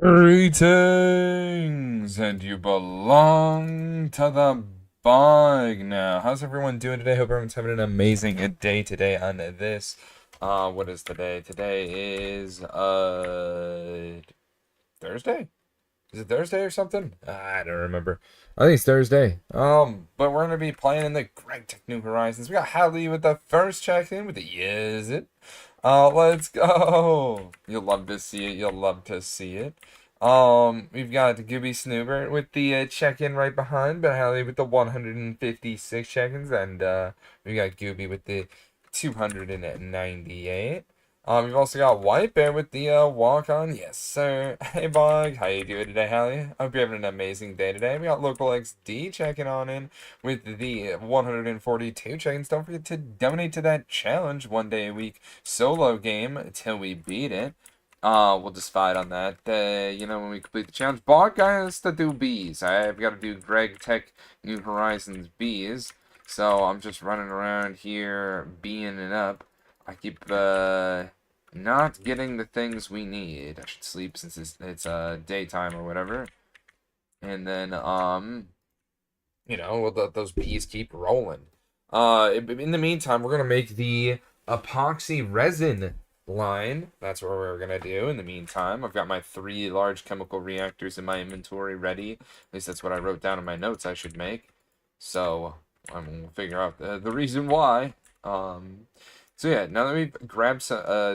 Greetings, and you belong to the bog now. How's everyone doing today? Hope everyone's having an amazing day today on this. What is today? Today is Thursday? Is it Thursday or something? I don't remember. I think it's Thursday. But we're gonna be playing in the GregTech New Horizons. We got Hallie with the first check in with the Is it? Let's go. You'll love to see it. You'll love to see it. We've got Gooby Snoober with the check-in right behind, but Hallie with the 156 check-ins, and we got Gooby with the 298. We've also got White Bear with the walk-on. Yes, sir. Hey, Bog. How you doing today, Hallie? I hope you're having an amazing day today. We got Local XD checking on in with the 142 check-ins. Don't forget to donate to that challenge 1 day a week solo game till we beat it. We'll decide on that. When we complete the challenge. Bog has to do bees. I've got to do GregTech New Horizons bees. So I'm just running around here being it up. I keep not getting the things we need. I should sleep since it's daytime or whatever. And then those bees keep rolling. In the meantime, we're gonna make the epoxy resin line. That's what we're gonna do. In the meantime, I've got my 3 large chemical reactors in my inventory ready. At least that's what I wrote down in my notes I should make. So I'm gonna figure out the reason why. So yeah, now that we've grabbed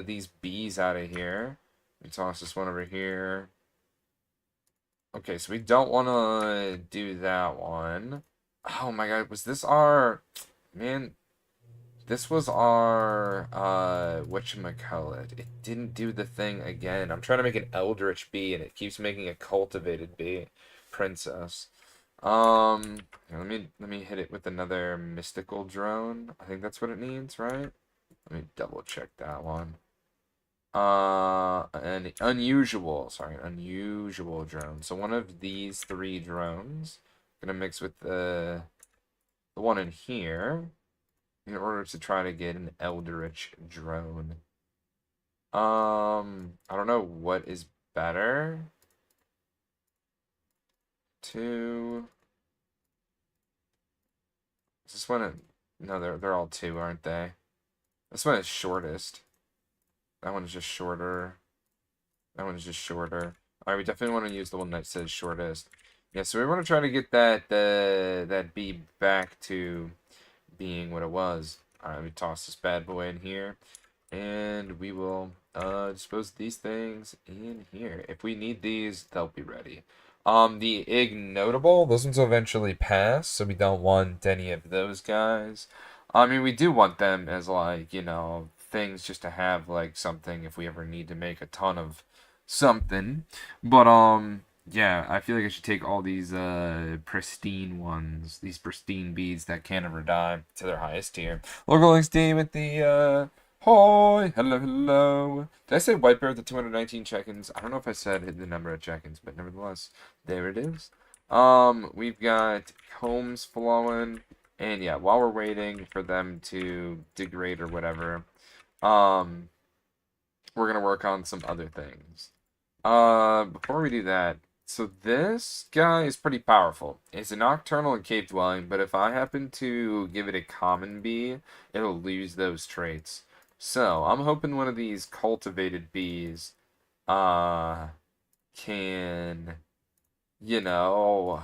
these bees out of here, we toss this one over here. Okay, so we don't want to do that one. Oh my god, was this our... Man, this was our, whatchamacallit. It didn't do the thing again. I'm trying to make an Eldritch bee, and it keeps making a cultivated bee. Princess. Let me hit it with another mystical drone. I think that's what it needs, right? Let me double check that one. An unusual drone. So one of these 3 drones, gonna mix with the one in here in order to try to get an Eldritch drone. I don't know what is better. Two. Is this one? No, they're all 2, aren't they? This one is shortest. That one's just shorter. That one's just shorter. Alright, we definitely want to use the one that says shortest. Yeah, so we want to try to get that bee back to being what it was. Alright, let me toss this bad boy in here. And we will dispose of these things in here. If we need these, they'll be ready. The ignotable, those ones will eventually pass, so we don't want any of those guys. I mean, we do want them as, like, things just to have, like, something if we ever need to make a ton of something. But, yeah, I feel like I should take all these, pristine ones, these pristine beads that can't ever die to their highest tier. Local XD with the, Hoi! Hello, hello. Did I say White Bear with the 219 check-ins? I don't know if I said the number of check-ins, but nevertheless, there it is. We've got combs flowing, and yeah, while we're waiting for them to degrade or whatever, we're gonna work on some other things. Before we do that, so this guy is pretty powerful. It's a nocturnal and cave dwelling, but if I happen to give it a common bee, it'll lose those traits. So, I'm hoping one of these cultivated bees, can, do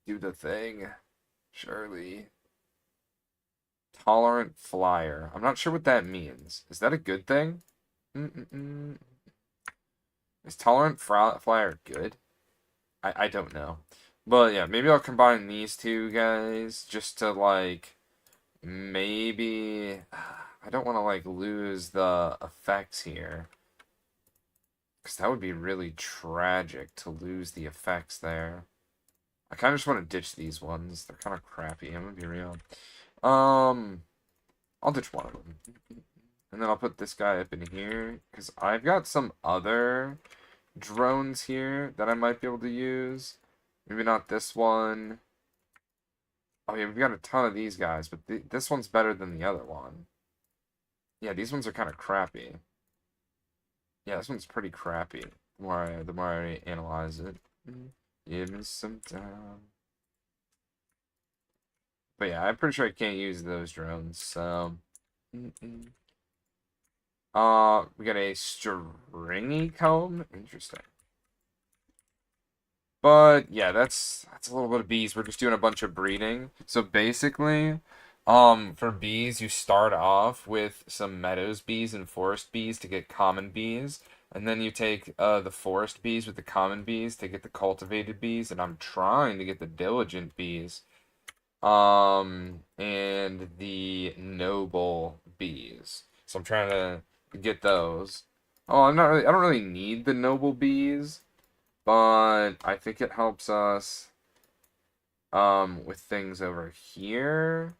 the thing. Surely. Tolerant flyer. I'm not sure what that means. Is that a good thing? Is tolerant flyer good? I don't know. But yeah, maybe I'll combine these 2 guys just to, like, maybe... I don't want to, like, lose the effects here. Because that would be really tragic to lose the effects there. I kind of just want to ditch these ones. They're kind of crappy, I'm going to be real. I'll ditch one of them. And then I'll put this guy up in here. Because I've got some other drones here that I might be able to use. Maybe not this one. Oh yeah, we've got a ton of these guys, but this one's better than the other one. Yeah, these ones are kind of crappy. Yeah, this one's pretty crappy. The more I analyze it. Give me some time. But yeah, I'm pretty sure I can't use those drones, so. We got a stringy comb. Interesting. But yeah, that's a little bit of bees. We're just doing a bunch of breeding. So basically, for bees, you start off with some meadows bees and forest bees to get common bees, and then you take the forest bees with the common bees to get the cultivated bees, and I'm trying to get the diligent bees, and the noble bees. So I'm trying to get those. Oh, I don't really need the noble bees, but I think it helps us with things over here.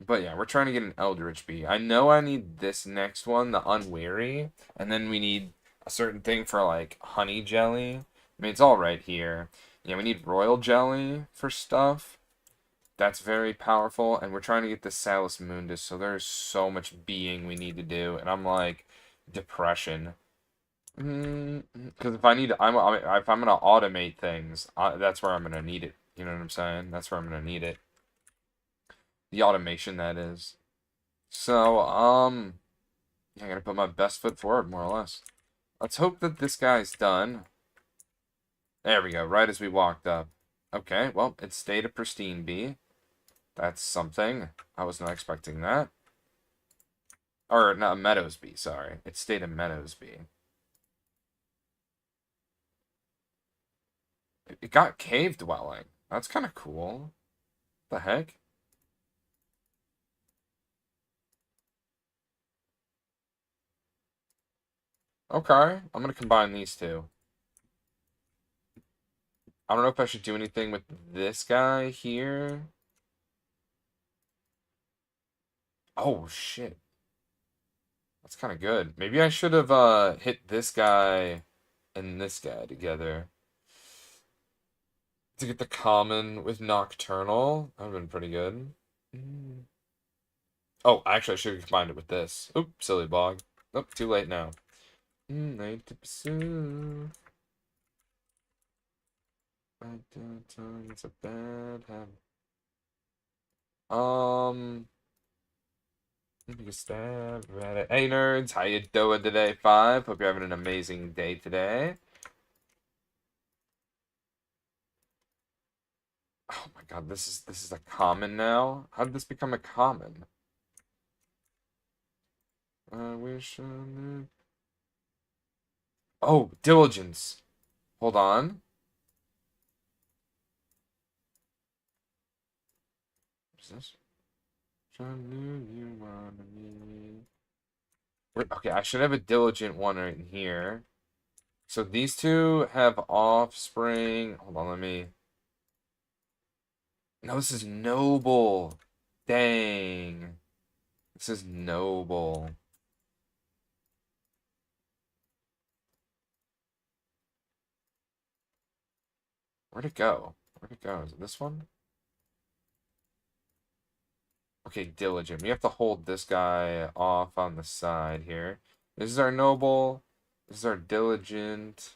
But yeah, we're trying to get an Eldritch Bee. I know I need this next one, the Unweary, and then we need a certain thing for like honey jelly. I mean, it's all right here. Yeah, we need royal jelly for stuff. That's very powerful, and we're trying to get the Salus Mundus, so there's so much being we need to do, and I'm like, depression. Because if I need, if I'm gonna automate things, that's where I'm gonna need it. You know what I'm saying? That's where I'm gonna need it. The automation, that is. So, yeah, I gotta put my best foot forward, more or less. Let's hope that this guy's done. There we go, right as we walked up. Okay, well, it stayed a pristine bee. That's something. I was not expecting that. Or, not a meadows bee, sorry. It stayed a meadows bee. It got cave dwelling. That's kind of cool. The heck? Okay, I'm gonna combine these two. I don't know if I should do anything with this guy here. Oh, shit. That's kind of good. Maybe I should have hit this guy and this guy together to get the common with Nocturnal. That would have been pretty good. Oh, actually, I should have combined it with this. Oop, silly bog. Oh, too late now. Night to pursue. It's a bad habit. Take a stab at it. Hey nerds, how you doing today? 5. Hope you're having an amazing day today. Oh my god, this is a common now? How did this become a common? I wish I knew. Oh, diligence. Hold on. What's this? I knew you wanted me. Okay, I should have a diligent one right in here. So these two have offspring. Hold on, let me. No, this is noble. Dang. This is noble. Where'd it go? Where'd it go? Is it this one? Okay, diligent. We have to hold this guy off on the side here. This is our noble. This is our diligent.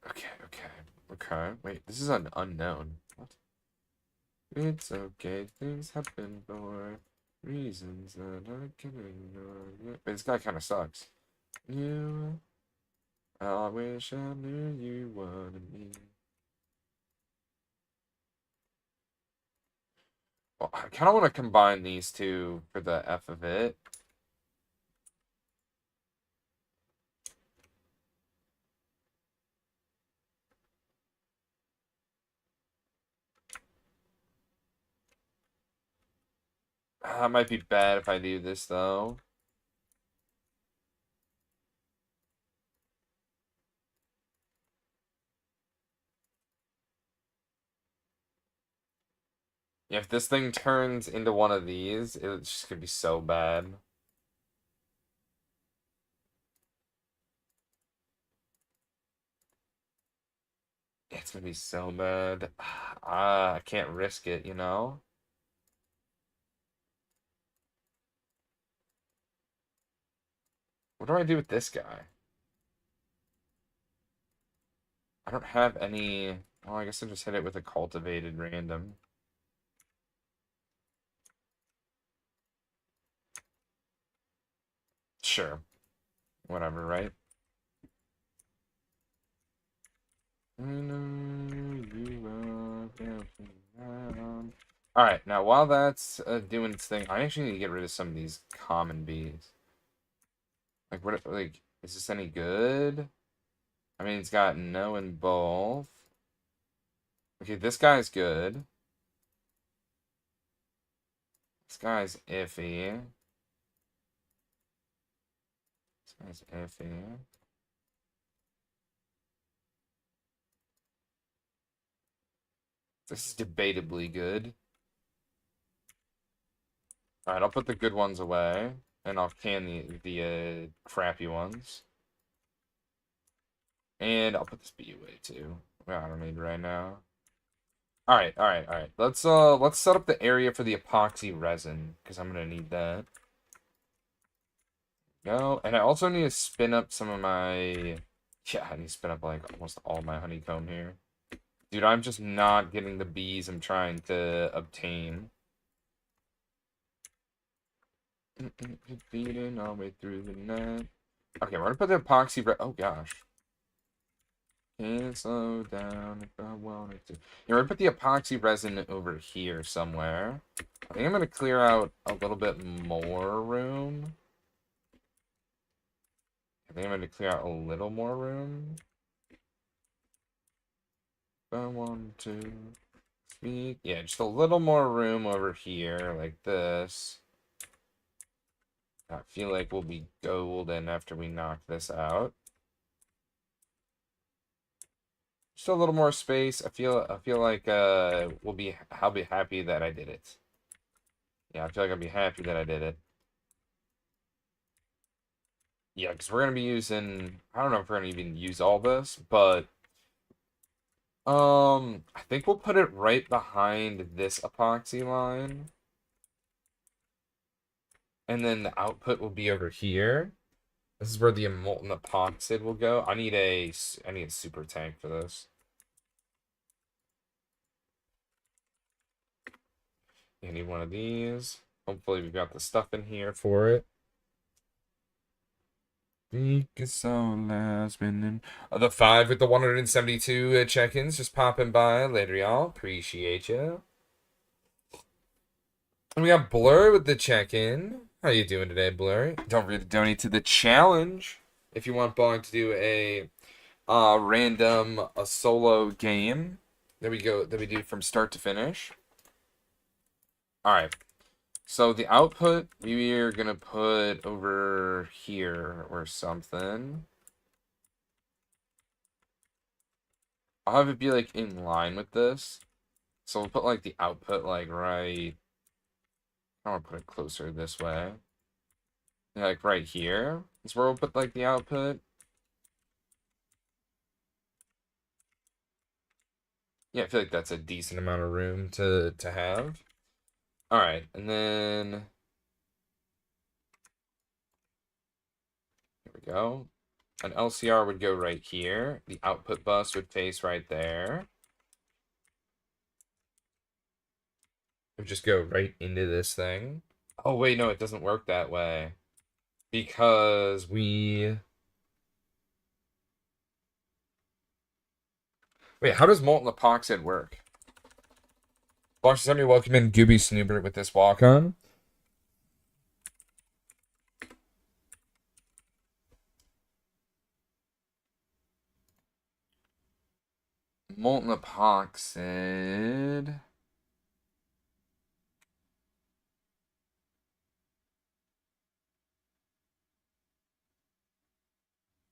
Okay, okay, okay. Wait, this is an unknown. What? It's okay, things happen for reasons that I can ignore. Wait, this guy kind of sucks. You, I wish I knew you wanted me. Well, I kind of want to combine these two for the F of it. That might be bad if I do this, though. If this thing turns into one of these, it's just gonna be so bad. It's gonna be so bad. I can't risk it, you know? What do I do with this guy? I don't have any... Well, I guess I just hit it with a cultivated random. Sure. Whatever, right? Alright, now while that's doing its thing, I actually need to get rid of some of these common bees. Like, what, like, is this any good? I mean, it's got no in both. Okay, this guy's good. This guy's iffy. This guy's iffy. This is debatably good. Alright, I'll put the good ones away. And I'll can the crappy ones. And I'll put this bee away too. Well, I don't need right now. Alright, alright, alright. Let's set up the area for the epoxy resin, because I'm gonna need that. Go. And I also need to spin up some of my... Yeah, I need to spin up like almost all my honeycomb here. Dude, I'm just not getting the bees I'm trying to obtain. Beating all the way through the net. Okay, we're gonna put the epoxy... Oh, gosh. Can't slow down if I wanted to. Yeah, we're gonna put the epoxy resin over here somewhere. I think I'm gonna clear out a little bit more room. I think I'm gonna clear out a little more room. If I want to speak. Yeah, just a little more room over here, like this. I feel like we'll be golden after we knock this out. Just a little more space. I feel like I'll be happy that I did it. Yeah, I feel like I'll be happy that I did it. Yeah, because we're gonna be using, I don't know if we're gonna even use all this, but I think we'll put it right behind this epoxy line. And then the output will be over here. This is where the molten epoxy will go. I need a super tank for this. I need one of these. Hopefully we've got the stuff in here for it. The 5 with the 172 check-ins just popping by later, y'all. Appreciate you. And we got Blur with the check-in. How you doing today, Blur? Don't forget to donate to the challenge if you want Bong to do a random solo game. There we go. That we do from start to finish. All right. So the output we're gonna put over here or something. I'll have it be like in line with this. So we'll put like the output like right. I want to put it closer this way. Yeah, like right here is where we'll put like the output. Yeah, I feel like that's a decent amount of room to have. All right, and then here we go. An LCR would go right here. The output bus would face right there. It would just go right into this thing. Oh, wait, no, it doesn't work that way. Because we... Wait, how does molten epoxy work? Box send me welcome in Gooby Snoober with this walk-on. Molten epoxide.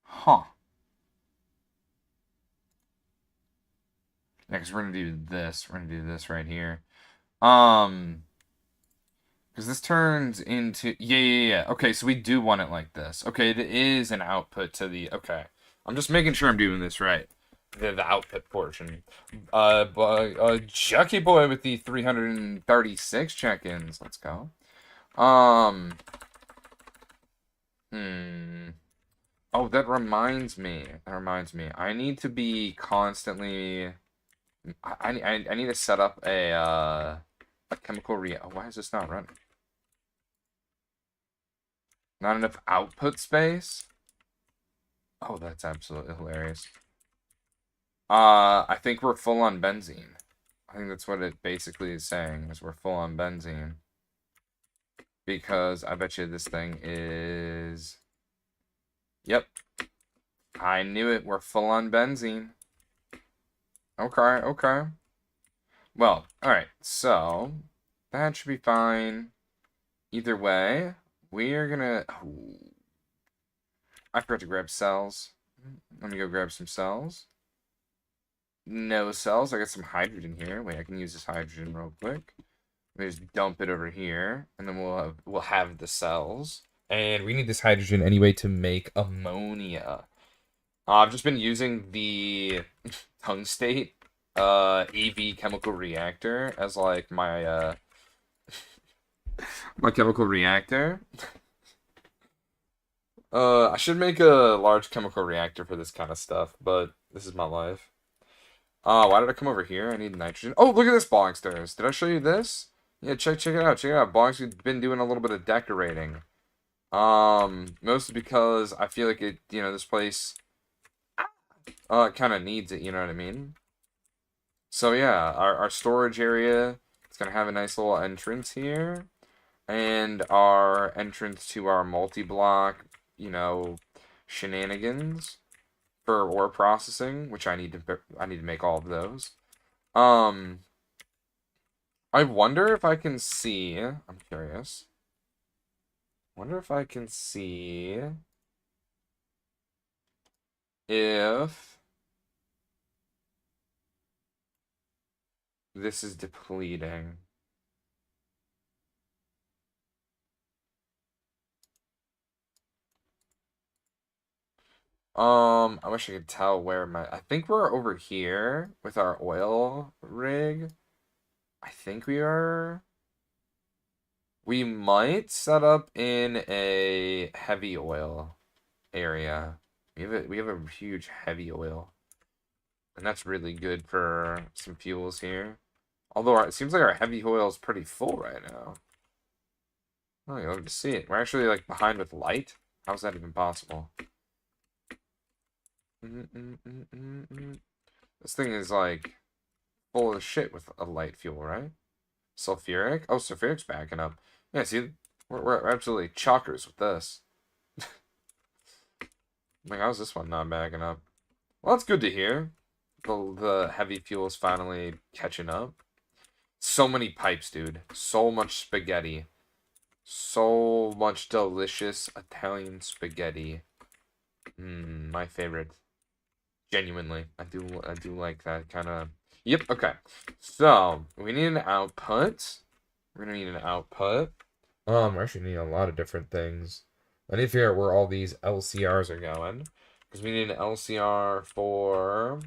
Huh. Yeah, because we're gonna do this. We're gonna do this right here. Because this turns into yeah. Okay, so we do want it like this. Okay, it is an output to the I'm just making sure I'm doing this right. The output portion. Chucky Boy with the 336 check-ins. Let's go. Hmm. Oh, that reminds me. That reminds me. I need to be constantly. I need to set up a chemical rea. Oh, why is this not running? Not enough output space? Oh, that's absolutely hilarious. I think we're full on benzene. I think that's what it basically is saying, is we're full on benzene. Because I bet you this thing is... Yep. I knew it. We're full on benzene. Okay, okay. Well, alright. So, that should be fine. Either way, we're gonna... Oh, I forgot to grab cells. Let me go grab some cells. No cells. I got some hydrogen here. Wait, I can use this hydrogen real quick. We just dump it over here, and then we'll have the cells. And we need this hydrogen anyway to make ammonia. I've just been using the tungstate EV chemical reactor as like my my chemical reactor. I should make a large chemical reactor for this kind of stuff, but this is my life. Why did I come over here? I need nitrogen. Oh, look at this, Bongsters. Did I show you this? Yeah, check it out. Check it out. Bongsters been doing a little bit of decorating. Mostly because I feel like this place kind of needs it, you know what I mean? So yeah, our storage area, it's gonna have a nice little entrance here. And our entrance to our multi-block, shenanigans for ore processing, which I need to make all of those. Um, I wonder if I can see. I'm curious. Wonder if I can see if this is depleting. I wish I could tell where I think we're over here with our oil rig. I think we are. We might set up in a heavy oil area. We have a huge heavy oil. And that's really good for some fuels here. Although it seems like our heavy oil is pretty full right now. Oh, you love to see it. We're actually like behind with light. How's that even possible? This thing is like full of shit with a light fuel, right? Sulfuric? Oh, sulfuric's backing up. Yeah, see, we're absolutely chockers with this. Like, how's this one not backing up? Well, that's good to hear. The heavy fuel is finally catching up. So many pipes, dude. So much spaghetti. So much delicious Italian spaghetti. My favorite. Genuinely. I do like that kind of... Yep, okay. So, we need an output. We're gonna need an output. We actually need a lot of different things. I need to figure out where all these LCRs are going. Because we need an LCR for...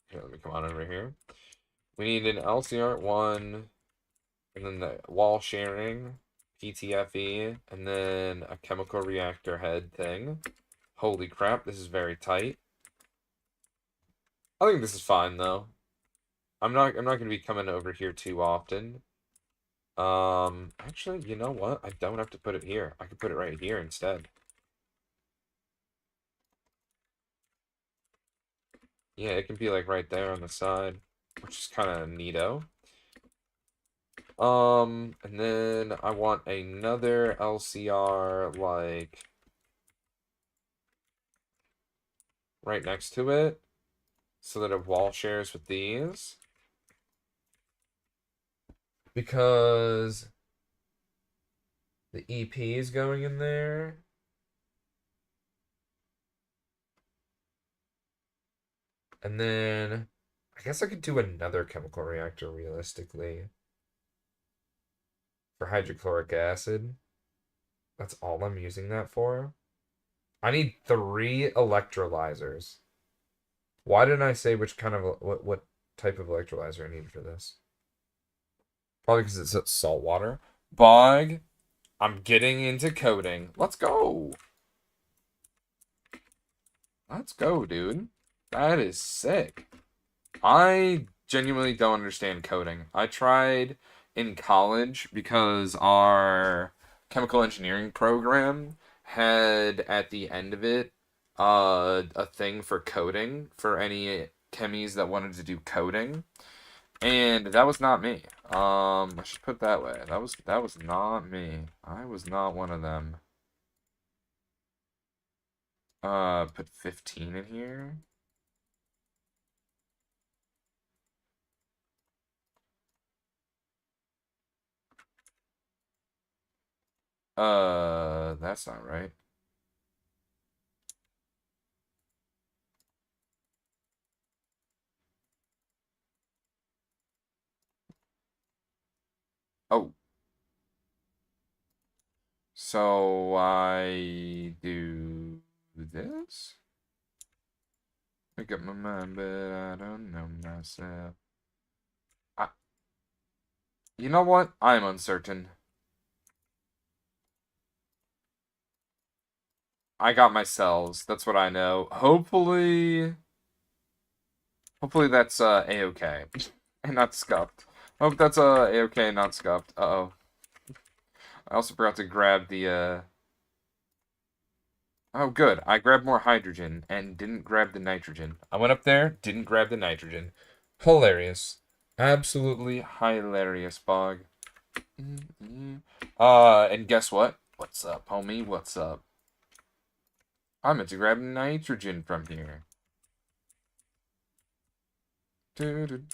Here, let me come on over here. We need an LCR at 1, and then the wall sharing, PTFE, and then a chemical reactor head thing. Holy crap, this is very tight. I think this is fine though. I'm not gonna be coming over here too often. Actually, you know what? I don't have to put it here. I could put it right here instead. Yeah, it can be like right there on the side, which is kind of neato. And then I want another LCR like right next to it so that it wall shares with these. Because the EP is going in there. And then I guess I could do another chemical reactor realistically for hydrochloric acid. That's all I'm using that for. I need 3 electrolyzers. Why didn't I say which kind of what type of electrolyzer I needed for this? Probably because it's salt water. Bog I'm getting into coding. Let's go. Let's go, dude. That is sick. I genuinely don't understand coding. I tried in college because our chemical engineering program had at the end of it a thing for coding for any chemies that wanted to do coding. And that was not me. I should put it that way. That was not me. I was not one of them. Put 15 in here. That's not right. Oh, so I do this? Make up my mind, but I don't know myself. I, you know what? I'm uncertain. I got my cells. That's what I know. Hopefully that's a-okay and not scuffed. Hope that's a-okay, not scuffed. Uh-oh. I also forgot to grab the Oh, good. I grabbed more hydrogen and didn't grab the nitrogen. I went up there, didn't grab the nitrogen. Hilarious. Absolutely hilarious, Bog. And guess what? What's up, homie? What's up? I meant to grab nitrogen from here. And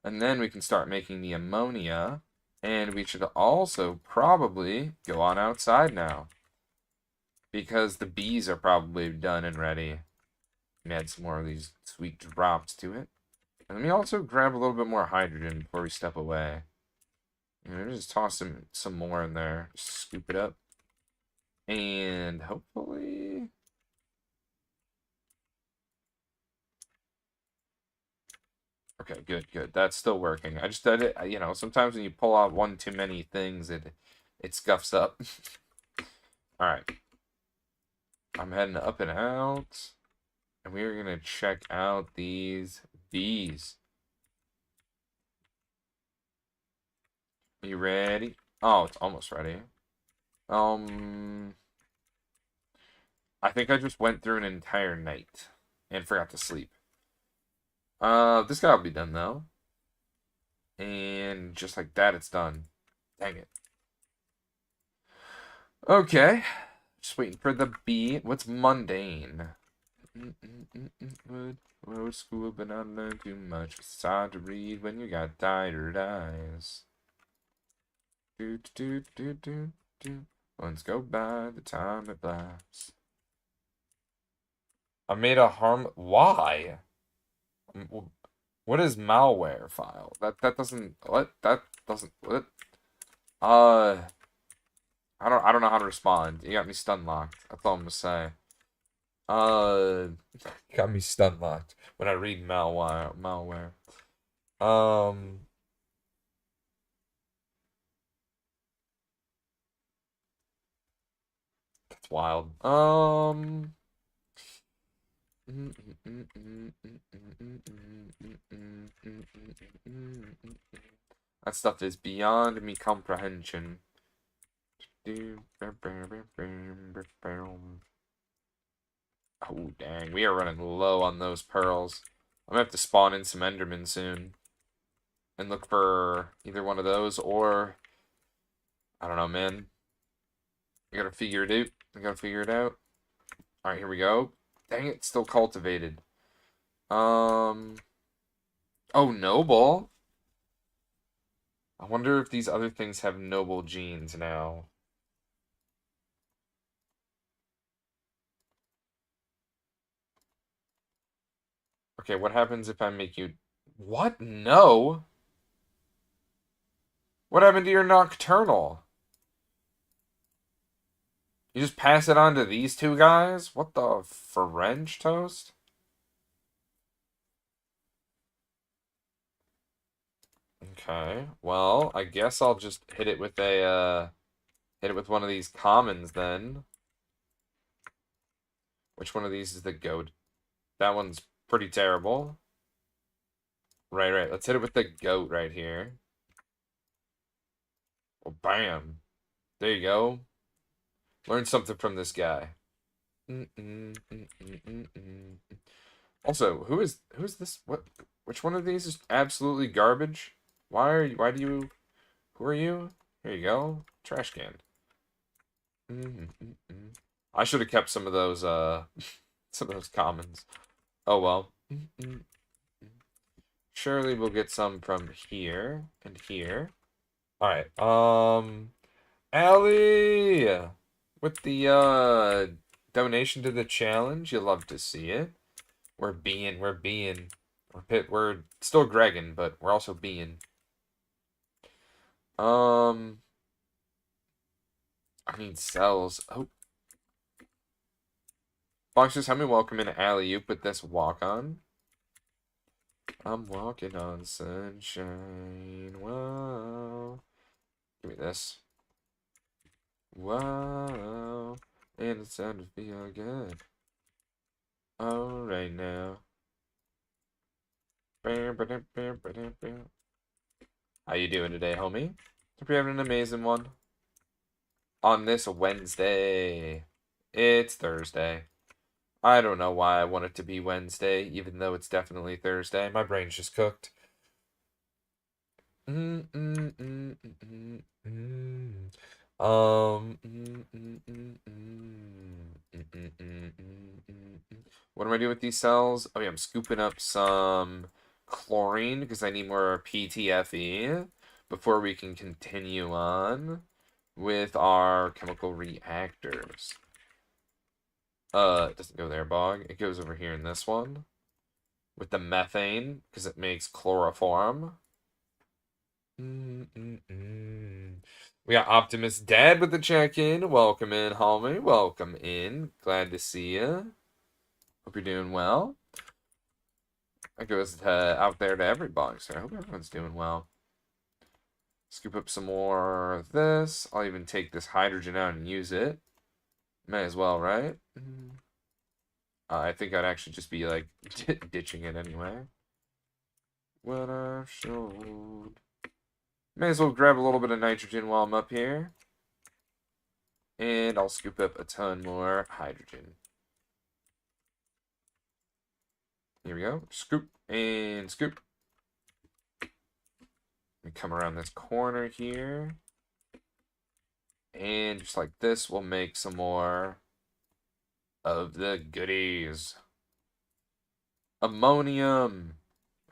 then we can start making the ammonia. And we should also probably go on outside now. Because the bees are probably done and ready. And add some more of these sweet drops to it. And let me also grab a little bit more hydrogen before we step away. Just toss some more in there. Just scoop it up. And hopefully... Okay, good. That's still working. I just did it, sometimes when you pull out one too many things, it scuffs up. Alright. I'm heading up and out. And we are going to check out these bees. Are you ready? Oh, it's almost ready. I think I just went through an entire night and forgot to sleep. This guy will be done though. And just like that, it's done. Dang it. Okay. Just waiting for the bee. What's mundane? Road school, but not learn too much. It's hard to read when you got tired eyes. Months go by, the time it flies. I made a harm. Why? What is malware file? That doesn't. What? That doesn't. What? Uh. I don't know how to respond. You got me stun locked. That's all I'm gonna say. Uh. Got me stun locked when I read malware. Um. That's wild. That stuff is beyond me comprehension. Oh, dang. We are running low on those pearls. I'm gonna have to spawn in some Endermen soon. And look for either one of those or... I don't know, man. I gotta figure it out. Alright, here we go. Dang it, still cultivated. Oh, noble. I wonder if these other things have noble genes now. Okay, what happens if I make you... What? No? What happened to your nocturnal? You just pass it on to these two guys? What the French toast? Okay. Well, I guess I'll just hit it with a hit it with one of these commons then. Which one of these is the goat? That one's pretty terrible. Right, right. Let's hit it with the goat right here. Well, bam. There you go. Learn something from this guy. Also, who is this? What? Which one of these is absolutely garbage? Why do you? Who are you? Here you go. Trash can. I should have kept some of those some of those commons. Oh well. Surely we'll get some from here and here. All right. Allie, with the donation to the challenge, you love to see it. We're still Gregging, but we're also being. I need cells. Oh, Boxers, help me welcome in alley-oop with this walk on. I'm walking on sunshine. Wow. Give me this. Wow. And it sounded feel good. Alright now. How you doing today, homie? Hope you're having an amazing one. On this Wednesday. It's Thursday. I don't know why I want it to be Wednesday, even though it's definitely Thursday. My brain's just cooked. What am I doing with these cells? Oh yeah, I'm scooping up some chlorine because I need more PTFE before we can continue on with our chemical reactors. It doesn't go there, Bog. It goes over here in this one with the methane because it makes chloroform. We got Optimus Dad with the check-in. Welcome in, homie. Welcome in. Glad to see you. Hope you're doing well. That goes out there to every boxer. I hope everyone's doing well. Scoop up some more of this. I'll even take this hydrogen out and use it. May as well, right? I think I'd actually just be like ditching it anyway. What I showed. May as well grab a little bit of nitrogen while I'm up here. And I'll scoop up a ton more hydrogen. Here we go. Scoop and scoop. We come around this corner here. And just like this, we'll make some more of the goodies. Ammonium.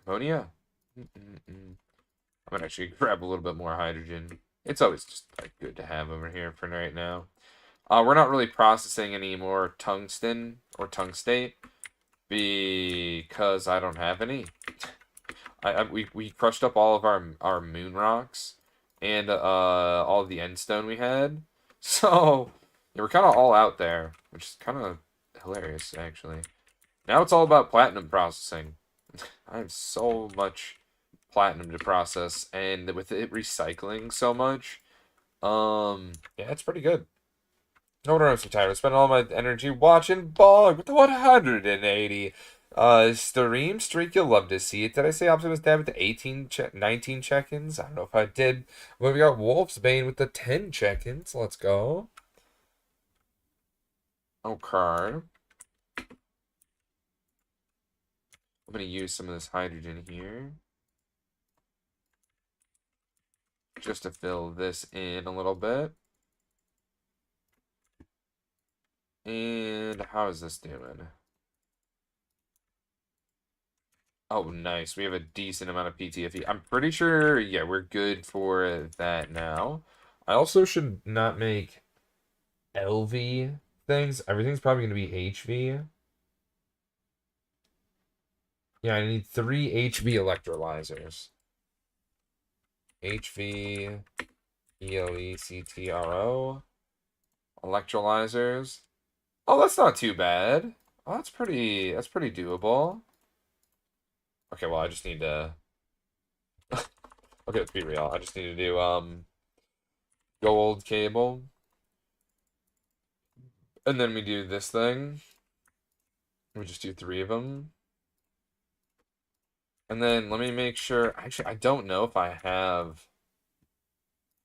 Ammonia? I'm gonna actually grab a little bit more hydrogen. It's always just like good to have over here for right now. We're not really processing any more tungsten or tungstate because I don't have any. We crushed up all of our moon rocks and all of the end stone we had. So yeah, we're kind of all out there, which is kind of hilarious actually. Now it's all about platinum processing. I have so much platinum to process, and with it recycling so much, yeah, it's pretty good. No wonder I'm so tired. I spent all my energy watching Bog with the 180 stream streak. You'll love to see it. Did I say Optimus Dad with the 19 check-ins? I don't know if I did. But we got Wolf's Bane with the 10 check-ins. Let's go. Okay. I'm going to use some of this hydrogen here. Just to fill this in a little bit. And how is this doing? Oh, nice. We have a decent amount of PTFE. I'm pretty sure, yeah, we're good for that now. I also should not make LV things. Everything's probably going to be HV. Yeah, I need 3 HV electrolyzers. HV, ELECTRO, electrolyzers. Oh, that's not too bad. Oh, that's pretty doable. Okay, well, I just need to Okay, let's be real. I just need to do gold cable. And then we do this thing. We just do 3 of them. And then let me make sure. Actually, I don't know if I have.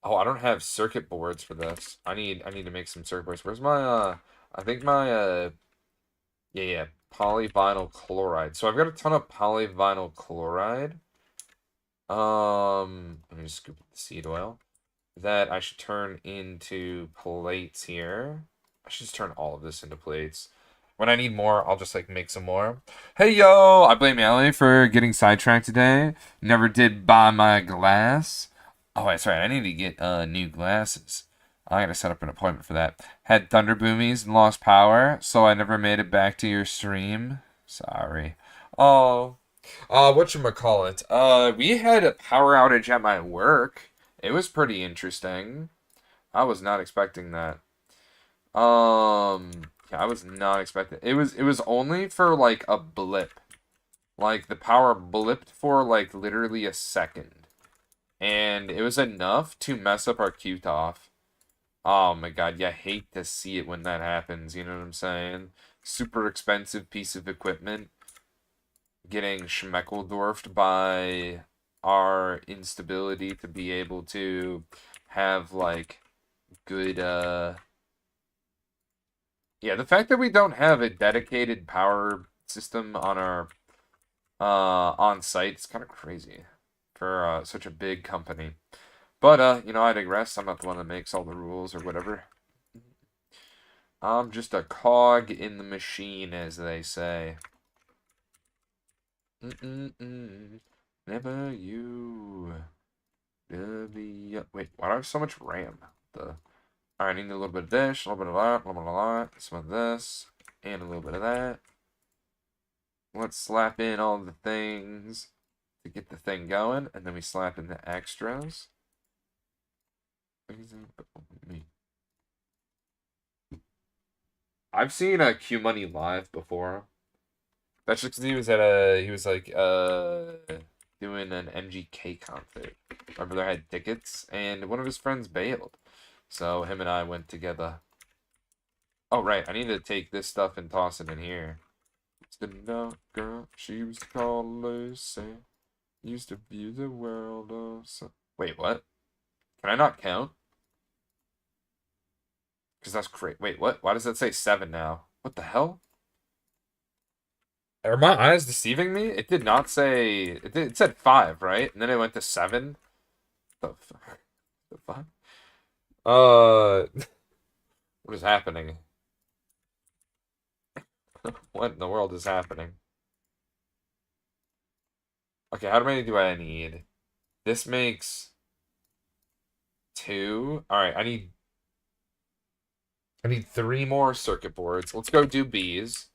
Oh, I don't have circuit boards for this. I need to make some circuit boards. Where's my I think my yeah, polyvinyl chloride. So I've got a ton of polyvinyl chloride. Let me just scoop up the seed oil that I should turn into plates here. I should just turn all of this into plates. When I need more, I'll just like make some more. Hey yo, I blame Ellie for getting sidetracked today. Never did buy my glass. Oh, wait, sorry, I need to get new glasses. I gotta set up an appointment for that. Had thunder boomies and lost power, so I never made it back to your stream. Sorry. Oh, whatchamacallit? We had a power outage at my work. It was pretty interesting. I was not expecting that. Yeah, I was not expecting it was only for like a blip. Like the power blipped for like literally a second. And it was enough to mess up our QTOF. Oh my god, yeah, hate to see it when that happens, you know what I'm saying? Super expensive piece of equipment getting schmeckeldorfed by our instability to be able to have like good yeah, the fact that we don't have a dedicated power system on our on site is kind of crazy for such a big company. But you know, I digress. I'm not the one that makes all the rules or whatever. I'm just a cog in the machine, as they say. Never you. Wait, why do I have so much RAM? Alright, I need a little bit of this, a little bit of that, a little bit of that, some of this, and a little bit of that. Let's slap in all the things to get the thing going, and then we slap in the extras. I've seen Q Money live before. That's just because he was like doing an MGK concert. My brother had tickets, and one of his friends bailed, so him and I went together. Oh right, I need to take this stuff and toss it in here. It's the no girl, she used to call Lucy. Used to view the world of so. Wait, what? Can I not count? Because that's great. Wait, what? Why does that say 7 now? What the hell? Are my eyes deceiving me? It did not say. It said 5, right? And then it went to 7. The fuck? The fuck? What is happening? What in the world is happening? Okay, how many do I need? This makes 2. All right, I need 3 more circuit boards. Let's go do bees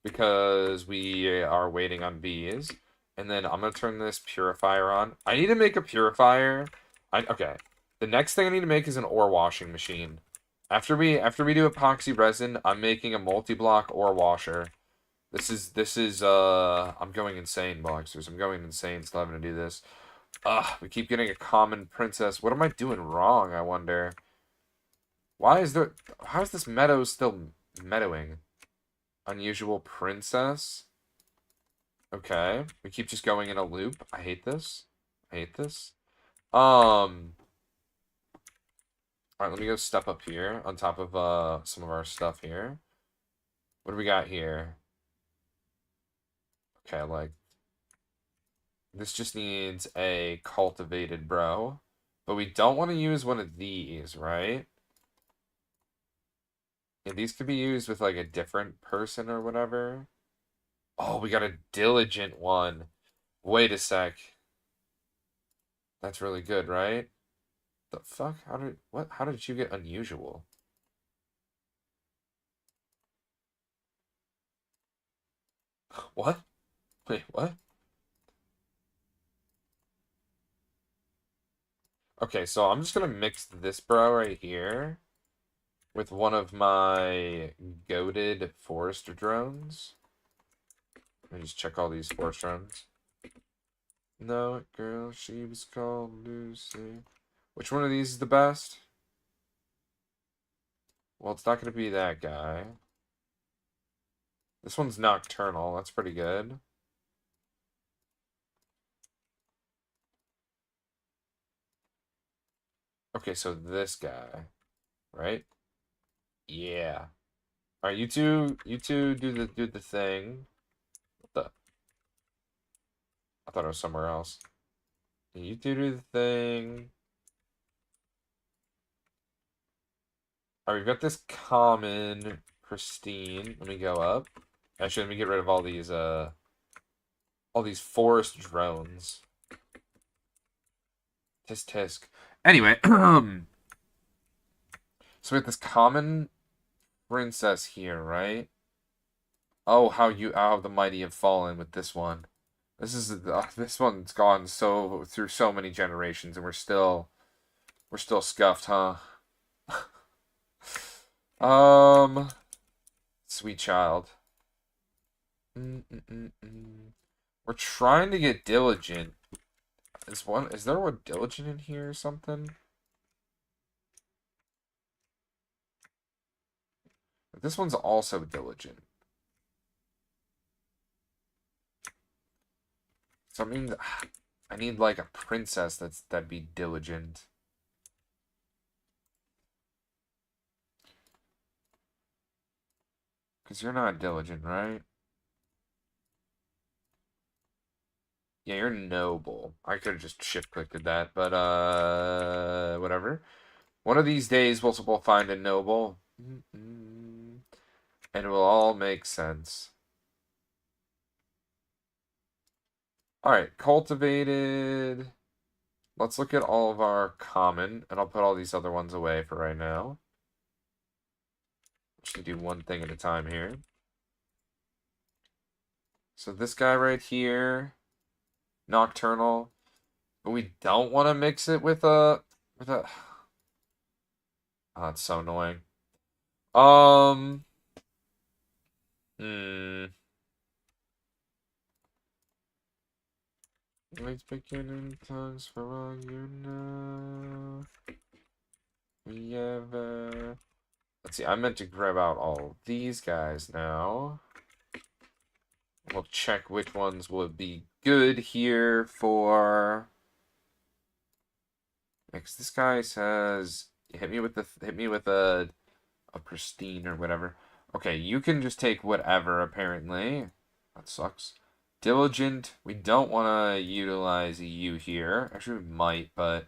because we are waiting on bees. And then I'm gonna turn this purifier on. I need to make a purifier. Okay. The next thing I need to make is an ore washing machine. After we do epoxy resin, I'm making a multi-block ore washer. This is I'm going insane, boxers. I'm going insane still having to do this. We keep getting a common princess. What am I doing wrong, I wonder? How is this meadow still meadowing? Unusual princess. Okay. We keep just going in a loop. I hate this. I hate this. Alright, let me go step up here on top of some of our stuff here. What do we got here? Okay, like this just needs a cultivated bro. But we don't want to use one of these, right? Yeah, these could be used with like a different person or whatever. Oh, we got a diligent one. Wait a sec. That's really good, right? The fuck? How did you get unusual? What? Wait, what? Okay, so I'm just gonna mix this bro right here with one of my goated forester drones. Let me just check all these forest drones. No, girl, she was called Lucy. Which one of these is the best? Well, it's not going to be that guy. This one's nocturnal. That's pretty good. Okay, so this guy, right? Yeah. All right, you two do the thing. What the? I thought it was somewhere else. You two do the thing. All right, we've got this common pristine. Let me go up. Actually, let me get rid of all these forest drones. Tisk tisk. Anyway, so we have this common princess here, right? Oh, how the mighty have fallen with this one. This one's gone through so many generations, and we're still scuffed, huh? Sweet child. We're trying to get diligent. Is there a word diligent in here or something? This one's also diligent. So I need like a princess that'd be diligent. Because you're not diligent, right? Yeah, you're noble. I could have just shift-clicked at that, but whatever. One of these days we'll find a noble. And it will all make sense. Alright, cultivated. Let's look at all of our common, and I'll put all these other ones away for right now. Just gonna do one thing at a time here. So this guy right here, nocturnal, but we don't want to mix it with a. Oh, that's so annoying. Um. Hmm. Let's begin in tongues for all you know. We have. Let's see. I meant to grab out all these guys now. We'll check which ones would be good here for. Because this guy says, hit me with a pristine or whatever. Okay, you can just take whatever, apparently. That sucks. Diligent. We don't want to utilize you here. Actually, we might, but...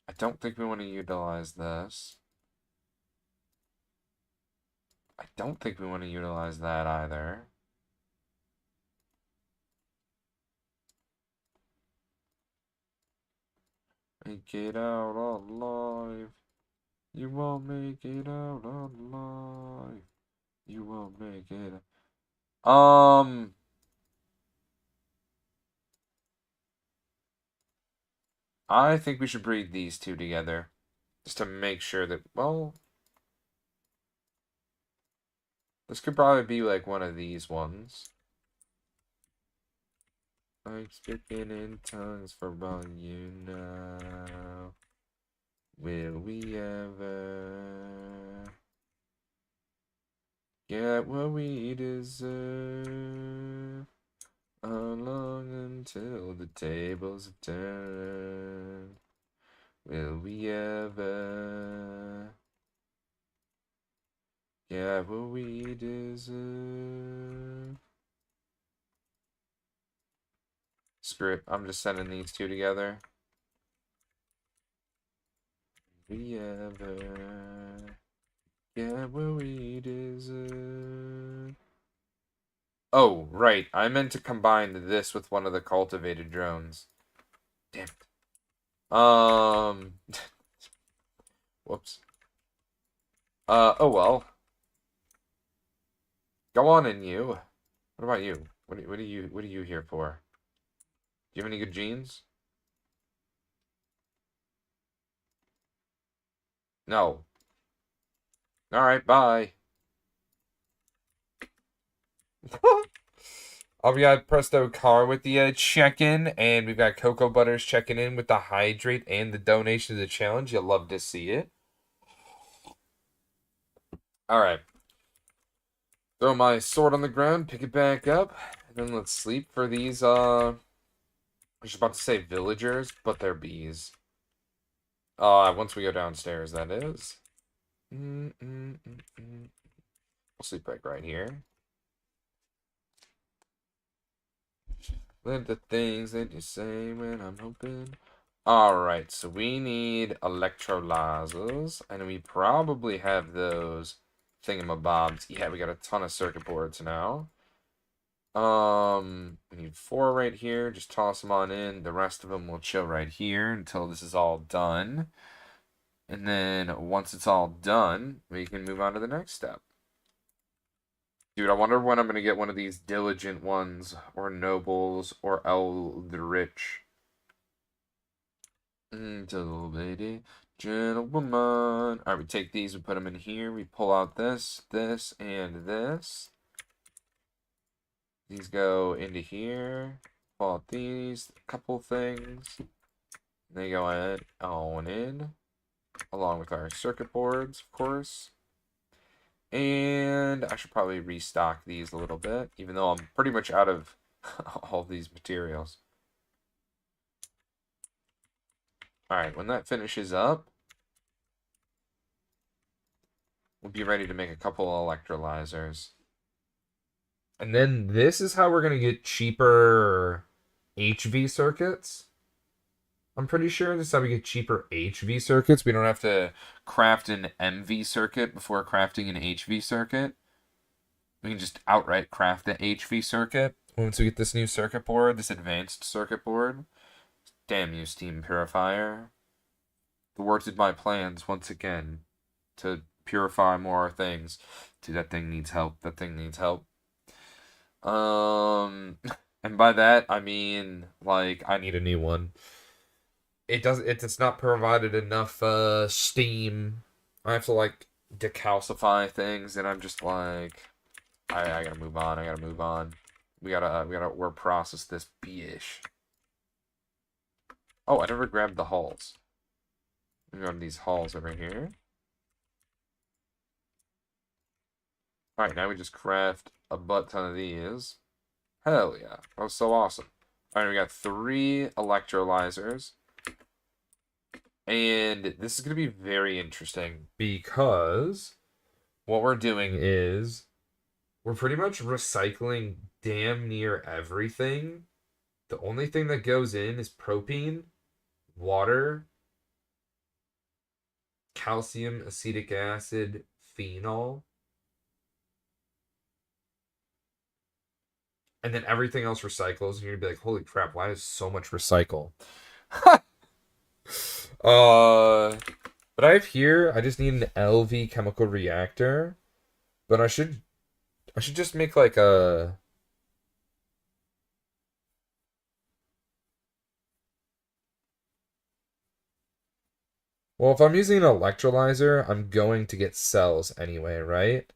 I don't think we want to utilize this. I don't think we want to utilize that either. Make it out alive. You won't make it out alive. You won't make it. I think we should breed these two together. Just to make sure that, well, this could probably be like one of these ones. I'm speaking in tongues for all you know. Will we ever get what we deserve? How long until the tables have turned? Will we ever get what we deserve? Screw it, I'm just sending these two together. We ever get what we deserve? Oh, right. I meant to combine this with one of the cultivated drones. Damn it. Whoops. Oh well. Go on in you. What about you? What are you here for? Do you have any good genes? No. Alright, bye. We got Presto Car with the check-in, and we've got Cocoa Butters checking in with the hydrate and the donation to the challenge. You'll love to see it. All right. Throw my sword on the ground, pick it back up, and then let's sleep for these, I was about to say villagers, but they're bees. Once we go downstairs, that is. We'll sleep like right here. Let the things that you say when I'm hoping. Alright, so we need electrolyzers, and we probably have those thingamabobs. Yeah, we got a ton of circuit boards now. We need 4 right here. Just toss them on in. The rest of them will chill right here until this is all done. And then once it's all done, we can move on to the next step. Dude, I wonder when I'm going to get one of these diligent ones, or nobles, or eldritch. Gentle lady, gentlewoman. Alright, we take these, we put them in here. We pull out this, this, and this. These go into here. Pull out these, couple things. They go in, along with our circuit boards, of course. And I should probably restock these a little bit, even though I'm pretty much out of all these materials. Alright, when that finishes up, we'll be ready to make a couple electrolyzers. And then this is how we're going to get cheaper HV circuits. I'm pretty sure this is how we get cheaper HV circuits. We don't have to craft an MV circuit before crafting an HV circuit. We can just outright craft the HV circuit once we get this new circuit board, this advanced circuit board. Damn you, Steam Purifier. Thwarted my plans once again to purify more things. Dude, that thing needs help. That thing needs help. And by that, I mean, like, I need a new one. It's not provided enough steam. I have to like decalcify things, and I'm just like, I gotta move on. I gotta move on. We gotta word process this bitch. Oh, I never grabbed the hulls. We got these hulls over here. All right, now we just craft a butt ton of these. Hell yeah, that was so awesome. All right, we got 3 electrolyzers. And this is going to be very interesting because what we're doing is we're pretty much recycling damn near everything. The only thing that goes in is propane, water, calcium, acetic acid, phenol. And then everything else recycles. And you're going to be like, holy crap, why is so much recycle? But I have here, I just need an LV chemical reactor. But I should just make like a... Well, if I'm using an electrolyzer, I'm going to get cells anyway, right?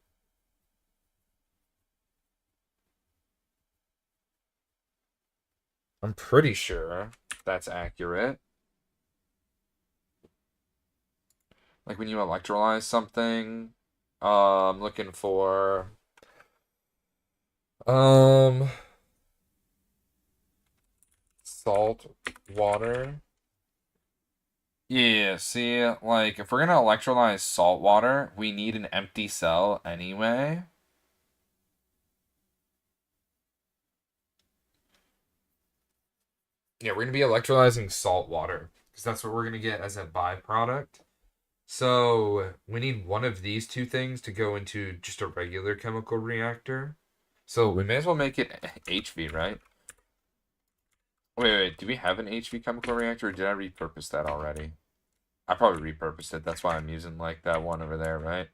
I'm pretty sure that's accurate. Like when you electrolyze something, I'm looking for salt water. Yeah, see, like if we're gonna electrolyze salt water, we need an empty cell anyway. Yeah, we're gonna be electrolyzing salt water because that's what we're gonna get as a byproduct. So we need one of these 2 things to go into just a regular chemical reactor. So we may as well make it HV, right? Wait, do we have an HV chemical reactor, or did I repurpose that already? I probably repurposed it. That's why I'm using like that one over there, right?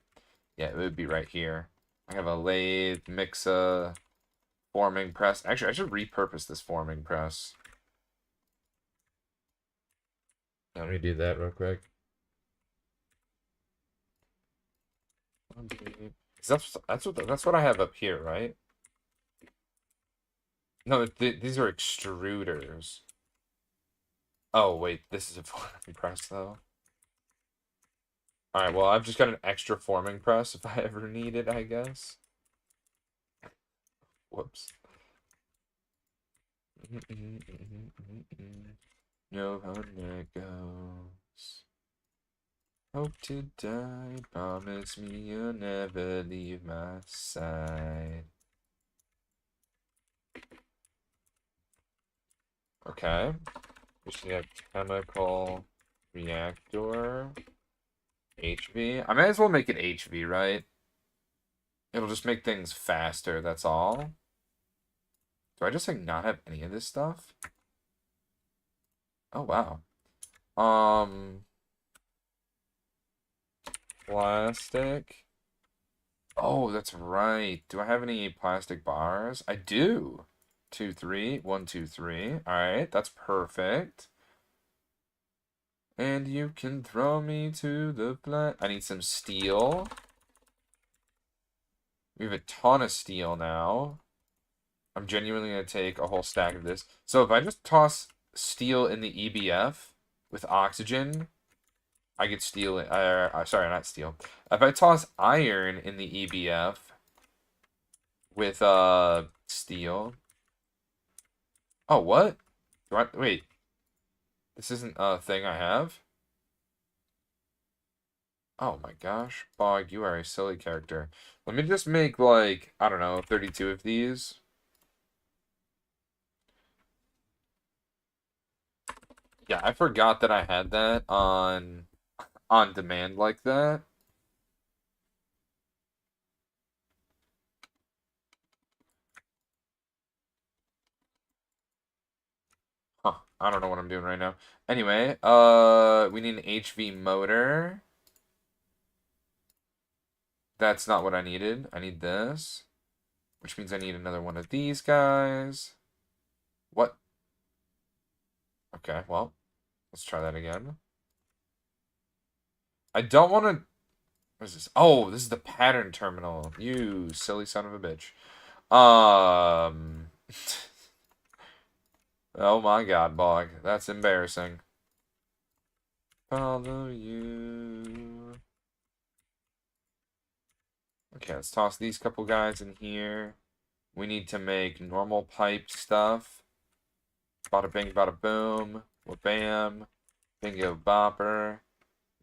Yeah, it would be right here. I have a lathe, mixer, forming press. Actually, I should repurpose this forming press. Let me do that real quick. That's what I have up here, right? No, these are extruders. Oh, wait, this is a forming press, though. Alright, well, I've just got an extra forming press if I ever need it, I guess. Whoops. Know how that goes. Hope to die, promise me you'll never leave my side. Okay. We should have chemical reactor. HV. I might as well make it HV, right? It'll just make things faster, that's all. Do I just like not have any of this stuff? Oh wow. Plastic. Oh, that's right. Do I have any plastic bars? I do. 2, 3. 1, 2, 3. Alright, that's perfect. And you can throw me to the plant. I need some steel. We have a ton of steel now. I'm genuinely going to take a whole stack of this. So if I just toss steel in the EBF with oxygen, I get steel. Sorry, not steel. If I toss iron in the EBF with steel. Oh, what? Wait. This isn't a thing I have? Oh my gosh. Bog, you are a silly character. Let me just make like, I don't know, 32 of these. Yeah, I forgot that I had that on demand like that. Huh, I don't know what I'm doing right now. Anyway, we need an HV motor. That's not what I needed. I need this, which means I need another one of these guys. What? Okay, well, let's try that again. I don't want to... What is this? Oh, this is the pattern terminal. You silly son of a bitch. Um... Oh my god, Bog. That's embarrassing. Follow you. Okay, let's toss these couple guys in here. We need to make normal pipe stuff. Bada bing, bada boom. Bam. Bingo bopper.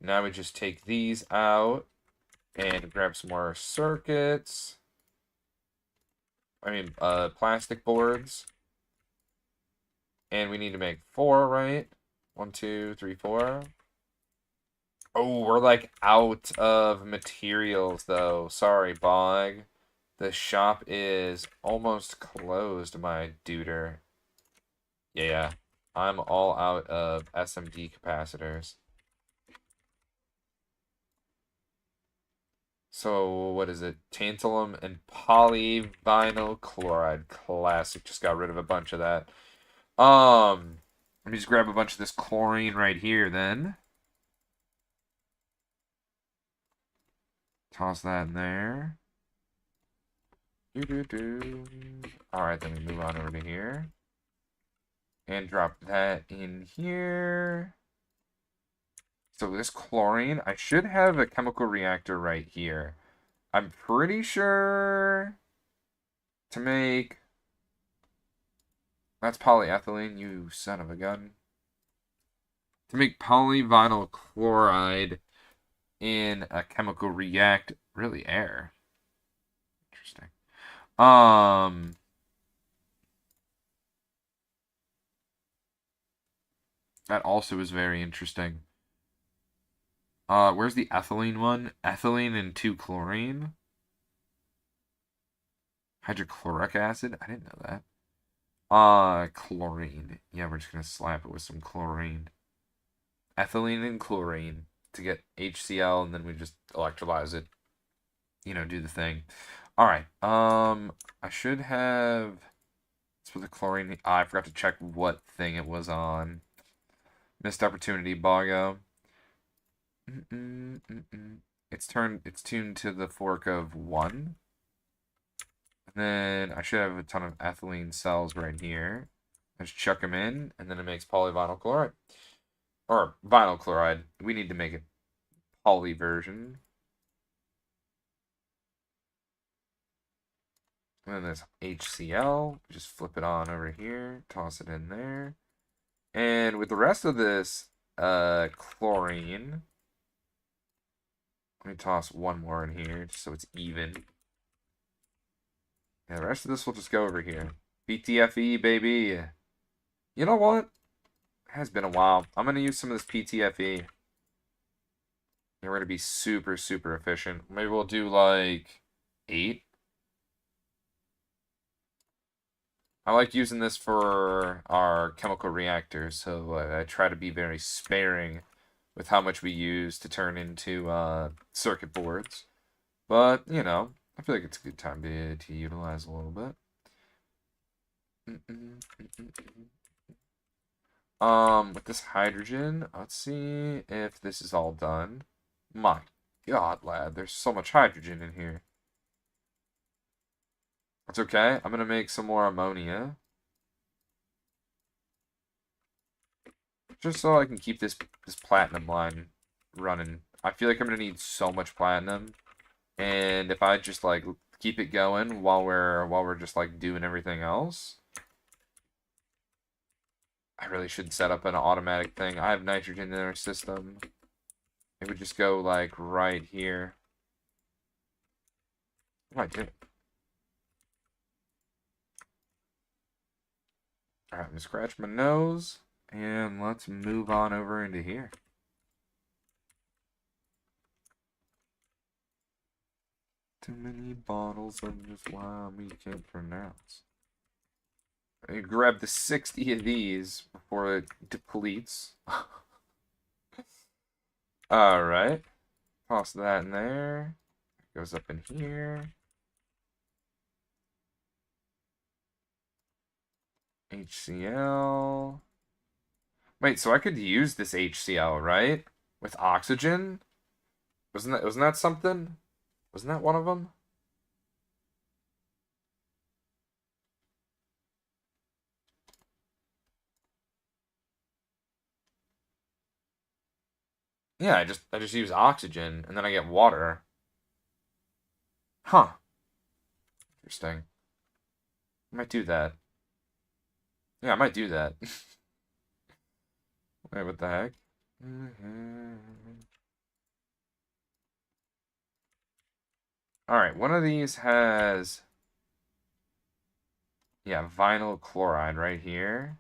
Now we just take these out and grab some more circuits. Plastic boards. And we need to make 4, right? 1, 2, 3, 4. Oh, we're like out of materials though. Sorry, Bog. The shop is almost closed, my duder. Yeah, I'm all out of SMD capacitors. So, what is it? Tantalum and polyvinyl chloride. Classic. Just got rid of a bunch of that. Let me just grab a bunch of this chlorine right here then. Toss that in there. Alright, then we move on over to here. And drop that in here. So this chlorine, I should have a chemical reactor right here. I'm pretty sure to make... That's polyethylene, you son of a gun. To make polyvinyl chloride in a chemical react... Really, air. Interesting. That also is very interesting. Where's the ethylene one? Ethylene and 2-chlorine? Hydrochloric acid? I didn't know that. Chlorine. Yeah, we're just gonna slap it with some chlorine. Ethylene and chlorine to get HCl, and then we just electrolyze it. You know, do the thing. Alright, I should have... It's for the chlorine. I forgot to check what thing it was on. Missed opportunity, Boggo. It's tuned to the fork of 1. And then I should have a ton of ethylene cells right here. Just chuck them in, and then it makes polyvinyl chloride. Or vinyl chloride. We need to make a poly version. And then there's HCl. Just flip it on over here. Toss it in there. And with the rest of this chlorine, let me toss one more in here just so it's even. Yeah, the rest of this will just go over here. PTFE, baby. You know what? It has been a while. I'm going to use some of this PTFE. And we're going to be super, super efficient. Maybe we'll do like 8. I like using this for our chemical reactors, so I try to be very sparing with how much we use to turn into circuit boards. But, you know, I feel like it's a good time to utilize a little bit. With this hydrogen, let's see if this is all done. My God, lad, there's so much hydrogen in here. That's okay. I'm gonna make some more ammonia. Just so I can keep this platinum line running. I feel like I'm gonna need so much platinum. And if I just like keep it going while we're just like doing everything else, I really should set up an automatic thing. I have nitrogen in our system. It would just go like right here. What do I do? Alright, I'm gonna scratch my nose and let's move on over into here. Too many bottles of this wine we can't pronounce. I grab the 60 of these before it depletes. Alright. Toss that in there. Goes up in here. HCl. Wait, so I could use this HCl, right? With oxygen? Wasn't that something? Wasn't that one of them? Yeah, I just use oxygen and then I get water. Huh. Interesting. I might do that. Yeah, I might do that. Wait, what the heck? Alright, one of these has... Yeah, vinyl chloride right here.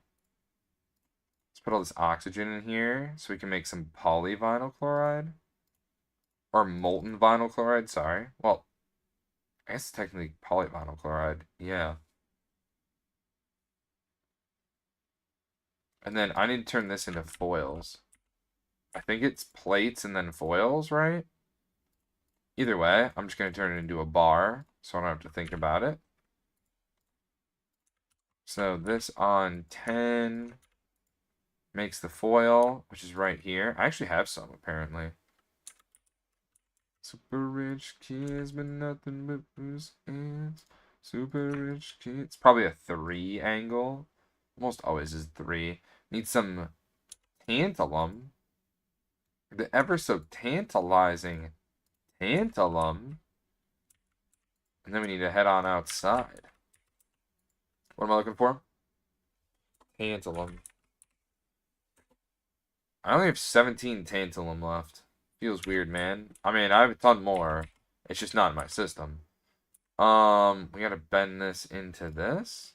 Let's put all this oxygen in here so we can make some polyvinyl chloride. Or molten vinyl chloride, sorry. Well, I guess it's technically polyvinyl chloride. Yeah. And then I need to turn this into foils. I think it's plates and then foils, right? Either way, I'm just going to turn it into a bar, so I don't have to think about it. So this on 10 makes the foil, which is right here. I actually have some, apparently. Super rich kids, but nothing but loose ends. Super rich kids. Probably a 3 angle. Almost always is 3. Need some tantalum. The ever so tantalizing tantalum. And then we need to head on outside. What am I looking for? Tantalum. I only have 17 tantalum left. Feels weird, man. I mean, I have a ton more. It's just not in my system. We gotta bend this into this.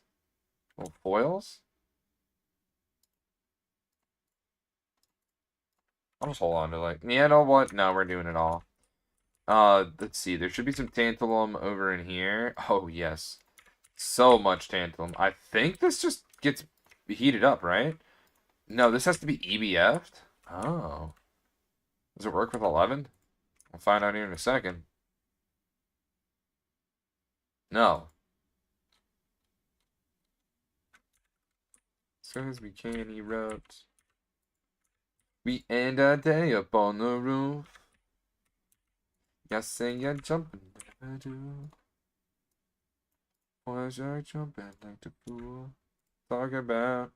Little foils. I'll just hold on to like, yeah, you know what? No, we're doing it all. Let's see. There should be some tantalum over in here. Oh, yes. So much tantalum. I think this just gets heated up, right? No, this has to be EBF'd. Oh. Does it work with 11? We'll find out here in a second. No. As soon as we can, he wrote. We end our day up on the roof. You're saying you're jumping. Was I jumping like the fool? Talk about.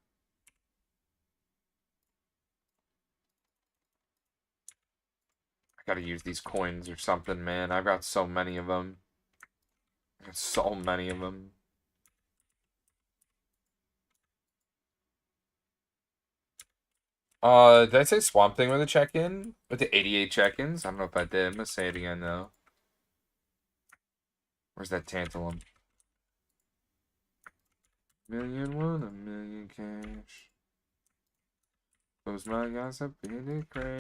I gotta use these coins or something, man. I've got so many of them. I got so many of them. Did I say Swamp Thing with a check-in? With the 88 check-ins? I don't know if I did. I'm gonna say it again, though. Where's that tantalum? Million one, a million cash. Close my gossip in the crash.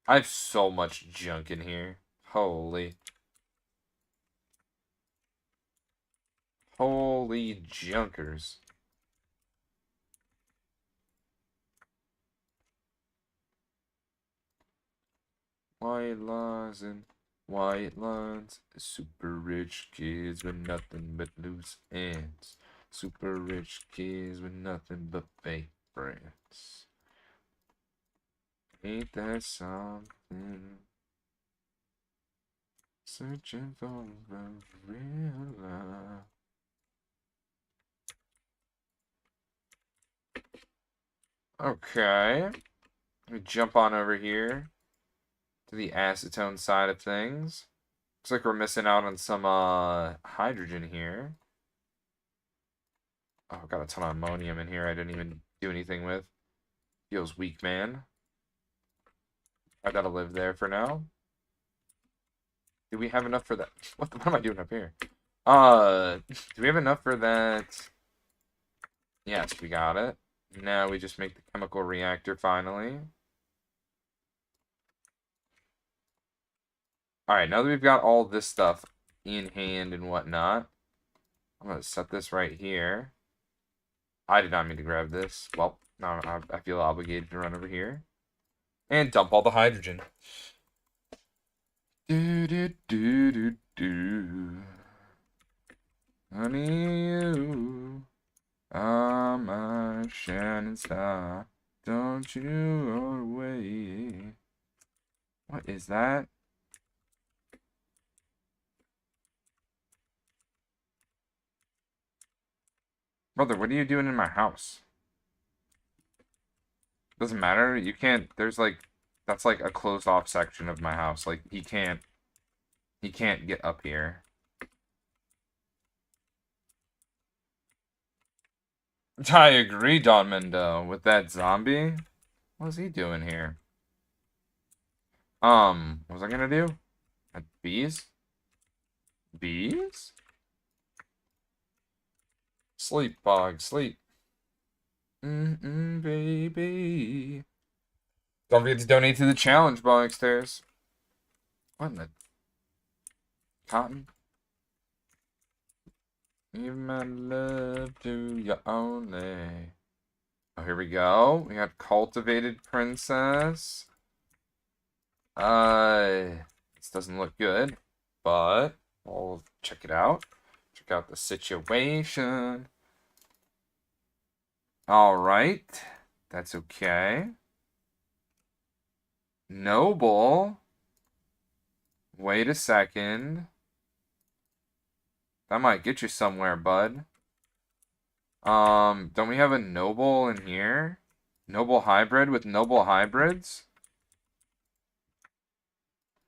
I have so much junk in here. Holy. Holy junkers. White lines and white lines. Super rich kids with nothing but loose ends. Super rich kids with nothing but fake friends. Ain't that something? Searching for the real love. Okay. Let me jump on over here to the acetone side of things. Looks like we're missing out on some hydrogen here. Oh, got a ton of ammonium in here I didn't even do anything with. Feels weak, man. I gotta live there for now. Do we have enough for that? What am I doing up here? Do we have enough for that? Yes, we got it. Now we just make the chemical reactor finally. Alright, now that we've got all this stuff in hand and whatnot, I'm gonna set this right here. I did not mean to grab this. Well, no, I feel obligated to run over here and dump all the hydrogen. Do do do do do. Honey, you are my shining star. Don't you go away. What is that? Brother, what are you doing in my house? Doesn't matter. You can't. There's like, that's like a closed off section of my house. Like he can't get up here. I agree, Don Mendo, with that zombie. What is he doing here? What was I gonna do? Bees? Bees? Sleep, Bog, sleep. Baby. Don't forget to donate to the challenge, Bog Stairs. What in the cotton? Give my love to you only. Oh, here we go. We got cultivated princess. This doesn't look good, but we'll check it out. Check out the situation. All right, that's okay. Noble. Wait a second. That might get you somewhere, bud. Don't we have a noble in here? Noble hybrid with noble hybrids?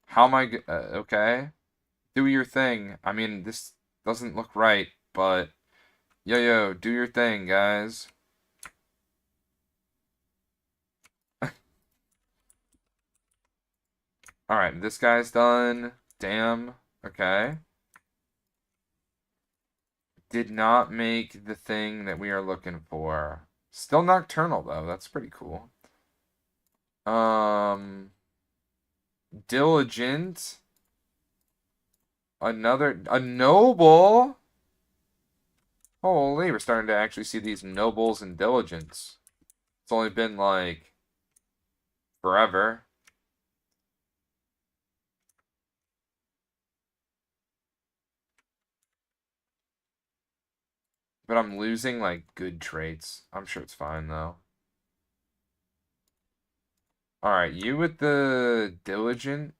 How am I okay. Do your thing. I mean, this doesn't look right, but yo, do your thing, guys. Alright, this guy's done. Damn. Okay. Did not make the thing that we are looking for. Still nocturnal, though. That's pretty cool. Diligent. A noble. Holy, we're starting to actually see these nobles and diligence. It's only been like forever. But I'm losing like good traits. I'm sure it's fine though. Alright, you with the diligent.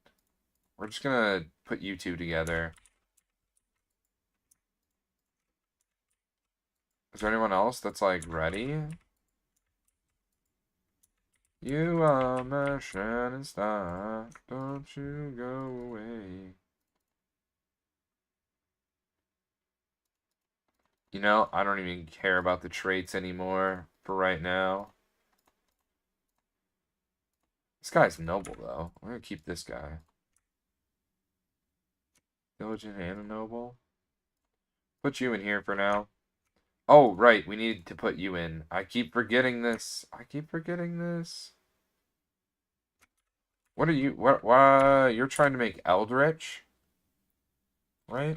We're just gonna put you two together. Is there anyone else that's like ready? You are my shining star. Don't you go away. You know, I don't even care about the traits anymore for right now. This guy's noble, though. I'm gonna keep this guy. Diligent and a noble. Put you in here for now. Oh, right. We need to put you in. I keep forgetting this. I keep forgetting this. What are you? What? Why? You're trying to make Eldritch, right?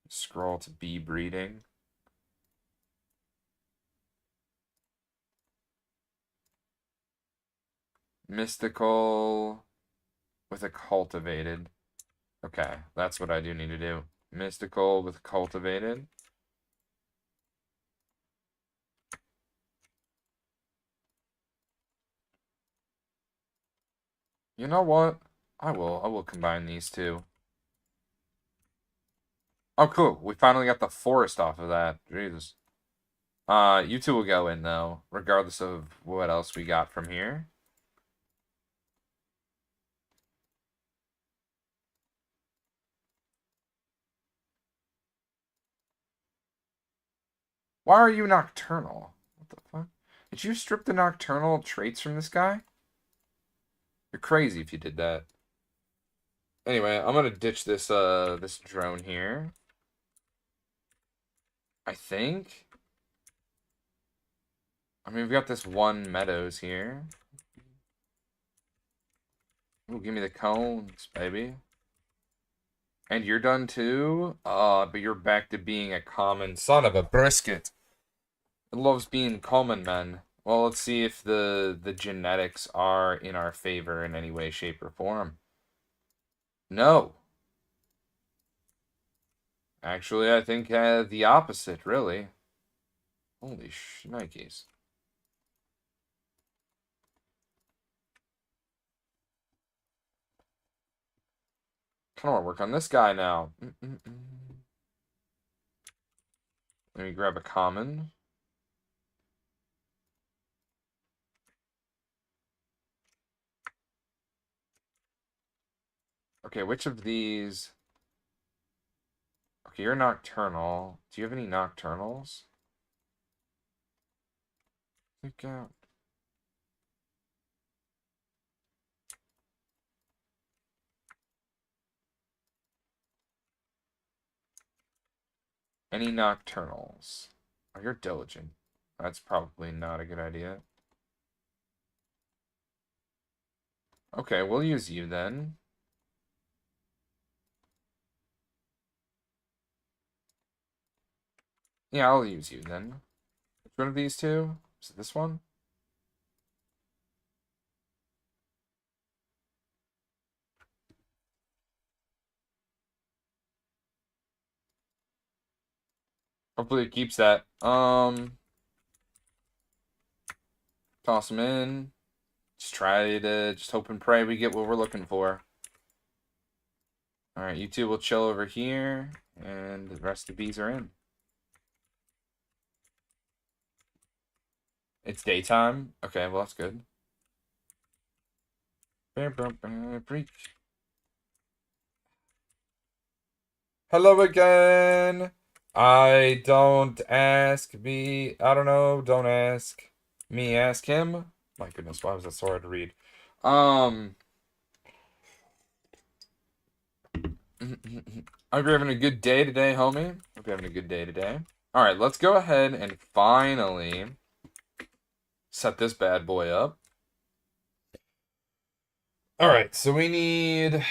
Scroll to bee breeding. Mystical with a cultivated. Okay, that's what I do need to do. Mystical with cultivated. You know what? I will combine these two. Oh, cool. We finally got the forest off of that. Jesus. You two will go in, though, regardless of what else we got from here. Why are you nocturnal? What the fuck? Did you strip the nocturnal traits from this guy? You're crazy if you did that. Anyway, I'm gonna ditch this drone here. I think. I mean, we've got this one meadows here. Ooh, give me the cones, baby. And you're done too? But you're back to being a common son of a brisket. It loves being common, man. Well, let's see if the genetics are in our favor in any way, shape, or form. No. Actually, I think the opposite, really. Holy shnikes. Kind of want to work on this guy now. Let me grab a common. Okay, which of these... Okay, you're nocturnal. Do you have any nocturnals? Look out. Any nocturnals? Oh, you're diligent. That's probably not a good idea. Okay, we'll use you then. Yeah, I'll use you then. Which one of these two? Is it this one? Hopefully it keeps that. Toss them in. Just try to just hope and pray we get what we're looking for. Alright, you two will chill over here, and the rest of the bees are in. It's daytime? Okay, well that's good. Preach. Hello again! I don't ask me. I don't know, don't ask me, ask him. My goodness, why was that so hard to read? Hope you're having a good day today, homie. Hope you're having a good day today. Alright, let's go ahead and finally set this bad boy up. Alright, so we need, let's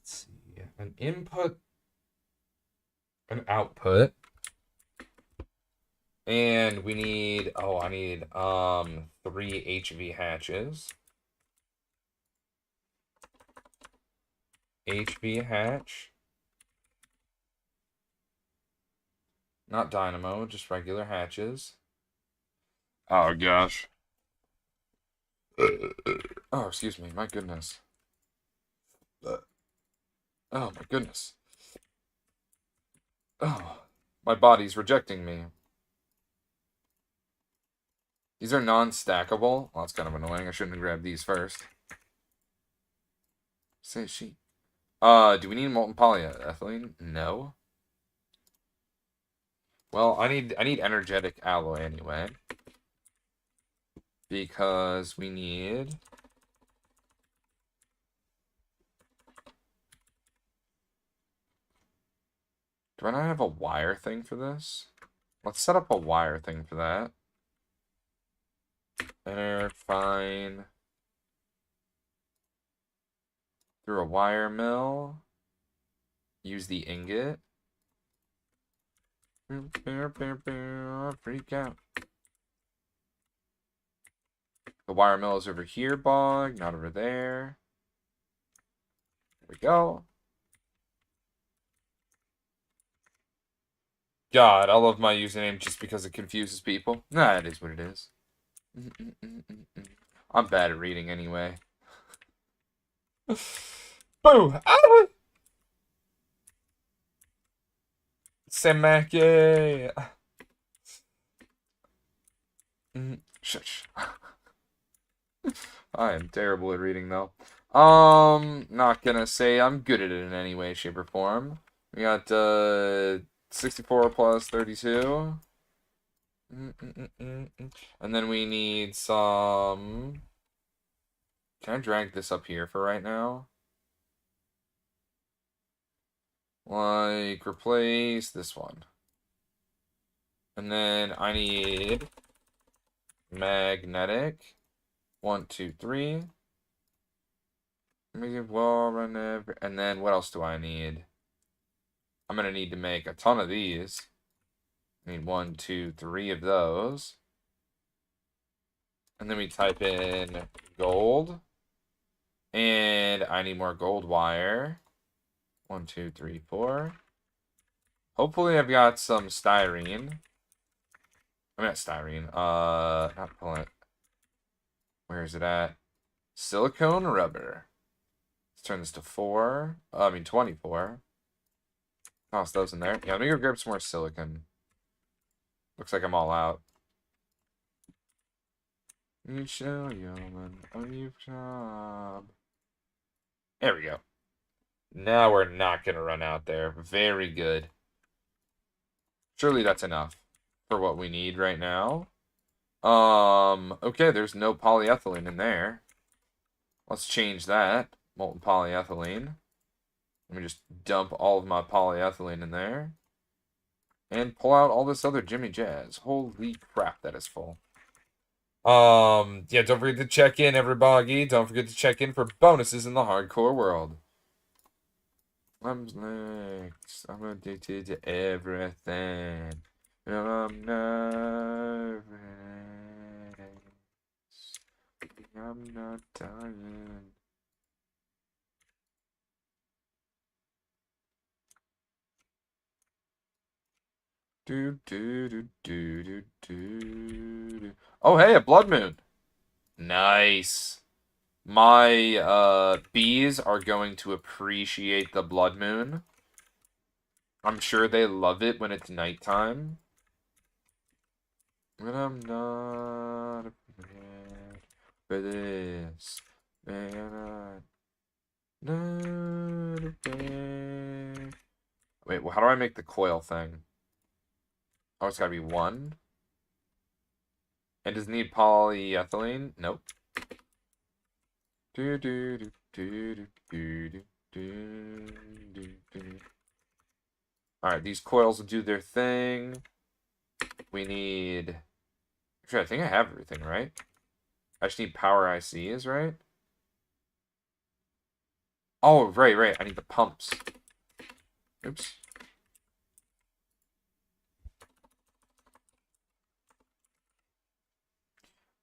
see, an input, an output, and we need, oh, I need 3 HV hatches. HV hatch. Not dynamo, just regular hatches. Oh gosh. Oh, excuse me. My goodness. Oh, my goodness. Oh, my body's rejecting me. These are non-stackable. Well, that's kind of annoying. I shouldn't have grabbed these first. Say she. Do we need molten polyethylene? No. Well, I need energetic alloy anyway. Because we need... Do I not have a wire thing for this? Let's set up a wire thing for that. There, fine. Through a wire mill. Use the ingot. Freak out. The wire mill is over here, Bog, not over there. There we go. God, I love my username just because it confuses people. Nah, it is what it is. I'm bad at reading anyway. Boo! Ah! Samake! Shush. I am terrible at reading, though. Not gonna say I'm good at it in any way, shape, or form. We got, 64 plus 32. And then we need some... Can I drag this up here for right now? Like, replace this one. And then I need magnetic. 1, 2, 3. And then what else do I need? I'm gonna need to make a ton of these. I need 1, 2, 3 of those. And then we type in gold. And I need more gold wire. 1, 2, 3, 4. Hopefully I've got some styrene. I mean, not styrene. Not pollen. Where is it at? Silicone rubber. Let's turn this to 4. 24. Toss those in there. Yeah, let me go grab some more silicon. Looks like I'm all out. You show yeoman a job. There we go. Now we're not gonna run out there. Very good. Surely that's enough for what we need right now. Okay, there's no polyethylene in there. Let's change that. Molten polyethylene. Let me just dump all of my polyethylene in there. And pull out all this other Jimmy Jazz. Holy crap, that is full. Yeah, don't forget to check in, everybody. Don't forget to check in for bonuses in the hardcore world. I'm next. I'm addicted to everything. And I'm nervous. I'm not dying. Do do do do do do. Oh, hey, a blood moon. Nice. My bees are going to appreciate the blood moon. I'm sure they love it when it's nighttime. But I'm not prepared for this. Man, I'm not prepared. Wait, well, how do I make the coil thing? Oh, it's gotta be 1. And does it need polyethylene? Nope. Do do do do do do do do do. Alright, these coils will do their thing. We need... Actually, I think I have everything, right? I just need power ICs, right? Oh, right. I need the pumps. Oops.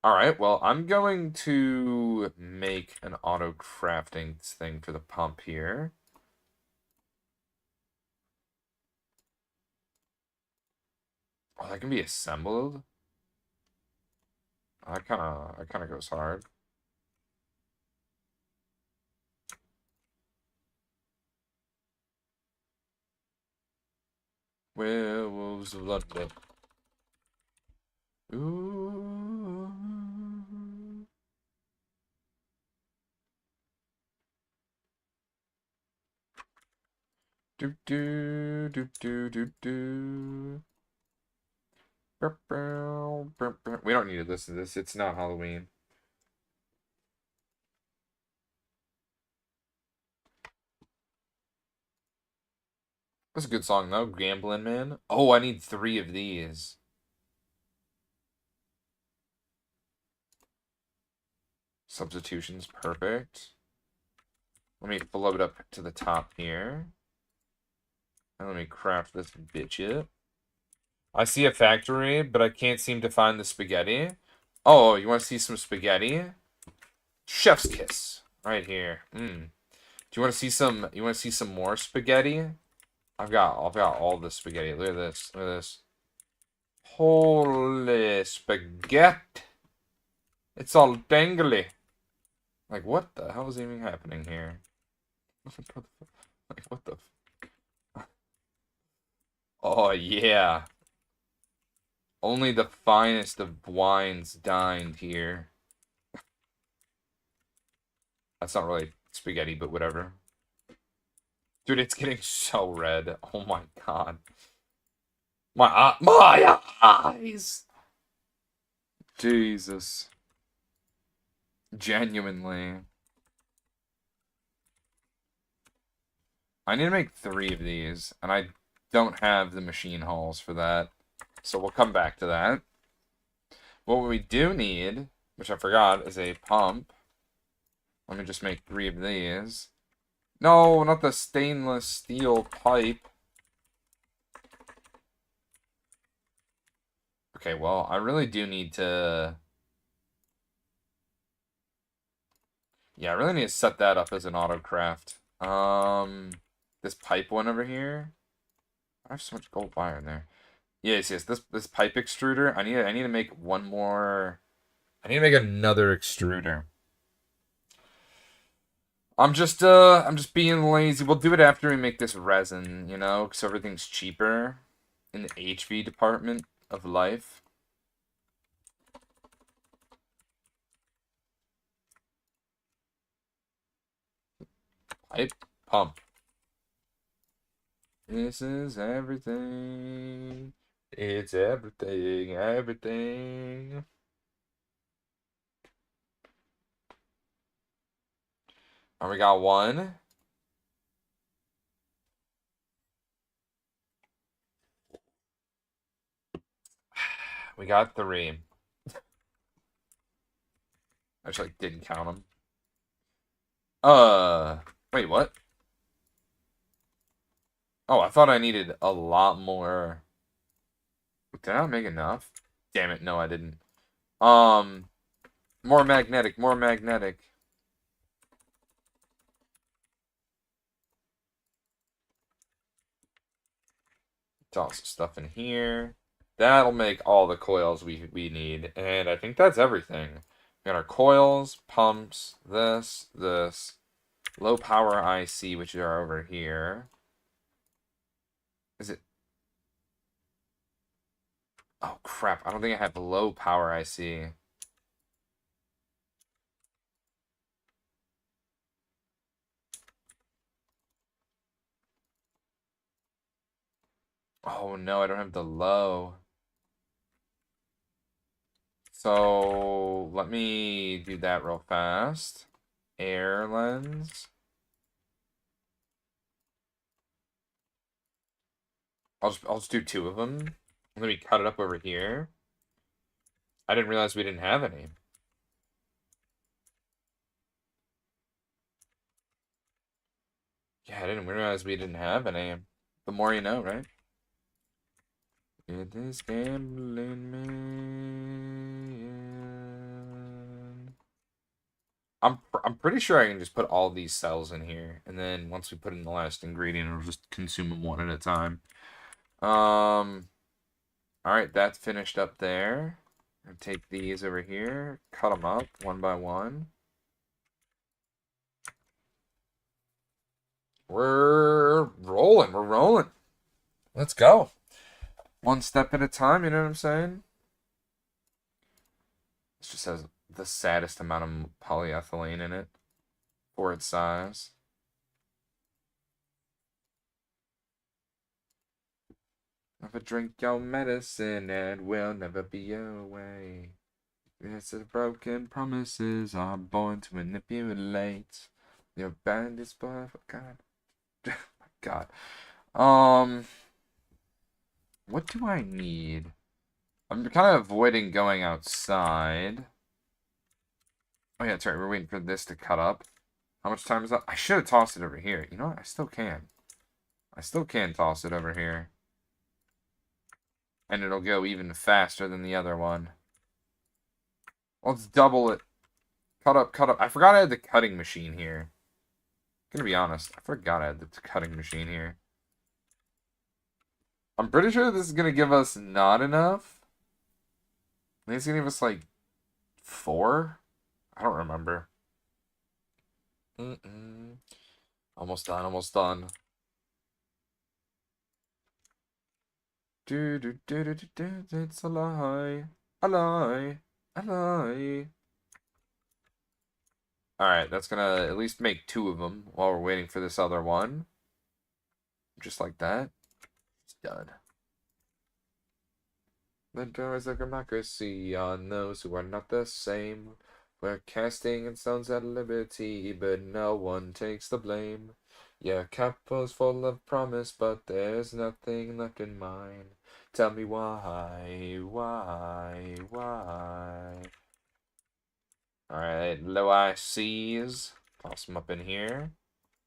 Alright, well, I'm going to make an auto crafting thing for the pump here. Oh, that can be assembled? That kinda goes hard. Werewolves of London. Ooh. Do do do do do do. We don't need to listen to this. It's not Halloween. That's a good song though. Gambling Man. Oh, I need 3 of these. Substitutions, perfect. Let me float up to the top here. And let me craft this bitch up. I see a factory, but I can't seem to find the spaghetti. Oh, you want to see some spaghetti? Chef's kiss. Right here. Do you want to see some more spaghetti? I've got all the spaghetti. Look at this. Look at this. Holy spaghetti. It's all dangly. Like, what the hell is even happening here? Like, what the... Oh, yeah. Only the finest of wines dined here. That's not really spaghetti, but whatever. Dude, it's getting so red. Oh my god. My eyes! Jesus. Genuinely. I need to make 3 of these, and I don't have the machine hulls for that. So we'll come back to that. What we do need, which I forgot, is a pump. Let me just make 3 of these. No, not the stainless steel pipe. Okay, well, I really do need to... Yeah, I really need to set that up as an autocraft. This pipe one over here. I have so much gold wire in there. Yes, this pipe extruder. I need to make one more. I need to make another extruder. I'm just being lazy. We'll do it after we make this resin, you know, because everything's cheaper in the HV department of life. Pipe pump. This is everything. It's everything, everything. And we got 1. We got 3. I just like didn't count them. Wait, what? Oh, I thought I needed a lot more. Did I not make enough? Damn it, no, I didn't. More magnetic, more magnetic. Toss some stuff in here. That'll make all the coils we need. And I think that's everything. We got our coils, pumps, this. Low power IC, which are over here. Is it? Oh, crap. I don't think I have low power IC. Oh, no, I don't have the low. So, let me do that real fast. Air lens. I'll just do 2 of them. Let me cut it up over here. I didn't realize we didn't have any. Yeah, I didn't realize we didn't have any. The more you know, right? It is gambling man. I'm pretty sure I can just put all these cells in here, and then once we put in the last ingredient, it'll just consume them one at a time. All right, that's finished up there. I'll take these over here, cut them up one by one. We're rolling. Let's go. One step at a time, you know what I'm saying? This just has the saddest amount of polyethylene in it for its size. Never drink your medicine and we'll never be away. It's the broken promises are born to manipulate. Your band is boy for God. My God. What do I need? I'm kind of avoiding going outside. Oh yeah, that's right. We're waiting for this to cut up. How much time is that? I should have tossed it over here. You know what? I still can. I still can toss it over here. And it'll go even faster than the other one. Let's double it. Cut up, cut up. I forgot I had the cutting machine here. I'm gonna be honest. I forgot I had the cutting machine here. I'm pretty sure this is gonna give us not enough. I think it's gonna give us like 4. I don't remember. Almost done, almost done. It's a lie. A lie. A lie. Alright, that's gonna at least make 2 of them while we're waiting for this other one. Just like that. It's done. The doors of democracy on those who are not the same. We're casting in stones at liberty, but no one takes the blame. Your cup was full of promise, but there's nothing left in mine. Tell me why? Alright, low ICs. Toss them up in here.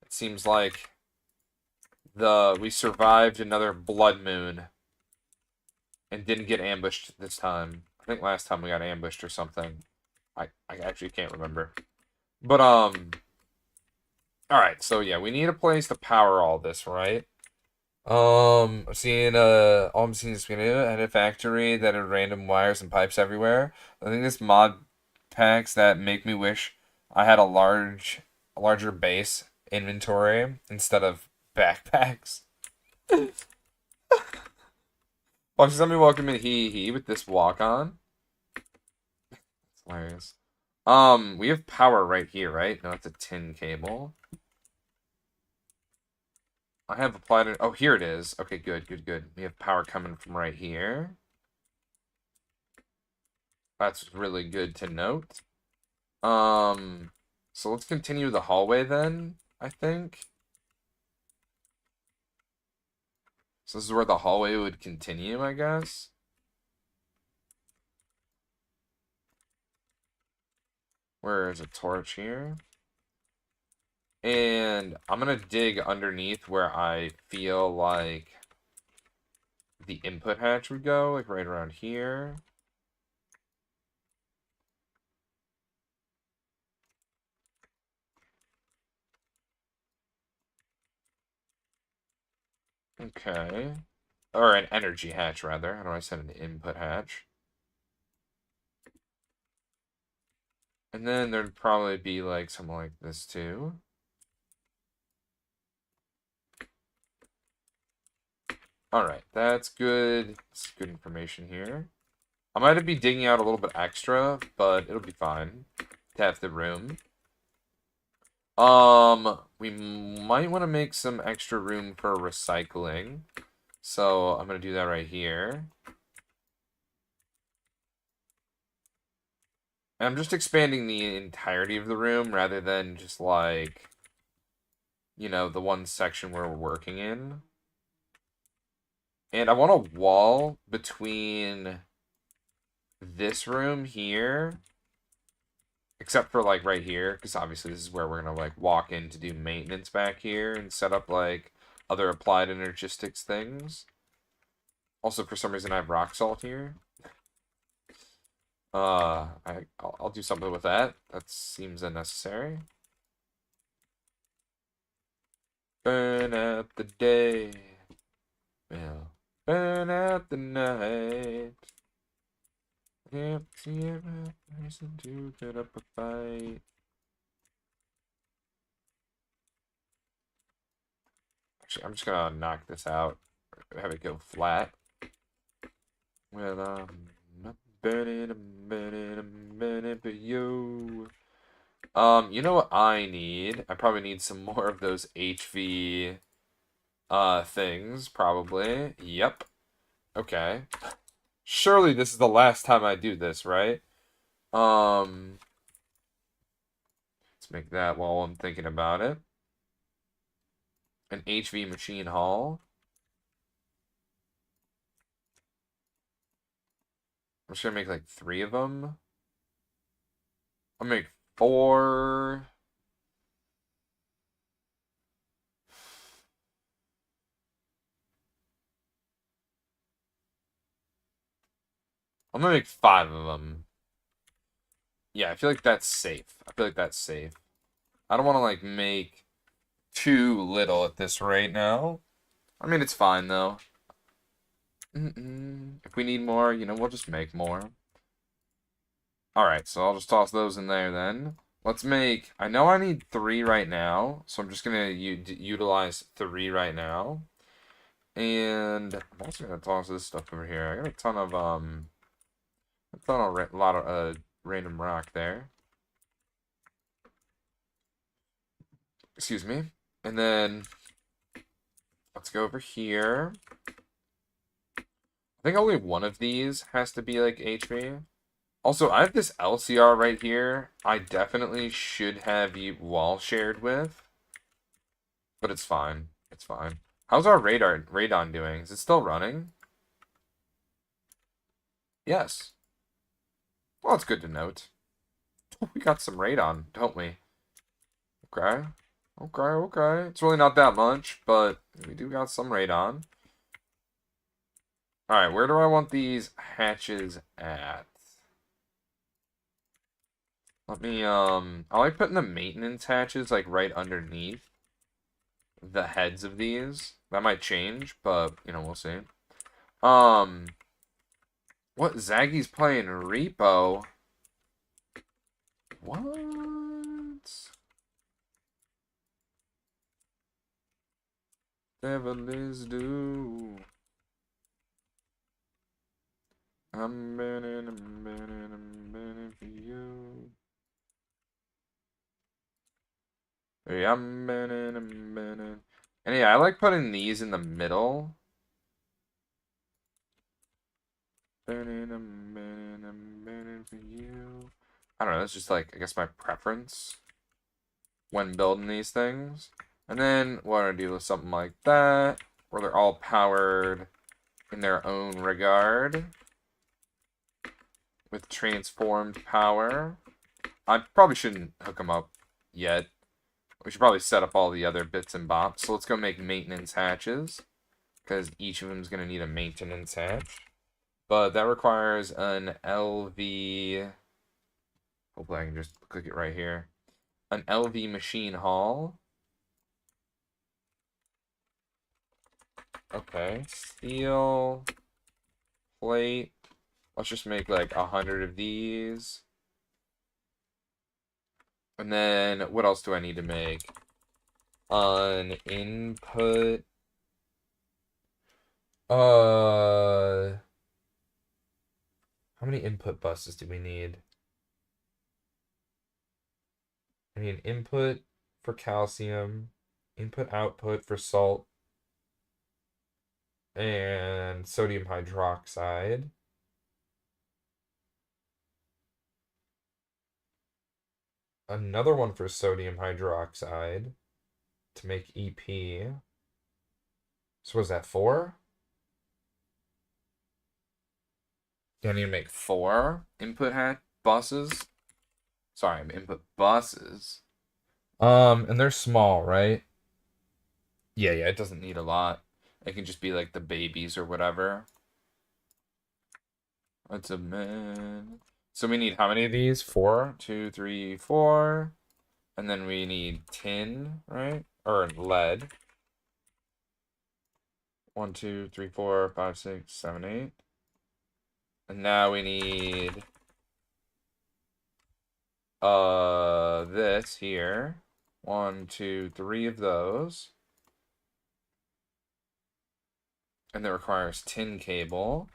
It seems like we survived another blood moon. And didn't get ambushed this time. I think last time we got ambushed or something. I actually can't remember. But, alright, so yeah, we need a place to power all this, right? I'm seeing, all I'm seeing is at a factory that had random wires and pipes everywhere. I think this mod packs that make me wish I had a larger base inventory instead of backpacks. Watch somebody welcome in he with this walk on. It's hilarious. We have power right here, right? No, it's a tin cable. I have applied it. Oh, here it is. Okay, good, good, good. We have power coming from right here. That's really good to note. So let's continue the hallway then, I think. So this is where the hallway would continue, I guess. Where is a torch here? And I'm gonna dig underneath where I feel like the input hatch would go, like right around here. Okay. Or an energy hatch, rather. How do I set an input hatch? And then there'd probably be like something like this too. Alright, that's good. That's good information here. I might be digging out a little bit extra, but it'll be fine to have the room. We might want to make some extra room for recycling. So I'm going to do that right here. And I'm just expanding the entirety of the room rather than just like, you know, the one section where we're working in. And I want a wall between this room here, except for like right here, because obviously this is where we're gonna like walk in to do maintenance back here and set up like other applied energistics things. Also, for some reason, I have rock salt here. I'll do something with that. That seems unnecessary. Burn out the day. Well, burn out the night. Can't see a reason to get up a fight. Actually, I'm just gonna knock this out. Have it go flat. Well, I'm burning, I'm burning, I'm burning for you. You know what I need? I probably need some more of those HV things, probably. Yep. Okay. Surely this is the last time I do this, right? Let's make that while I'm thinking about it. An HV machine hall. I'm just gonna make like 3 of them. I'll make 4. I'm gonna make 5 of them. Yeah, I feel like that's safe. I feel like that's safe. I don't want to like make too little at this rate now. I mean, it's fine though. If we need more, you know, we'll just make more. Alright, so I'll just toss those in there then. Let's make... I know I need 3 right now, so I'm just going to utilize 3 right now. And I'm also going to toss this stuff over here. I got a ton of, a lot of random rock there. Excuse me. And then let's go over here. I think only one of these has to be like HV. Also, I have this LCR right here. I definitely should have you wall shared with, but it's fine. It's fine. How's our radon doing? Is it still running? Yes. Well, it's good to note. We got some radon, don't we? Okay. Okay, okay. It's really not that much, but we do got some radon. Alright, where do I want these hatches at? Let me, I like putting the maintenance hatches, like, right underneath the heads of these. That might change, but, you know, we'll see. What? Zaggy's playing Repo? What? Devil is due. I'm burning, I'm burning, I'm burning for you. Hey, I'm burning, I'm burning. And yeah, I like putting these in the middle. Burning, I'm burning, I'm burning for you. I don't know, that's just like, I guess my preference when building these things. And then what I do with something like that, where they're all powered in their own regard with transformed power. I probably shouldn't hook them up yet. We should probably set up all the other bits and bops. So let's go make maintenance hatches, because each of them is going to need a maintenance hatch. But that requires an LV... Hopefully I can just click it right here. An LV machine hall. Okay. Steel. Plate. Let's just make like 100 of these. And then what else do I need to make? An input. How many input buses do we need? I need an input for calcium, input output for salt, and sodium hydroxide. Another one for sodium hydroxide to make EP. So was that 4? Do I need to make 4 input hat buses? Sorry, input buses. And they're small, right? Yeah, it doesn't need a lot. It can just be like the babies or whatever. That's a man. So we need how many of these? 4? 2, 3, 4. And then we need tin, right? Or lead. 1, 2, 3, 4, 5, 6, 7, 8. And now we need this here. 1, 2, 3 of those. And that requires tin cable.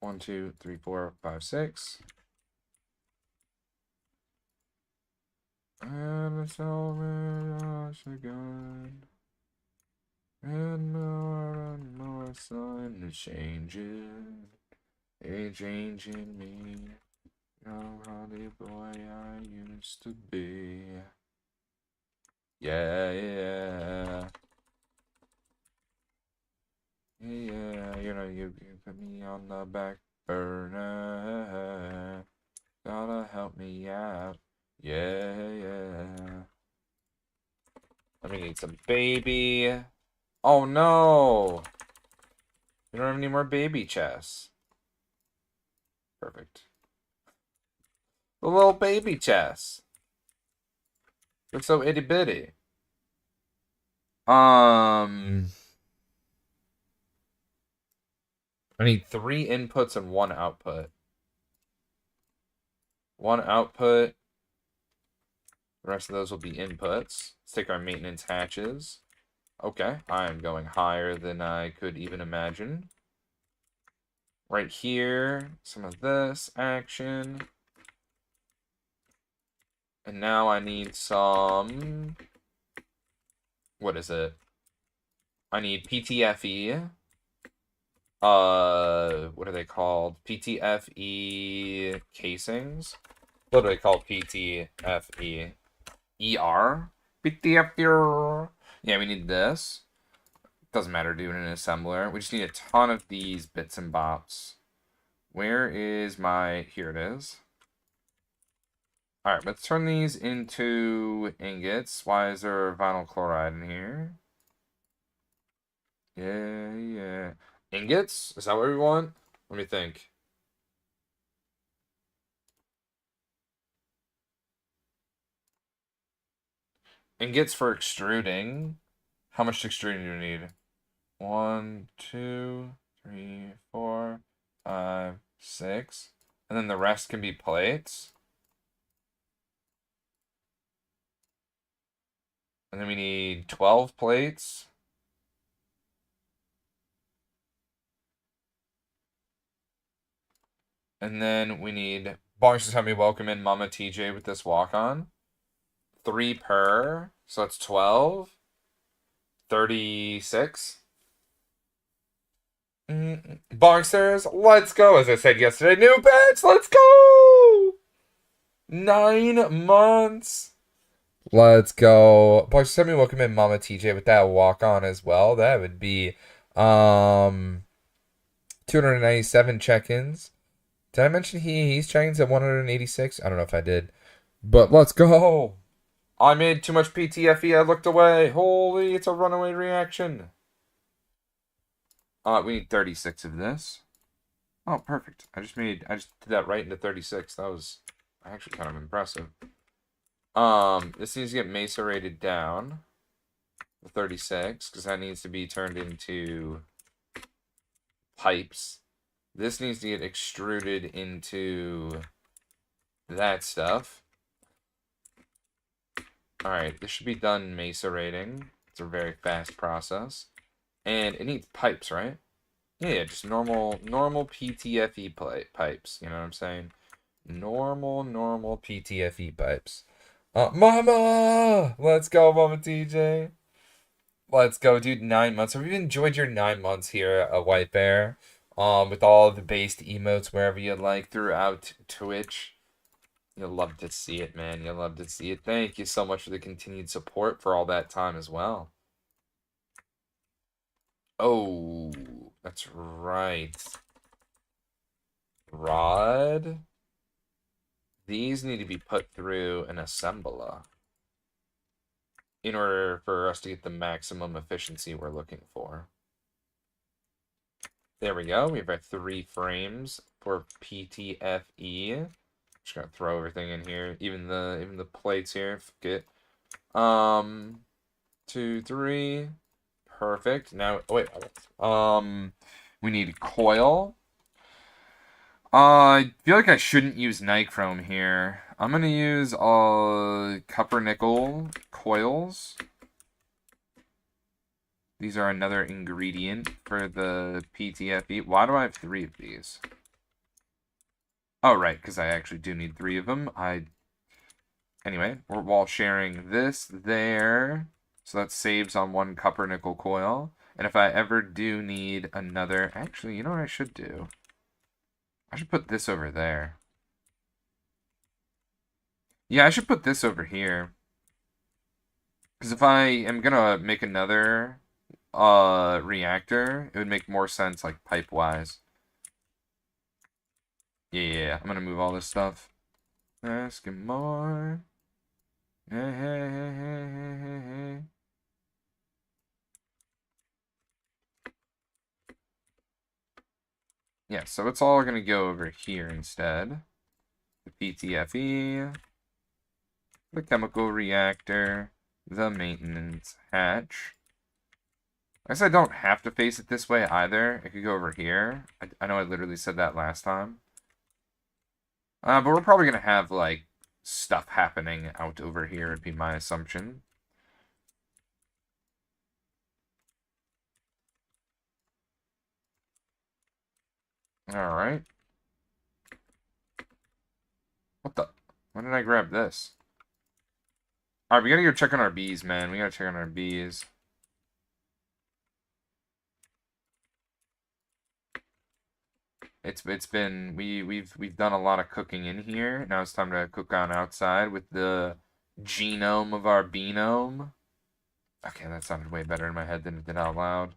1, 2, 3, 4, 5, 6. And it's all again. And more sun is changing. Ain't changing me. Oh, how the boy I used to be. Yeah, yeah. Yeah, you put me on the back burner. Gotta help me out. Yeah. Let me need some baby. Oh no! We don't have any more baby chests. Perfect. The little baby chests. They're so itty bitty. I need 3 inputs and 1 output. 1 output. The rest of those will be inputs. Let's take our maintenance hatches. Okay, I am going higher than I could even imagine. Right here, some of this action. And now I need some... What is it? I need PTFE. What are they called? PTFE casings. What do they call PTFE? ER? PTFE. Yeah, we need this. Doesn't matter doing an assembler. We just need a ton of these bits and bops. Where is my... Here it is. Alright, let's turn these into ingots. Why is there vinyl chloride in here? Yeah. Ingots? Is that what we want? Let me think. Ingots for extruding. How much extruding do we need? 1, 2, 3, 4, 5, 6. And then the rest can be plates. And then we need 12 plates. And then we need... Bongs just help me welcome in Mama TJ with this walk-on. 3 per. So that's 12. 36. Bongsters, let's go. As I said yesterday, new pets, let's go. 9 months. Let's go. Bongsters, just help me welcome in Mama TJ with that walk-on as well. That would be 297 check-ins. Did I mention he's check-ins at 186? I don't know if I did. But let's go. I made too much PTFE. I looked away. Holy, it's a runaway reaction. We need 36 of this. Oh, perfect. I just did that right into 36. That was actually kind of impressive. This needs to get macerated down. The 36, because that needs to be turned into pipes. This needs to get extruded into that stuff. Alright, this should be done macerating. It's a very fast process. And it needs pipes, right? Yeah, just normal PTFE pipes. You know what I'm saying? Normal PTFE pipes. Mama! Let's go, Mama TJ. Let's go, dude. 9 months. Have you enjoyed your 9 months here at White Bear? With all the based emotes wherever you like throughout Twitch. You'll love to see it, man. You'll love to see it. Thank you so much for the continued support for all that time as well. Oh, that's right. Rod. These need to be put through an assembler in order for us to get the maximum efficiency we're looking for. There we go. We have our 3 frames for PTFE. Just gonna throw everything in here, even the plates here. Forget. 2, 3. Perfect. Now, wait. We need coil. I feel like I shouldn't use nichrome here. I'm gonna use copper nickel coils. These are another ingredient for the PTFE. Why do I have 3 of these? Oh, right, because I actually do need 3 of them. Anyway, we're wall sharing this there. So that saves on 1 copper nickel coil. And if I ever do need another... Actually, you know what I should do? I should put this over there. Yeah, I should put this over here. Because if I am gonna make another reactor, it would make more sense, like, pipe-wise. Yeah, I'm gonna move all this stuff. Asking more. Hey, hey, hey, hey, hey, hey, hey. Yeah, so it's all gonna go over here instead. The PTFE, the chemical reactor, the maintenance hatch. I guess I don't have to face it this way either. It could go over here. I know I literally said that last time. But we're probably going to have, like, stuff happening out over here, would be my assumption. Alright. What the? When did I grab this? Alright, we gotta go check on our bees, man. We gotta check on our bees. It's been we've done a lot of cooking in here. Now it's time to cook on outside with the genome of our benome. Okay, that sounded way better in my head than it did out loud.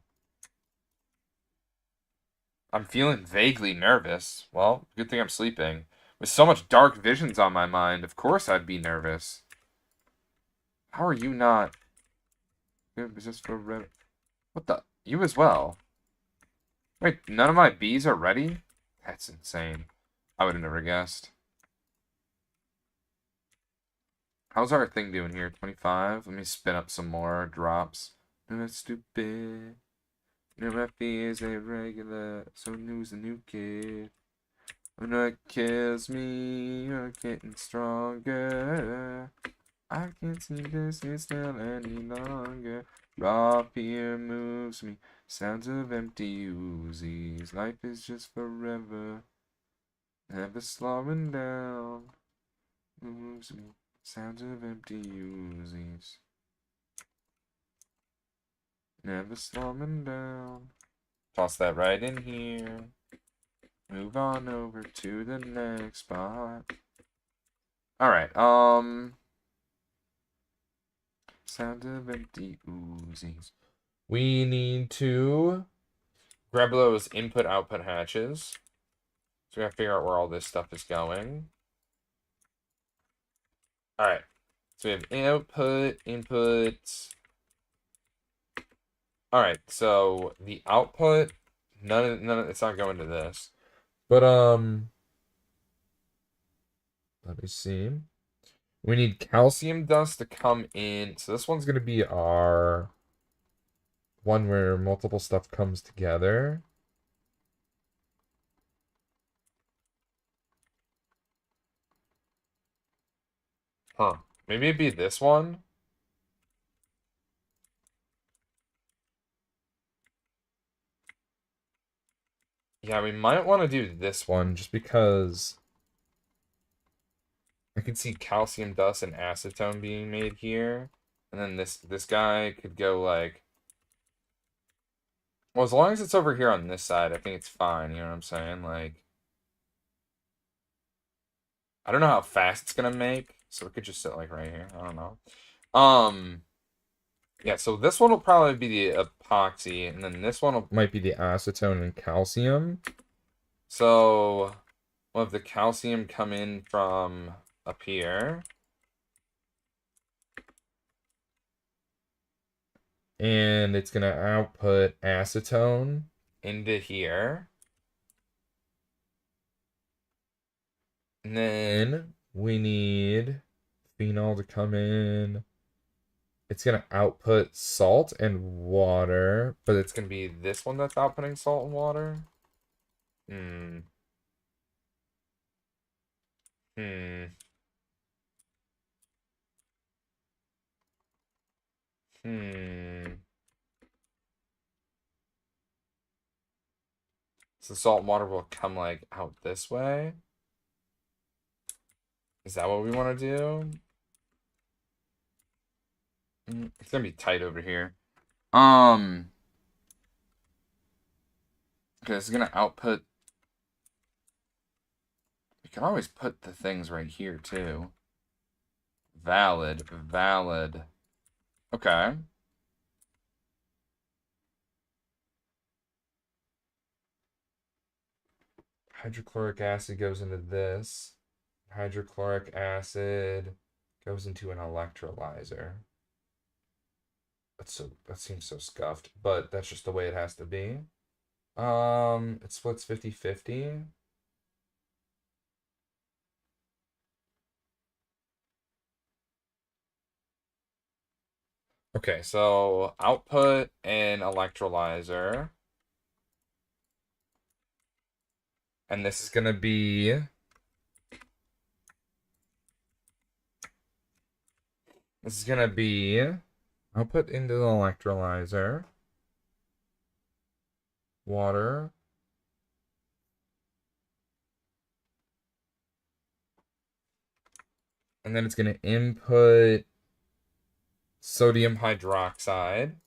I'm feeling vaguely nervous. Well, good thing I'm sleeping. With so much dark visions on my mind, of course I'd be nervous. How are you not? Is this for red? What the? You as well? Wait, none of my bees are ready? That's insane. I would have never guessed. How's our thing doing here? 25? Let me spin up some more drops. No, that's stupid. No, my fee is irregular. So new's a new kid. When it kills me, you're getting stronger. I can't seem to sit still any longer. Raw fear moves me. Sounds of empty Uzis. Life is just forever. Never slowing down. Moves me. Sounds of empty Uzis. Never slowing down. Toss that right in here. Move on over to the next spot. Alright, sound of empty Uzis. We need to grab those input-output hatches. So we gotta figure out where all this stuff is going. Alright. So we have output, input. Alright, so the output, none of it's not going to this. But let me see. We need calcium dust to come in. So this one's gonna be our one where multiple stuff comes together. Huh. Maybe it'd be this one. Yeah, we might want to do this one just because I can see calcium dust and acetone being made here. And then this guy could go like, well, as long as it's over here on this side, I think it's fine, you know what I'm saying? Like, I don't know how fast it's gonna make, so it could just sit like right here. I don't know. Yeah, so this one will probably be the epoxy, and then this one might be the acetone and calcium. So we'll have the calcium come in from up here. And it's gonna output acetone into here. And then we need phenol to come in. It's gonna output salt and water, but it's gonna be this one that's outputting salt and water. Hmm. Hmm. Hmm. So salt and water will come like out this way. Is that what we want to do? It's gonna be tight over here. Okay, this is gonna output. We can always put the things right here too. Valid, valid. Okay. Hydrochloric acid goes into this. Hydrochloric acid goes into an electrolyzer. That seems so scuffed, but that's just the way it has to be. It splits 50-50. Okay, so output an electrolyzer. And this is gonna be output into the electrolyzer. Water. And then it's gonna input sodium hydroxide.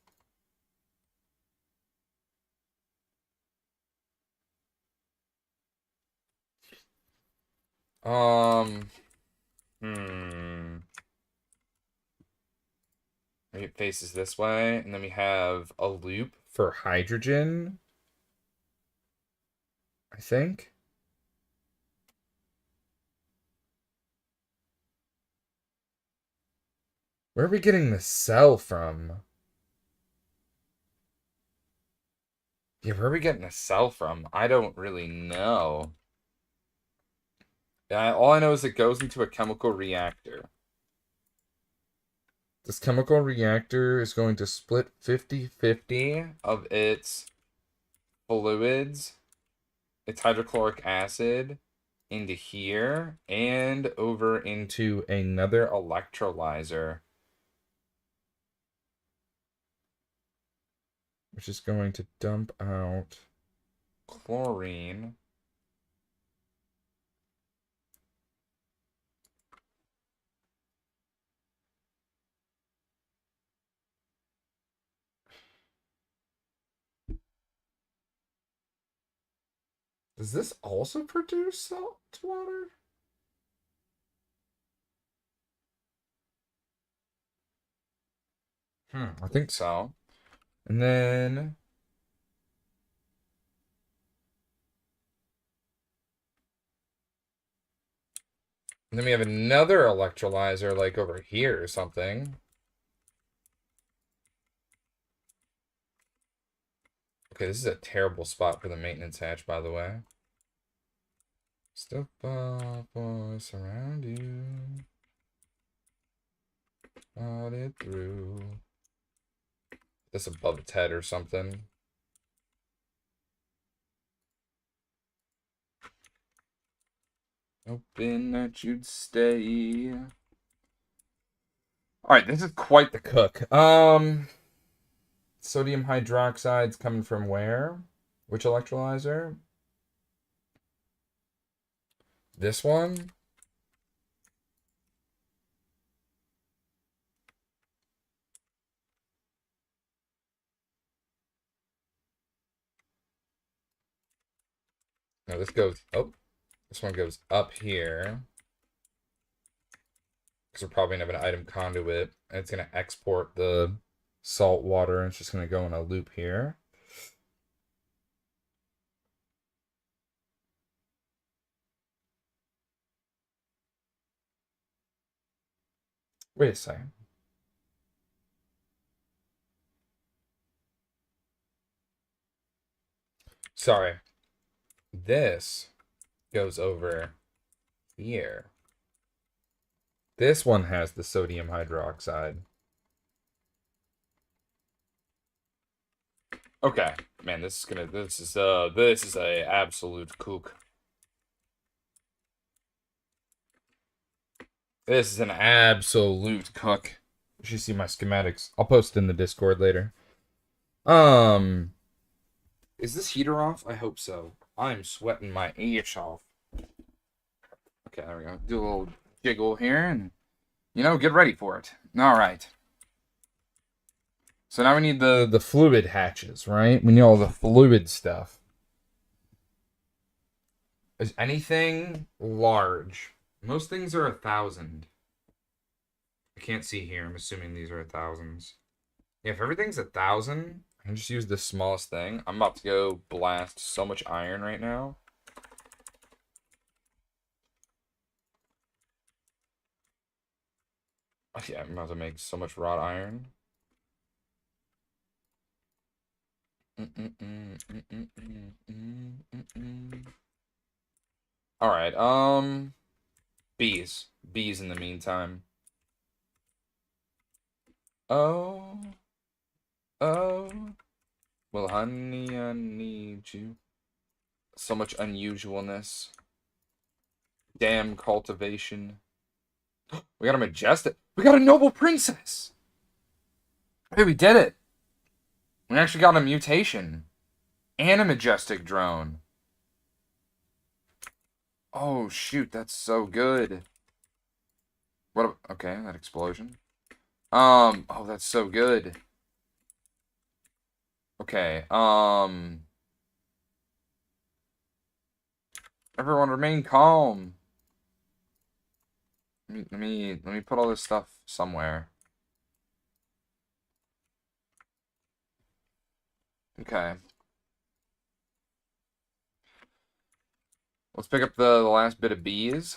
Um, Maybe it faces this way, and then we have a loop for hydrogen, I think. Where are we getting the cell from? Yeah, where are we getting the cell from? I don't really know. Yeah, all I know is it goes into a chemical reactor. This chemical reactor is going to split 50-50 of its fluids, its hydrochloric acid, into here and over into another electrolyzer, which is going to dump out chlorine. Does this also produce salt water? I think so. And then we have another electrolyzer like over here or something. Okay, this is a terrible spot for the maintenance hatch, by the way. Step up, boys, around you. Thought it through. This above its head or something. Hoping that you'd stay. Alright, this is quite the cook. Sodium hydroxide's coming from where? Which electrolyzer? This one? No, this goes, oh, this one goes up here. Because we're probably going to have an item conduit. And it's going to export the salt water, and it's just going to go in a loop here. Wait a second. Sorry. This goes over here. This one has the sodium hydroxide. Okay, man, this is a absolute kook. This is an absolute cook. You should see my schematics. I'll post in the Discord later. Is this heater off? I hope so. I'm sweating my ass off. Okay, there we go. Do a little jiggle here and, get ready for it. All right. So now we need the fluid hatches, right? We need all the fluid stuff. Is anything large? Most things are 1,000. I can't see here. I'm assuming these are 1,000s. Yeah, if everything's 1,000, I can just use the smallest thing. I'm about to go blast so much iron right now. Oh, yeah, I'm about to make so much wrought iron. All right, bees. Bees in the meantime. Oh, oh. Well, honey, I need you. So much unusualness. Damn cultivation. We got a majestic. We got a noble princess. Hey, we did it. We actually got a mutation. And a majestic drone. Oh, shoot. That's so good. What? Okay, that explosion. Oh, that's so good. Okay, everyone remain calm. Let me put all this stuff somewhere. Okay. Let's pick up the last bit of bees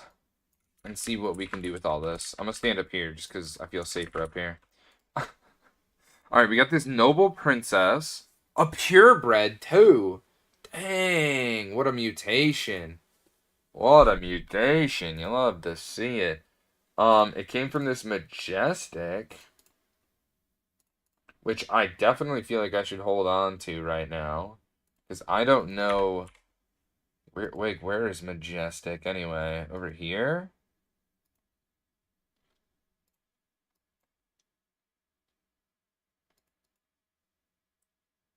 and see what we can do with all this. I'm gonna stand up here just because I feel safer up here. Alright, we got this noble princess. A purebred, too. Dang, what a mutation. What a mutation. You love to see it. It came from this majestic, which I definitely feel like I should hold on to right now. Because I don't know... Wait, where is majestic anyway? Over here?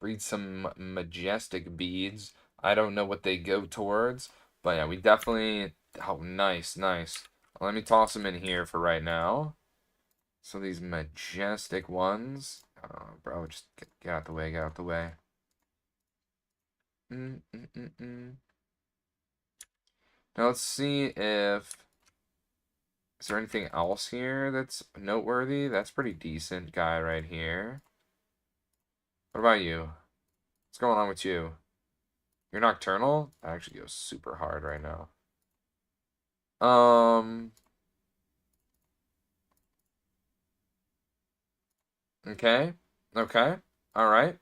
Breed some majestic beads. I don't know what they go towards. But yeah, we definitely... Oh, nice, nice. Let me toss them in here for right now. So these majestic ones. Oh, bro, just get out the way, get out the way. Now let's see if... Is there anything else here that's noteworthy? That's pretty decent guy right here. What about you? What's going on with you? You're nocturnal? That actually goes super hard right now. Okay. Okay. All right.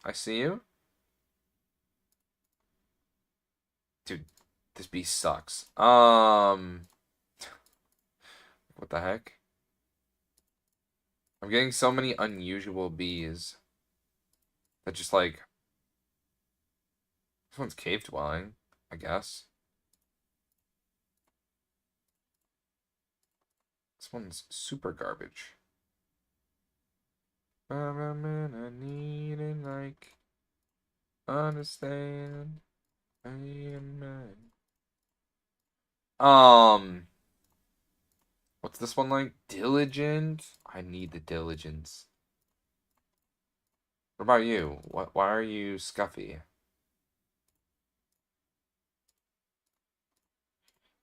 I see you. Dude, this beast sucks. What the heck? I'm getting so many unusual bees that just like... This one's cave dwelling, I guess. This one's super garbage. I need and like understand. I am mine. What's this one like? Diligent? I need the diligence. What about you? Why are you scuffy?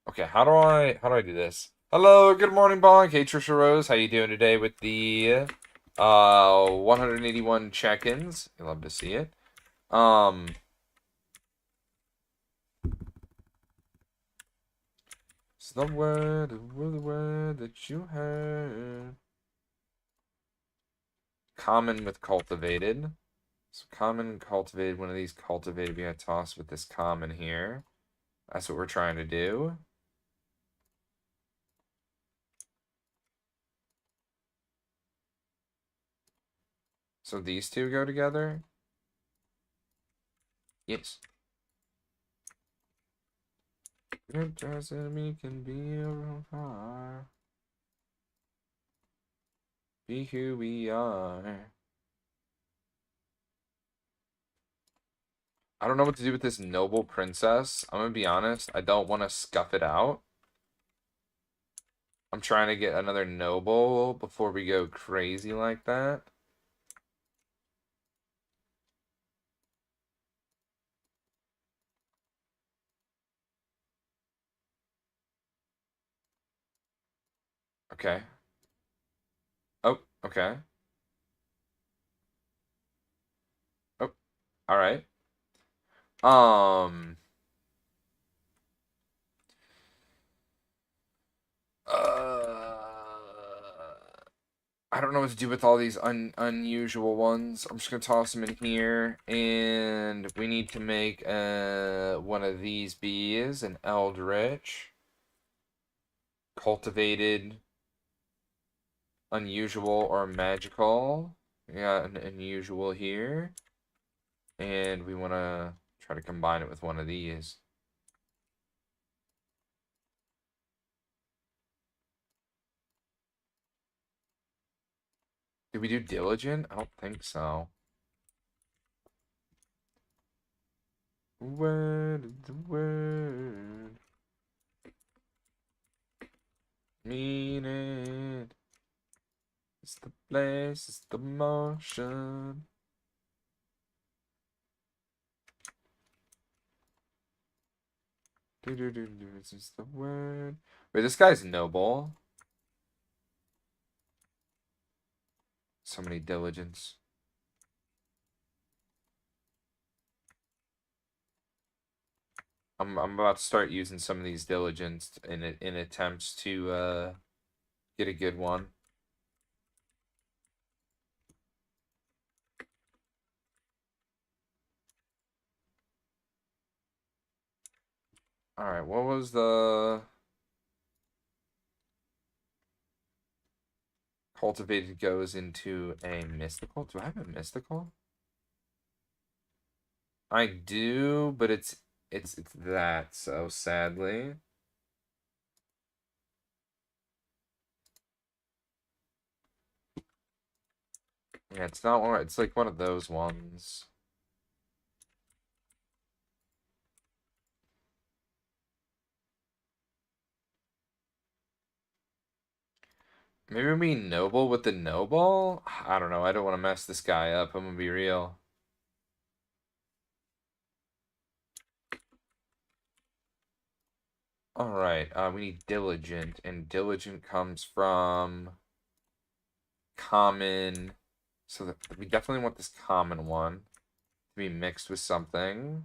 Okay, how do I do this? Hello, good morning, Bonk. Hey, Trisha Rose, how you doing today with the 181 check-ins? You love to see it. It's the word that you heard. Common with cultivated. So common, cultivated. One of these cultivated we gotta toss with this common here. That's what we're trying to do. So these two go together? Yes. It doesn't we can be far. Be who we are. I don't know what to do with this noble princess. I'm gonna be honest. I don't want to scuff it out. I'm trying to get another noble before we go crazy like that. Okay. Oh, okay. Oh, all right. Um, I don't know what to do with all these unusual ones. I'm just gonna toss them in here, and we need to make one of these bees, an eldritch, cultivated, unusual, or magical. Yeah, an unusual here, and we want to try to combine it with one of these. Did we do diligent? I don't think so. Where did the word mean it? It's the place, it's the motion. This is the word. Wait, this guy's noble. So many diligence. I'm about to start using some of these diligence in attempts to get a good one. All right, what was the cultivated goes into a mystical? Do I have a mystical? I do, but it's that, so sadly. Yeah, it's not one, it's like one of those ones. Maybe we noble with the noble? I don't know. I don't want to mess this guy up. I'm gonna be real. All right. We need diligent, and diligent comes from common. So that we definitely want this common one to be mixed with something.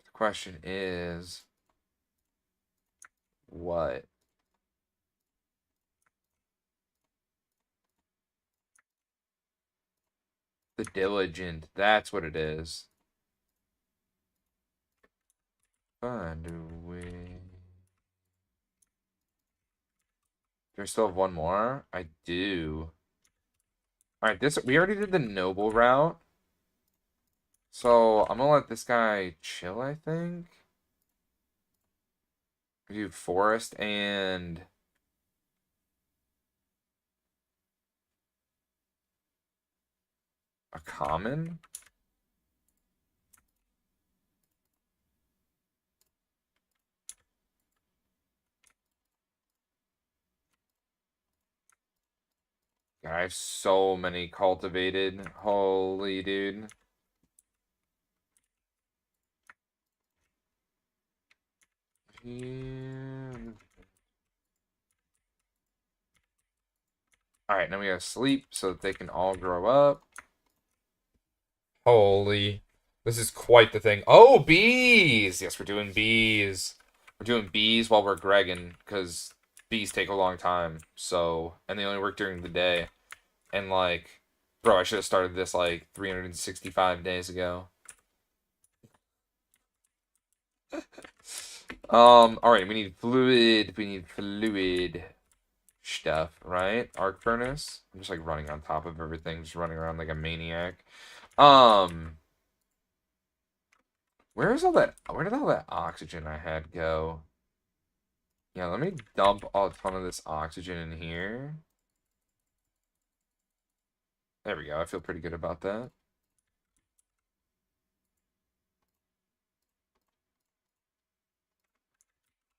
The question is, what? The diligent. That's what it is. Find a way. Do I still have one more? I do. All right, this we already did the noble route. So I'm gonna let this guy chill, I think. We do forest and a common. God, I have so many cultivated. Holy dude. Yeah. Alright, now we gotta sleep so that they can all grow up. Holy. This is quite the thing. Oh, bees! Yes, we're doing bees. We're doing bees while we're Gregging, because bees take a long time. So, and they only work during the day. And like, bro, I should have started this like 365 days ago. Alright, we need fluid stuff, right? Arc furnace. I'm just like running on top of everything, just running around like a maniac. Um, where did all that oxygen I had go? Yeah, let me dump a ton of this oxygen in here. There we go. I feel pretty good about that.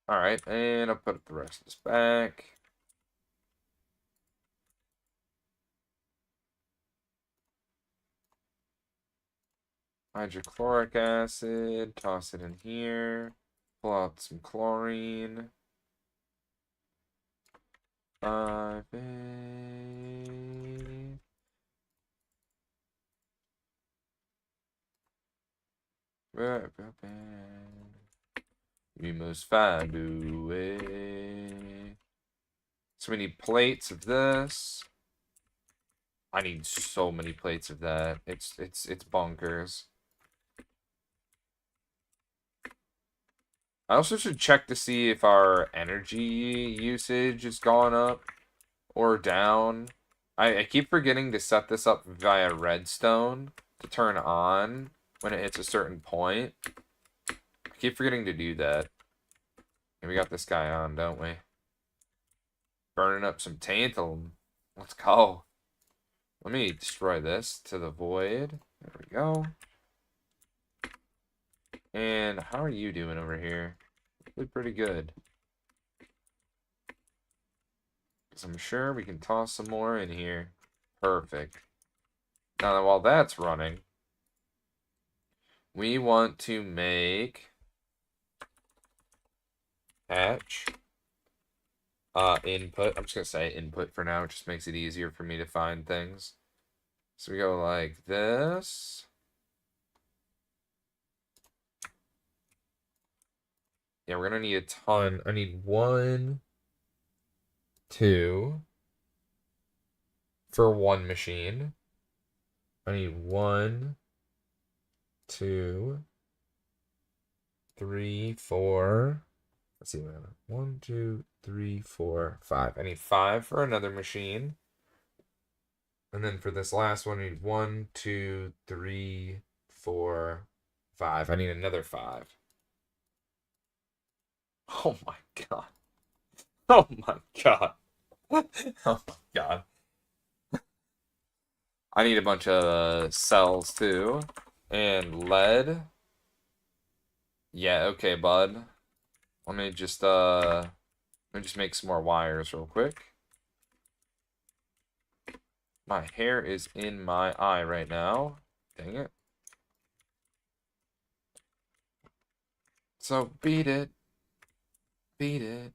Alright, and I'll put the rest of this back. Hydrochloric acid, toss it in here. Pull out some chlorine. 5A. We must find a way. So we need plates of this. I need so many plates of that. It's bonkers. I also should check to see if our energy usage has gone up or down. I keep forgetting to set this up via redstone to turn on when it hits a certain point. I keep forgetting to do that. And we got this guy on, don't we? Burning up some tantalum. Let's go. Let me destroy this to the void. There we go. And how are you doing over here? Really pretty good. Because I'm sure we can toss some more in here. Perfect. Now, while that's running, we want to make hatch input. I'm just going to say input for now. It just makes it easier for me to find things. So we go like this. Yeah, we're going to need a ton. I need 1, 2 for one machine. I need 1, 2, 3, 4. Let's see. 1, 2, 3, 4, 5. I need 5 for another machine. And then for this last one, I need 1, 2, 3, 4, 5. I need another 5. Oh my god. Oh my god. Oh my god. I need a bunch of cells too. And lead. Yeah, okay, bud. Let me just make some more wires real quick. My hair is in my eye right now. Dang it. So beat it. Beat it.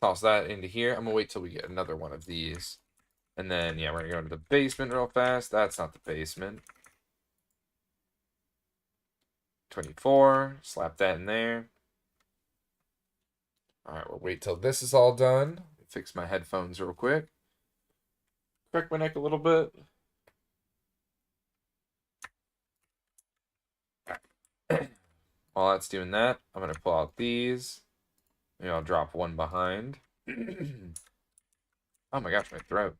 Toss that into here. I'm gonna wait till we get another one of these. And then, yeah, we're gonna go into the basement real fast. That's not the basement. 24. Slap that in there. Alright, we'll wait till this is all done. Fix my headphones real quick. Crack my neck a little bit. While that's doing that, I'm gonna pull out these. Maybe I'll drop one behind. Oh my gosh, my throat.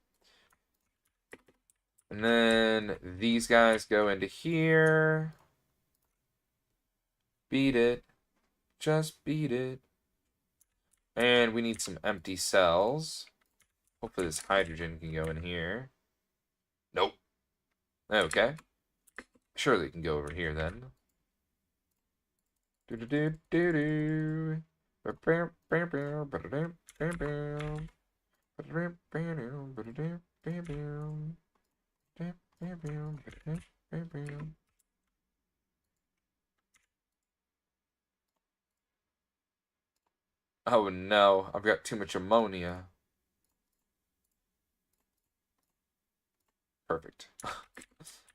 And then these guys go into here. Beat it. Just beat it. And we need some empty cells. Hopefully this hydrogen can go in here. Nope. Okay. Surely it can go over here then. Do do do do do. Oh no, I've got too much ammonia. Perfect. I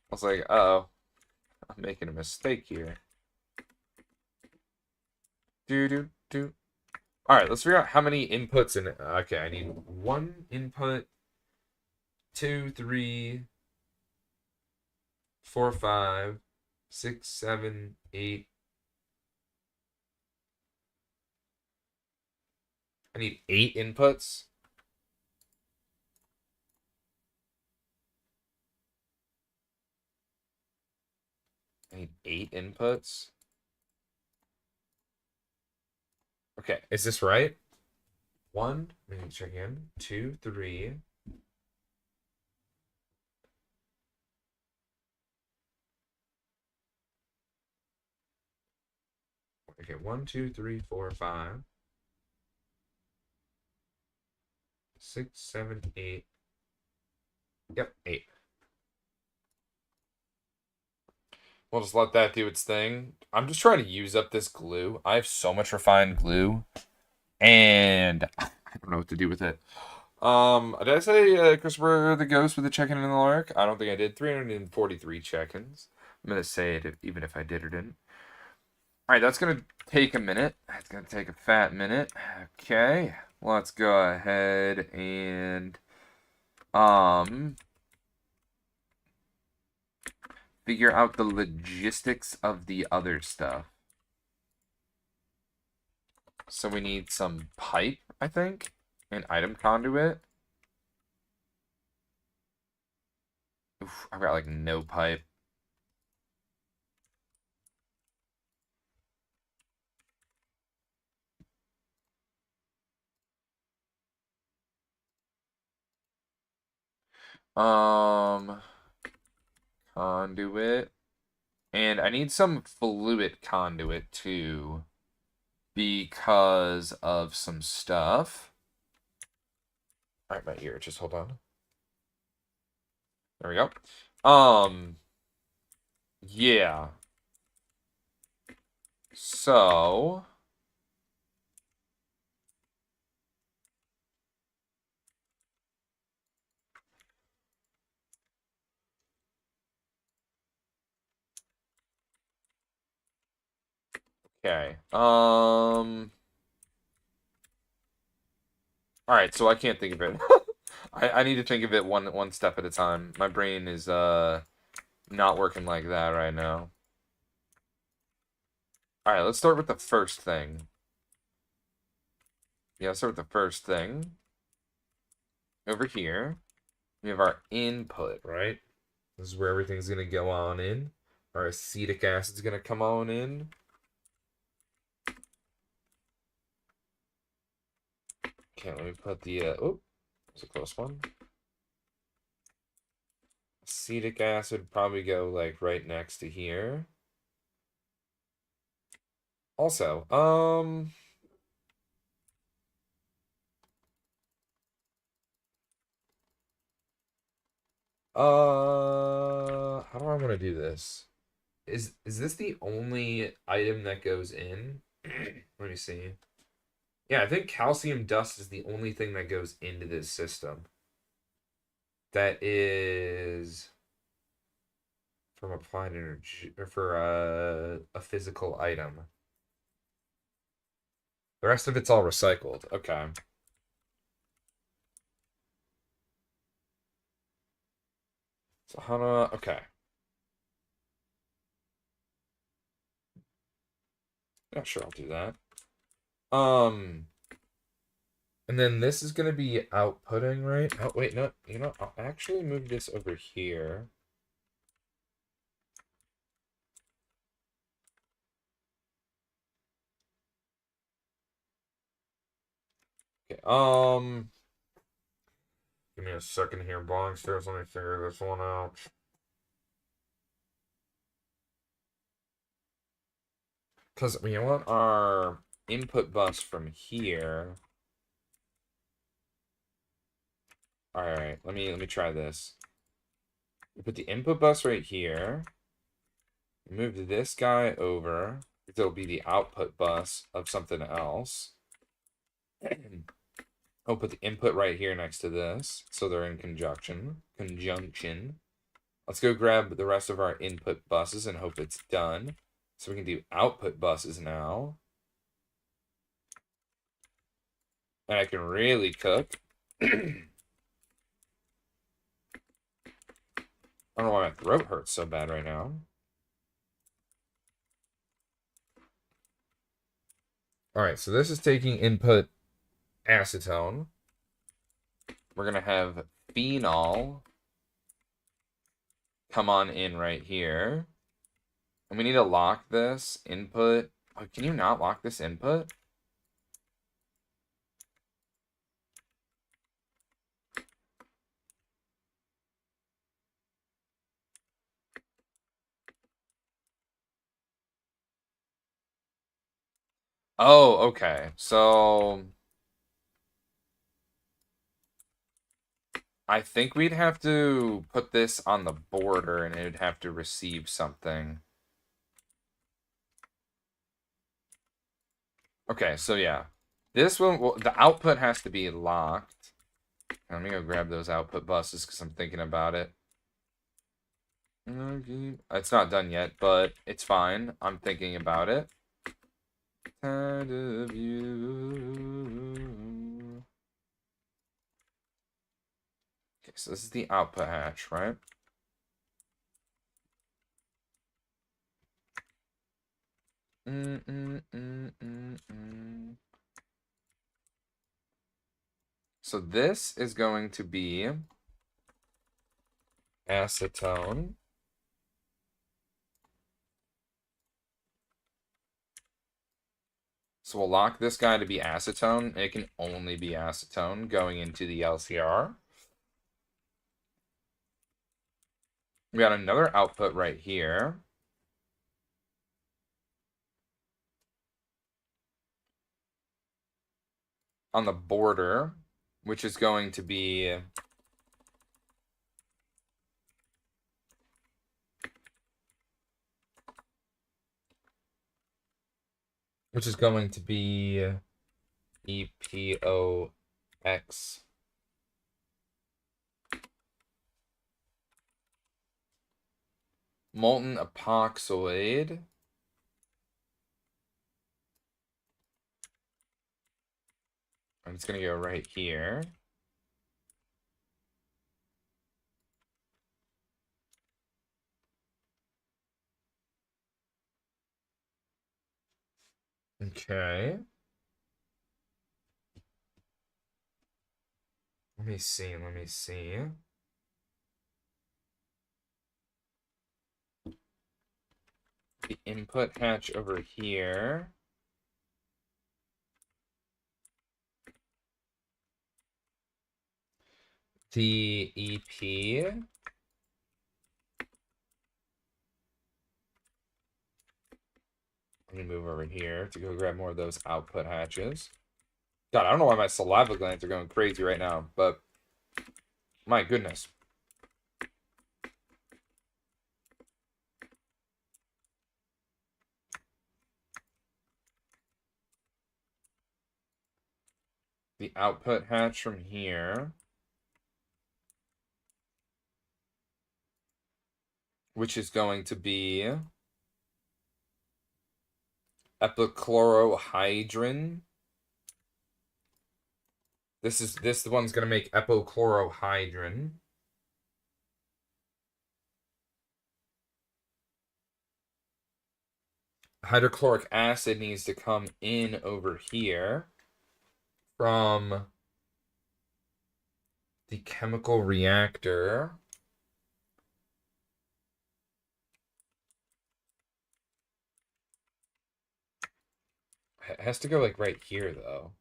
was like, uh-oh, I'm making a mistake here. Do. Alright, let's figure out how many inputs in it. Okay, I need 1 input, 2, 3, 4, 5, 6, 7, 8. I need 8 inputs. I need 8 inputs. Okay, is this right? 1, let me check in. 2, 3. Okay, 1, 2, 3, 4, 5, 6, 7, 8. Yep, 8. We'll just let that do its thing. I'm just trying to use up this glue. I have so much refined glue, and I don't know what to do with it. Did I say Christopher the Ghost with the check-in and the lark? I don't think I did. 343 check-ins. I'm gonna say it even if I did or didn't. All right, that's gonna take a minute. That's gonna take a fat minute. Okay, let's go ahead and figure out the logistics of the other stuff. So we need some pipe, I think, and item conduit. Oof, I've got like no pipe. Conduit. And I need some fluid conduit too, because of some stuff. All right, my ear, just hold on. There we go. Yeah. So, okay. All right, so I can't think of it. I need to think of it one step at a time. My brain is not working like that right now. All right, let's start with the first thing. Yeah, let's start with the first thing. Over here, we have our input, right? This is where everything's gonna go on in. Our acetic acid's gonna come on in. Okay, let me put the oh, it's a close one. Acetic acid probably go like right next to here. Also, how do I want to do this? Is this the only item that goes in? Let me see. Yeah, I think calcium dust is the only thing that goes into this system. That is from applied energy or for a physical item. The rest of it's all recycled. Okay. So how do okay. Yeah, sure, I'll do that. Um, and then this is gonna be outputting, right? Oh wait, no, you know, I'll actually move this over here. Okay, give me a second here, Blogsters. Let me figure this one out. Because we want our input bus from here. Alright, let me try this. We put the input bus right here. Move this guy over. It'll be the output bus of something else. I'll put the input right here next to this, so they're in conjunction. Let's go grab the rest of our input buses and hope it's done. So we can do output buses now. And I can really cook. I don't know why my throat hurts so bad right now. Alright, so this is taking input acetone. We're going to have phenol come on in right here. And we need to lock this input. Oh, can you not lock this input? Oh, okay. So I think we'd have to put this on the border and it would have to receive something. Okay, so yeah. This one, well, the output has to be locked. Let me go grab those output buses because I'm thinking about it. It's not done yet, but it's fine. I'm thinking about it. Tired of you. Okay, so this is the output hatch, right? Mm, mm, mm, mm, mm. So this is going to be acetone. So we'll lock this guy to be acetone. It can only be acetone going into the LCR. We got another output right here. On the border, which is going to be EPOX. Molten epoxide. And it's going to go right here. Okay. Let me see. The input hatch over here. The EP. Let me move over here to go grab more of those output hatches. God, I don't know why my saliva glands are going crazy right now, but my goodness. The output hatch from here, which is going to be epichlorohydrin. This one's gonna make epichlorohydrin. Hydrochloric acid needs to come in over here from the chemical reactor. It has to go like right here though.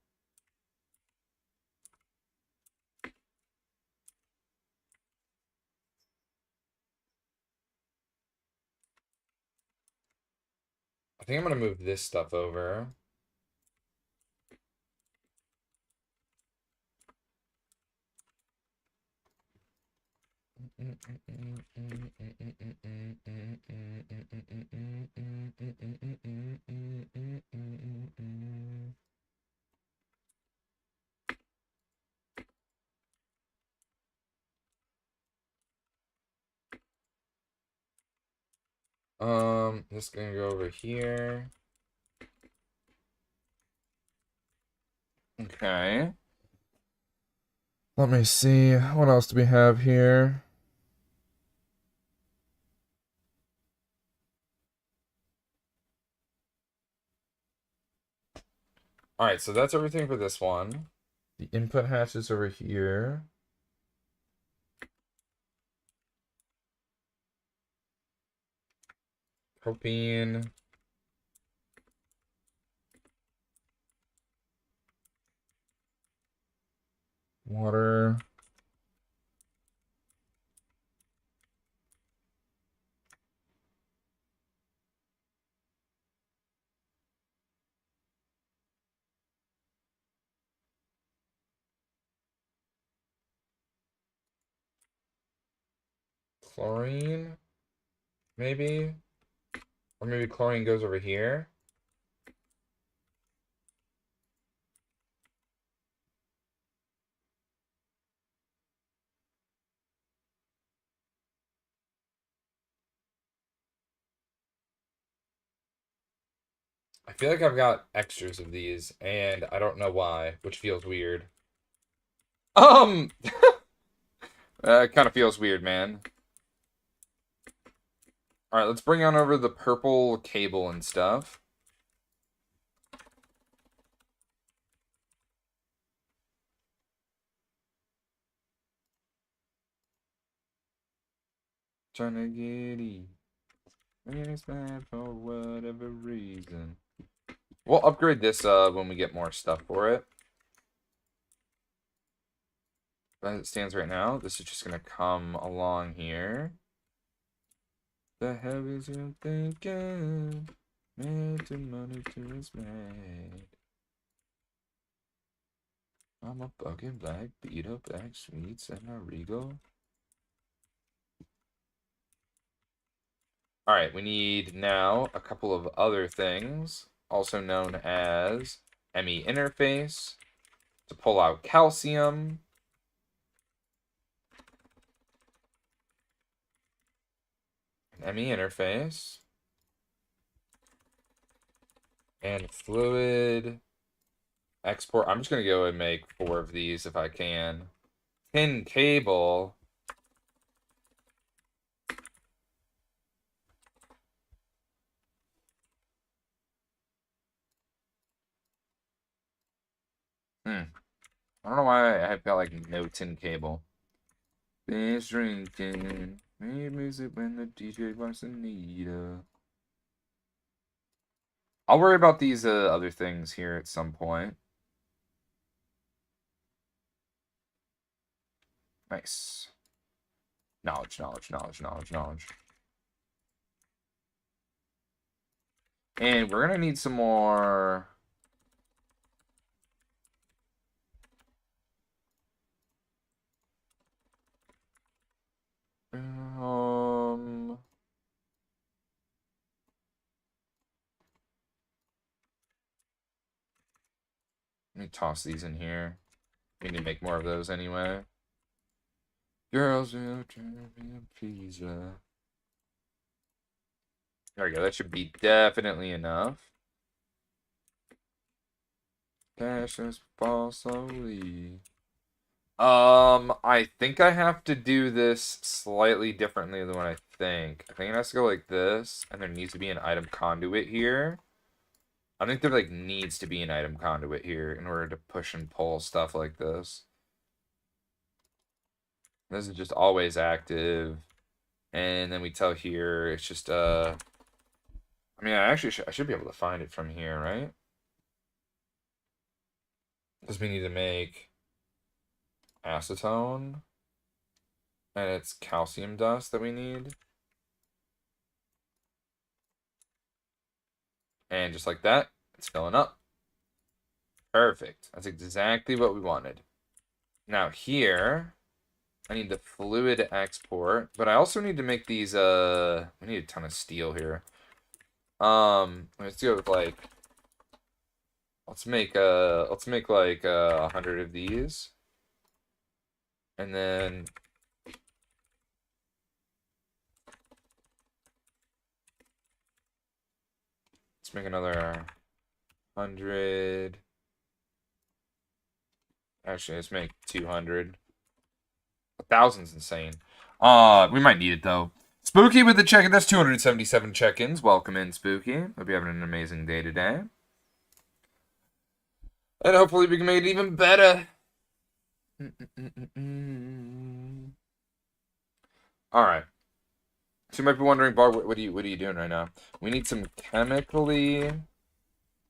I think I'm gonna move this stuff over. This is gonna go over here. Okay. Let me see. What else do we have here? All right, so that's everything for this one. The input hatch is over here. Propene. Water. chlorine, maybe? Or maybe chlorine goes over here. I feel like I've got extras of these, and I don't know why, which feels weird. It kind of feels weird, man. Alright, let's bring on over the purple cable and stuff. Trying to get E. It's bad for whatever reason. We'll upgrade this when we get more stuff for it. As it stands right now, this is just gonna come along here. The hell is you thinking? Made to money to his made. I'm a bugging black, beat up black sweets and a regal. Alright, we need now a couple of other things, also known as ME interface, to pull out calcium. ME interface. And fluid export. I'm just going to go and make 4 of these if I can. Pin cable. I don't know why I felt like no tin cable. Binge drinking. Made music when the DJ wants to need a. I'll worry about these other things here at some point. Nice. Knowledge, knowledge, knowledge, knowledge, knowledge. And we're going to need some more. Let me toss these in here. We need to make more of those anyway. Girls will turn me a pizza. There we go. That should be definitely enough. Passions fall slowly. I think I have to do this slightly differently than what I think. I think it has to go like this, and there needs to be an item conduit here. I think there like needs to be an item conduit here in order to push and pull stuff like this. This is just always active. And then we tell here it's just I mean, I should be able to find it from here, right? Because we need to make acetone, and it's calcium dust that we need. And just like that, it's filling up. Perfect. That's exactly what we wanted. Now here, I need the fluid export, but I also need to make these, we need a ton of steel here. Let's go with like, let's make like 100 of these. And then let's make another 100. Actually, let's make 200. 1,000's insane. We might need it though. Spooky with the check-in. That's 277 check-ins. Welcome in, Spooky. Hope you're having an amazing day today. And hopefully we can make it even better. Alright. So you might be wondering, Bar, what are you doing right now? We need some chemically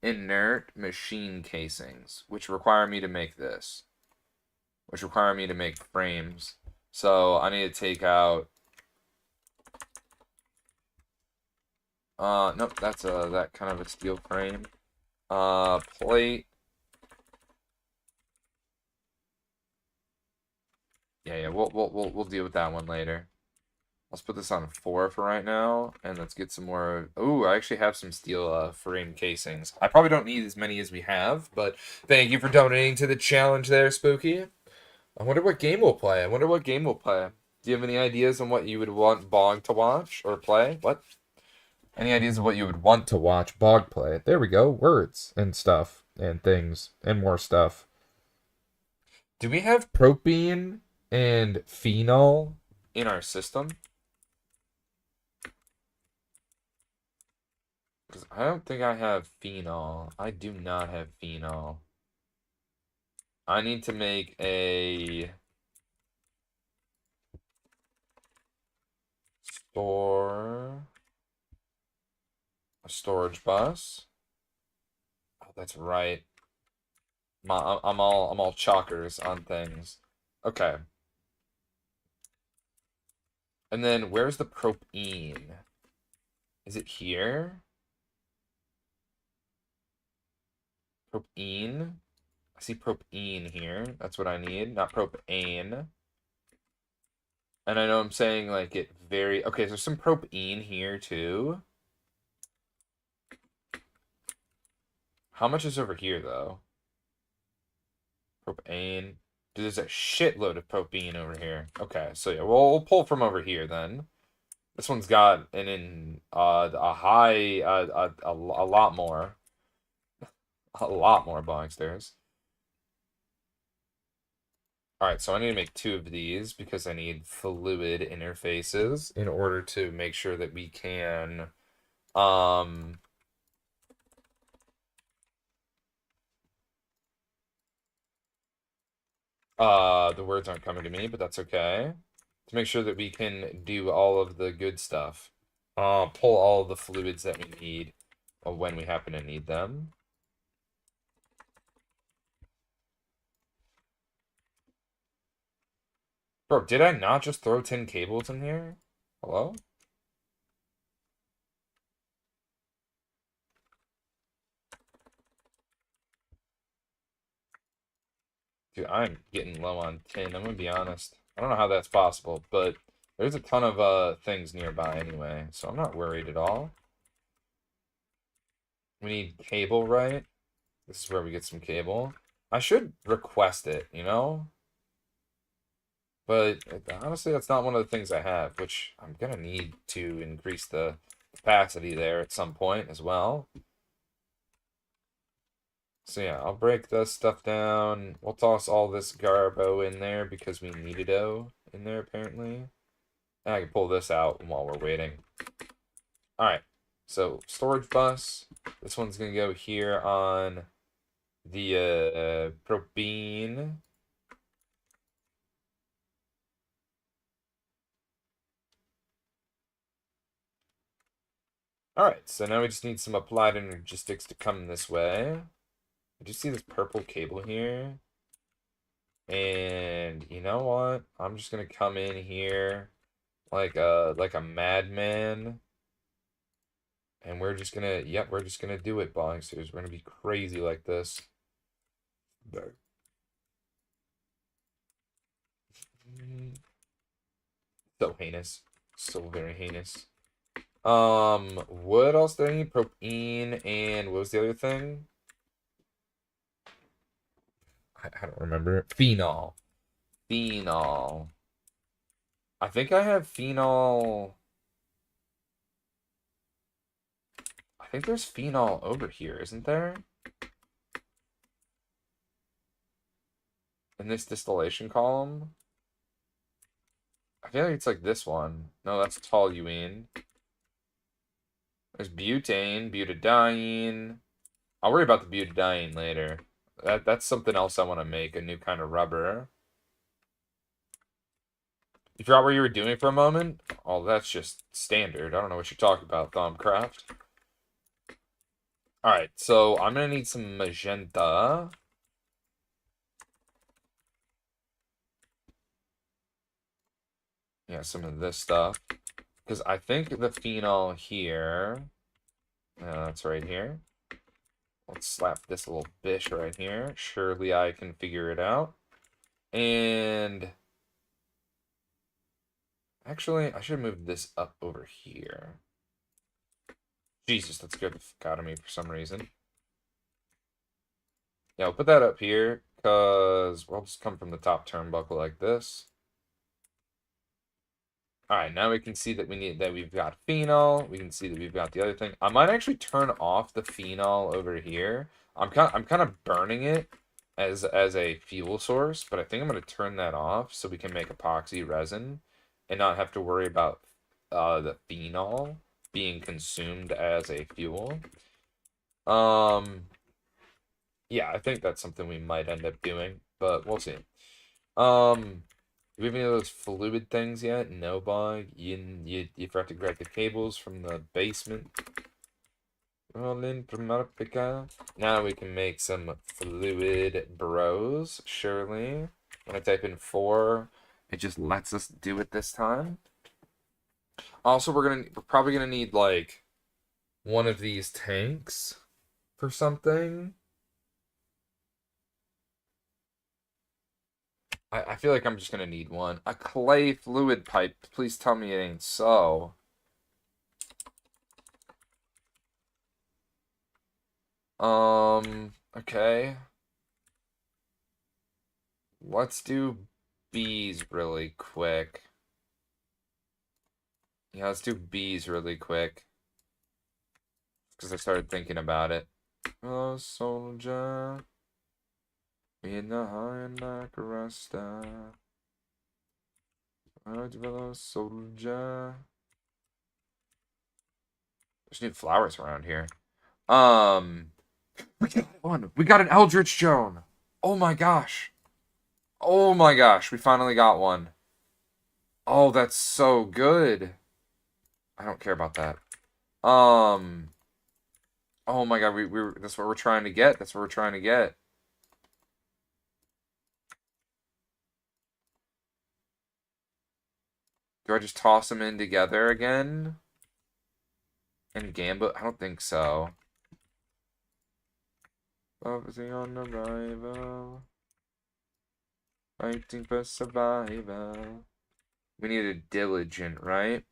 inert machine casings, which require me to make this. Which require me to make frames. So I need to take out. Nope, that's that kind of a steel frame. Plate. Yeah, we'll deal with that one later. Let's put this on 4 for right now, and let's get some more. Oh, I actually have some steel frame casings. I probably don't need as many as we have, but thank you for donating to the challenge there, Spooky. I wonder what game we'll play. I wonder what game we'll play. Do you have any ideas on what you would want Bog to watch or play? What? Any ideas of what you would want to watch Bog play? There we go. Words and stuff and things and more stuff. Do we have propene and phenol in our system? Because I don't think I have phenol. I do not have phenol. I need to make store a storage bus. Oh, that's right. I'm all chalkers on things. Okay. And then where's the propene? Is it here? Propene? I see propene here. That's what I need, not propane. And I know I'm saying like it very okay, so there's some propene here too. How much is over here though? Propane. Dude, there's a shitload of propane over here. Okay, so yeah, we'll pull from over here then. This one's got a high a lot more. A lot more bog stairs. Alright, so I need to make 2 of these because I need fluid interfaces in order to make sure that we can the words aren't coming to me, but that's okay. To make sure that we can do all of the good stuff. Pull all of the fluids that we need when we happen to need them. Bro, did I not just throw 10 cables in here? Hello? Dude, I'm getting low on tin. I'm gonna be honest. I don't know how that's possible, but there's a ton of things nearby anyway, so I'm not worried at all. We need cable, right? This is where we get some cable. I should request it, you know? But honestly, that's not one of the things I have, which I'm gonna need to increase the capacity there at some point as well. So yeah, I'll break this stuff down. We'll toss all this garbo in there because we needed O in there apparently. And I can pull this out while we're waiting. Alright, so storage bus. This one's gonna go here on the propene. Alright, so now we just need some applied energistics to come this way. I just see this purple cable here. And you know what? I'm just gonna come in here like a madman. And we're just gonna, yep, we're just gonna do it, Bongsters. We're gonna be crazy like this. So heinous. So very heinous. What else did I need? Propene and what was the other thing? I don't remember. Phenol. Phenol. I think I have phenol. I think there's phenol over here, isn't there? In this distillation column? I feel like it's like this one. No, that's toluene. There's butane, butadiene. I'll worry about the butadiene later. That's something else I want to make, a new kind of rubber. You forgot what you were doing for a moment? Oh, that's just standard. I don't know what you're talking about, Thumbcraft. Alright, so I'm gonna need some magenta. Yeah, some of this stuff. Because I think the phenol here... that's right here. Let's slap this little bish right here. Surely I can figure it out. And Actually, I should move this up over here. Jesus, that scared the fuck out of me for some reason. Yeah, I'll put that up here, because we'll just come from the top turnbuckle like this. Alright, now we can see that we've got phenol. We can see that we've got the other thing. I might actually turn off the phenol over here. I'm kind of burning it as a fuel source, but I think I'm gonna turn that off so we can make epoxy resin and not have to worry about the phenol being consumed as a fuel. Yeah, I think that's something we might end up doing, but we'll see. Do we have any of those fluid things yet? No, bug. You forgot to grab the cables from the basement. Rolling Primarica. Now we can make some fluid bros, surely. When I type in 4, it just lets us do it this time. Also, we're probably gonna need like one of these tanks for something. I feel like I'm just gonna need one. A clay fluid pipe. Please tell me it ain't so. Okay. Let's do bees really quick. Yeah, let's do bees really quick. Because I started thinking about it. Oh, soldier. In the high like a rasta. Oh, soldier. There's new flowers around here. We got one. We got an Eldritch Joan. Oh my gosh. Oh my gosh. We finally got one. Oh, that's so good. I don't care about that. Oh my god, that's what we're trying to get. That's what we're trying to get. Do I just toss them in together again? And Gambit? I don't think so. Focusing on arrival. Fighting for survival. We need a diligent, right?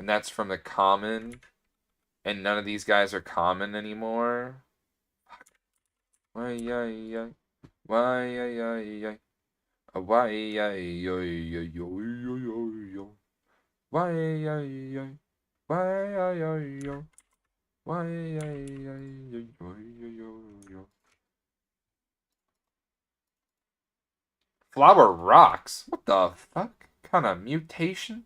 And that's from the common. And none of these guys are common anymore. Why, yeah. Why, yeah. Why, yeah. Why, yeah. Why, Flower rocks? What the fuck? Kind of mutation?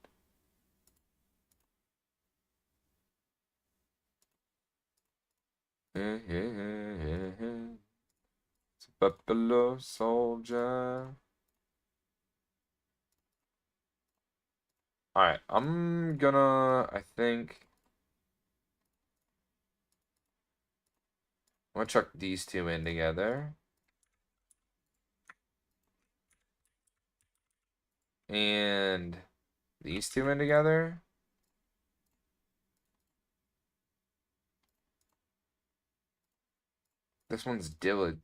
It's a buffalo soldier. Alright, I think I'm gonna chuck these two in together. And these two in together. This one's Dillard.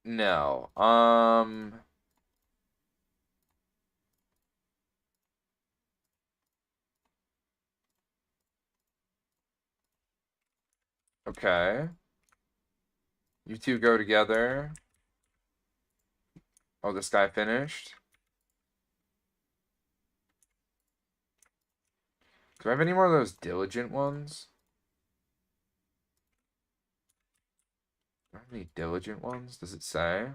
No. Okay. You two go together. Oh, this guy finished. Do I have any more of those diligent ones? Do I have any diligent ones? Does it say?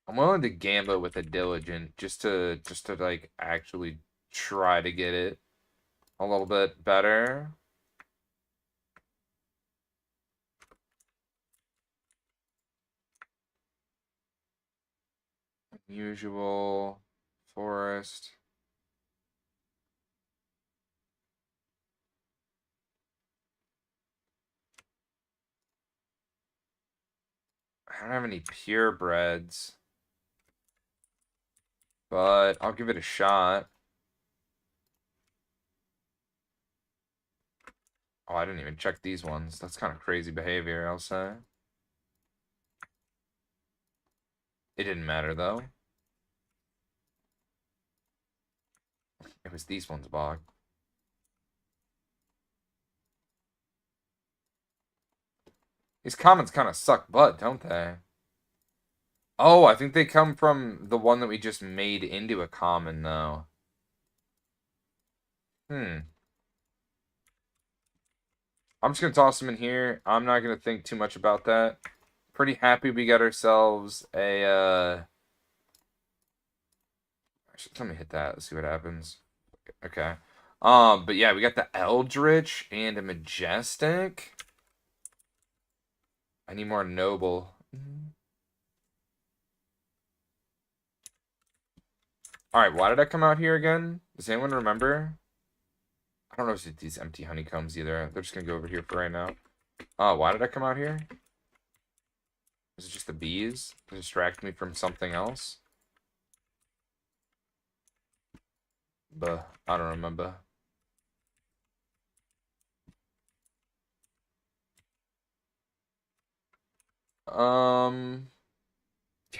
I'm willing to gamble with a diligent just to like actually try to get it a little bit better. Usual forest. I don't have any purebreds, but I'll give it a shot. Oh, I didn't even check these ones. That's kind of crazy behavior, I'll say. It didn't matter, though. It was these ones, Bog. These comments kind of suck butt, don't they? Oh, I think they come from the one that we just made into a common, though. I'm just going to toss them in here. I'm not going to think too much about that. Pretty happy we got ourselves a, Actually, let me hit that. Let's see what happens. Okay. But yeah, we got the Eldritch and a Majestic. I need more Noble. Alright, why did I come out here again? Does anyone remember? I don't know if it's these empty honeycombs either. They're just gonna go over here for right now. Why did I come out here? Is it just the bees to distract me from something else? But I don't remember. Yeah,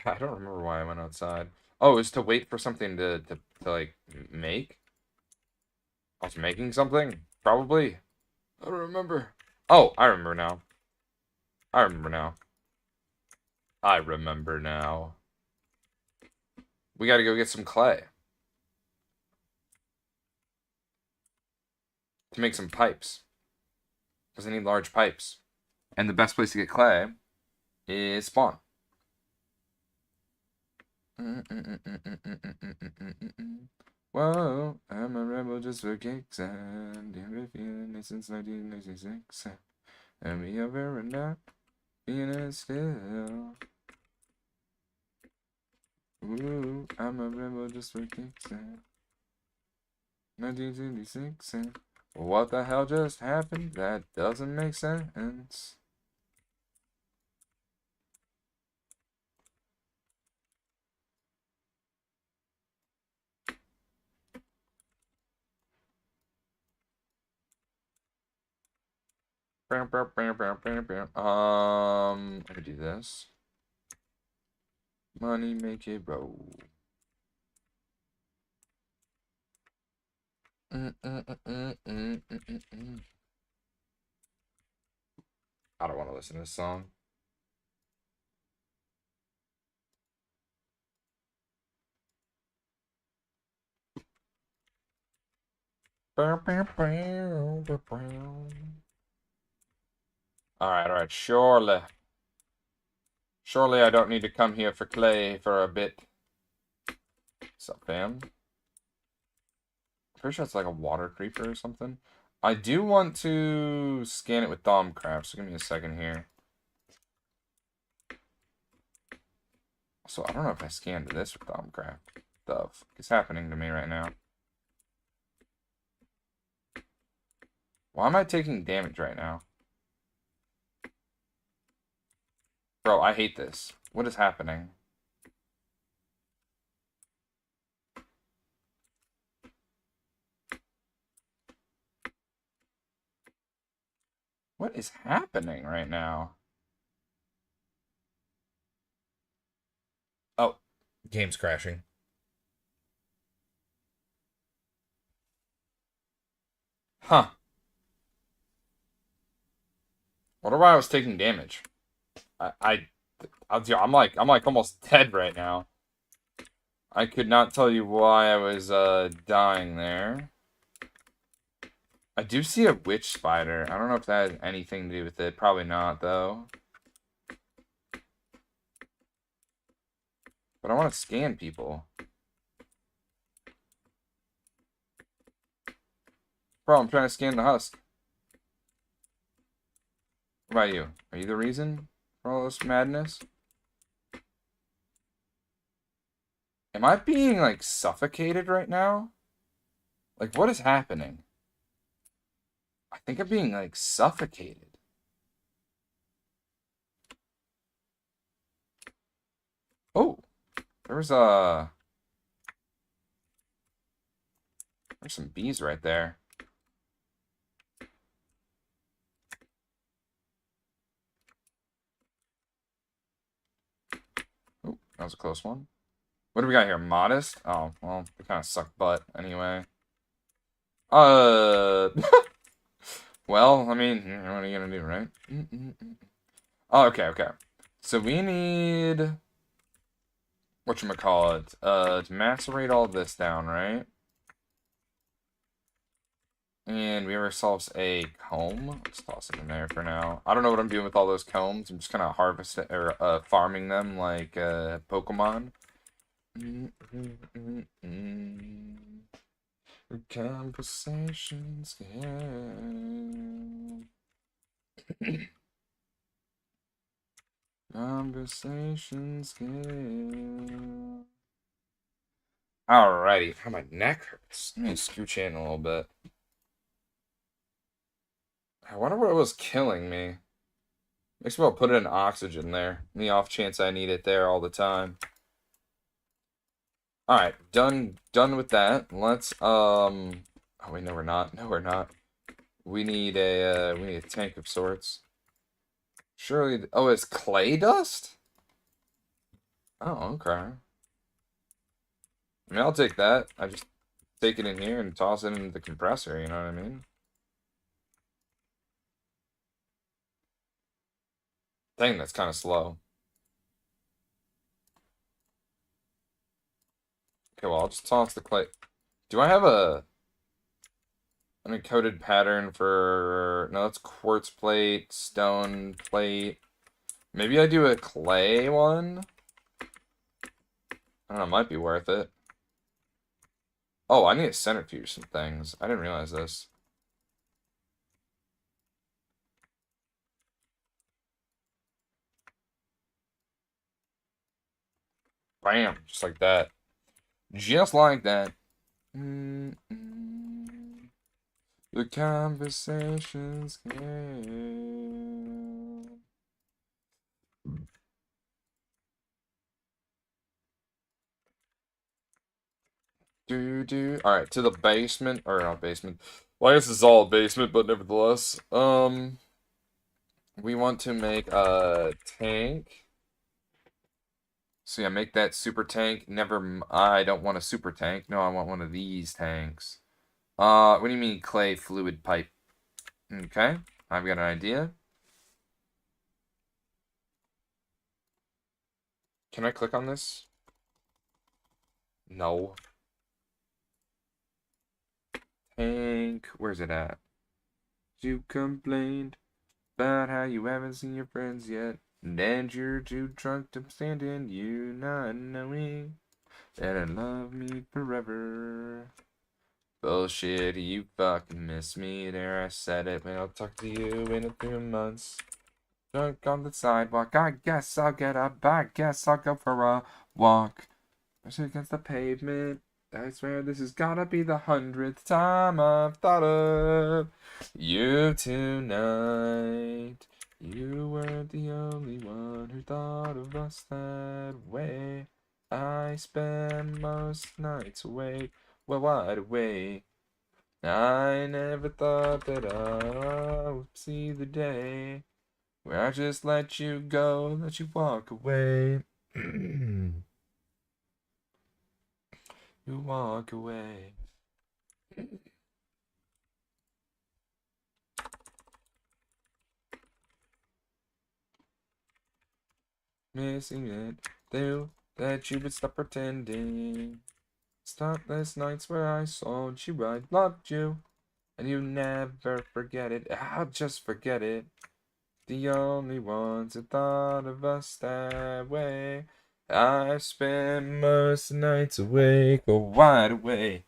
I don't remember why I went outside. Oh, it was to wait for something to like make. I was making something, probably. I don't remember. Oh, I remember now. I remember now. I remember now. We gotta go get some clay. To make some pipes. Because I need large pipes. And the best place to get clay is spawn. Whoa, I'm a rebel just for kicks and feeling since 1996. And we over and not being it still. Ooh, I'm a rebel just for kicks and 1976. What the hell just happened? That doesn't make sense. I could do this. Money make it roll. I don't want to listen to this song. Alright, surely. Surely I don't need to come here for clay for a bit. What's up, fam? Pretty sure it's like a water creeper or something. I do want to scan it with Domcraft, so give me a second here. So I don't know if I scanned this with Domcraft. The fuck is happening to me right now? Why am I taking damage right now? Bro, I hate this. What is happening? What is happening right now? Oh, game's crashing. Huh. Wonder why I was taking damage. I'm like almost dead right now. I could not tell you why I was dying there. I do see a witch spider. I don't know if that has anything to do with it. Probably not, though. But I want to scan people. Bro, I'm trying to scan the husk. What about you? Are you the reason for all this madness? Am I being, like, suffocated right now? Like, what is happening? I think I'm being, like, suffocated. Oh, there's some bees right there. was a close one. What do we got here? Modest? Oh, well, they kind of suck butt anyway. Well, I mean, what are you gonna do, right? Oh, okay, okay. So we need whatchamacallit, to macerate all this down, right? And we have ourselves a comb. Let's toss it in there for now. I don't know what I'm doing with all those combs. I'm just kind of harvesting or farming them like Pokemon. Conversations. Conversations. Alrighty. How my neck hurts. Let me scooch in a little bit. I wonder what was killing me. Makes me well put in oxygen there. In the off chance I need it there all the time. Alright, done with that. Let's oh wait, no we're not. No we're not. We need a tank of sorts. Surely oh, it's clay dust? Oh, okay. I mean, I'll take that. I just take it in here and toss it into the compressor, you know what I mean? Dang, that's kind of slow. Okay, well, I'll just toss the clay. Do I have an encoded pattern for... No, that's quartz plate, stone plate. Maybe I do a clay one? I don't know, it might be worth it. Oh, I need a centrifuge some things. I didn't realize this. Bam, just like that. Just like that. The conversations can... Alright, to the basement. Or not basement. Well, I guess it's all basement, but nevertheless. We want to make a tank. So yeah, make that super tank. I don't want a super tank. No, I want one of these tanks. What do you mean clay fluid pipe? Okay, I've got an idea. Can I click on this? No. Tank, where's it at? You complained about how you haven't seen your friends yet, and you're too drunk to stand in you not knowing that I love me forever. Bullshit, you fucking miss me. There, I said it, man. I'll talk to you in a few months. Drunk on the sidewalk. I guess I'll get up. I guess I'll go for a walk. Push against the pavement. I swear this has gotta be the 100th time I've thought of you tonight. You weren't the only one who thought of us that way. I spend most nights awake, well, wide awake. I never thought that I would see the day where I just let you go, let you walk away. You walk away. Missing it. They that you would stop pretending. Startless nights where I saw you, I loved you, and you never forget it. I'll just forget it. The only ones that thought of us that way. I spent most nights awake or wide awake.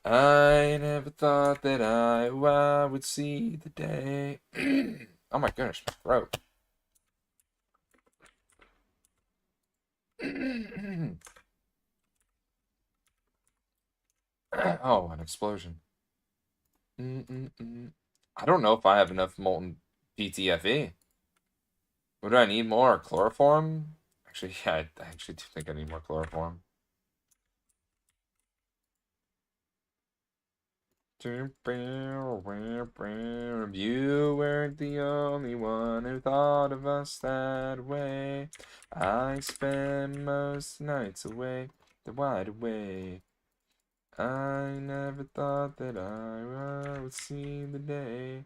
I never thought that I would see the day. Oh my goodness, my throat. Oh, an explosion. I don't know if I have enough molten PTFE. What do I need more? Chloroform? Actually, yeah, I actually do think I need more chloroform. You weren't the only one who thought of us that way. I spend most nights away, the wide awake. I never thought that I would see the day.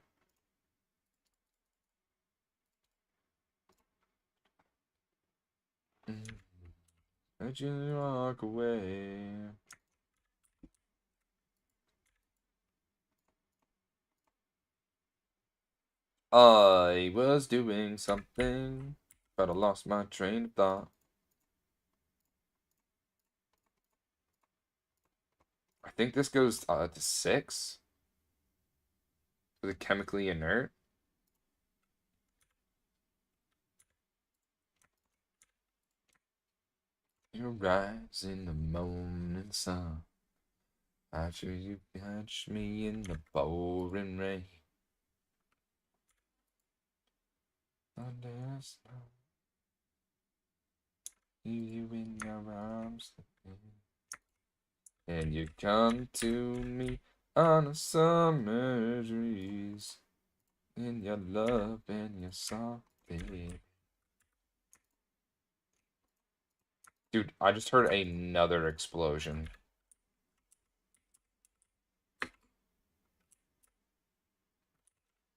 Let you walk away. I was doing something, but I lost my train of thought. I think this goes to 6 for the chemically inert. You rise in the morning sun. After you catch me in the pouring rain. Under snow. You in your arms. And you come to me on a summer breeze. In your love and your soft baby. Dude, I just heard another explosion.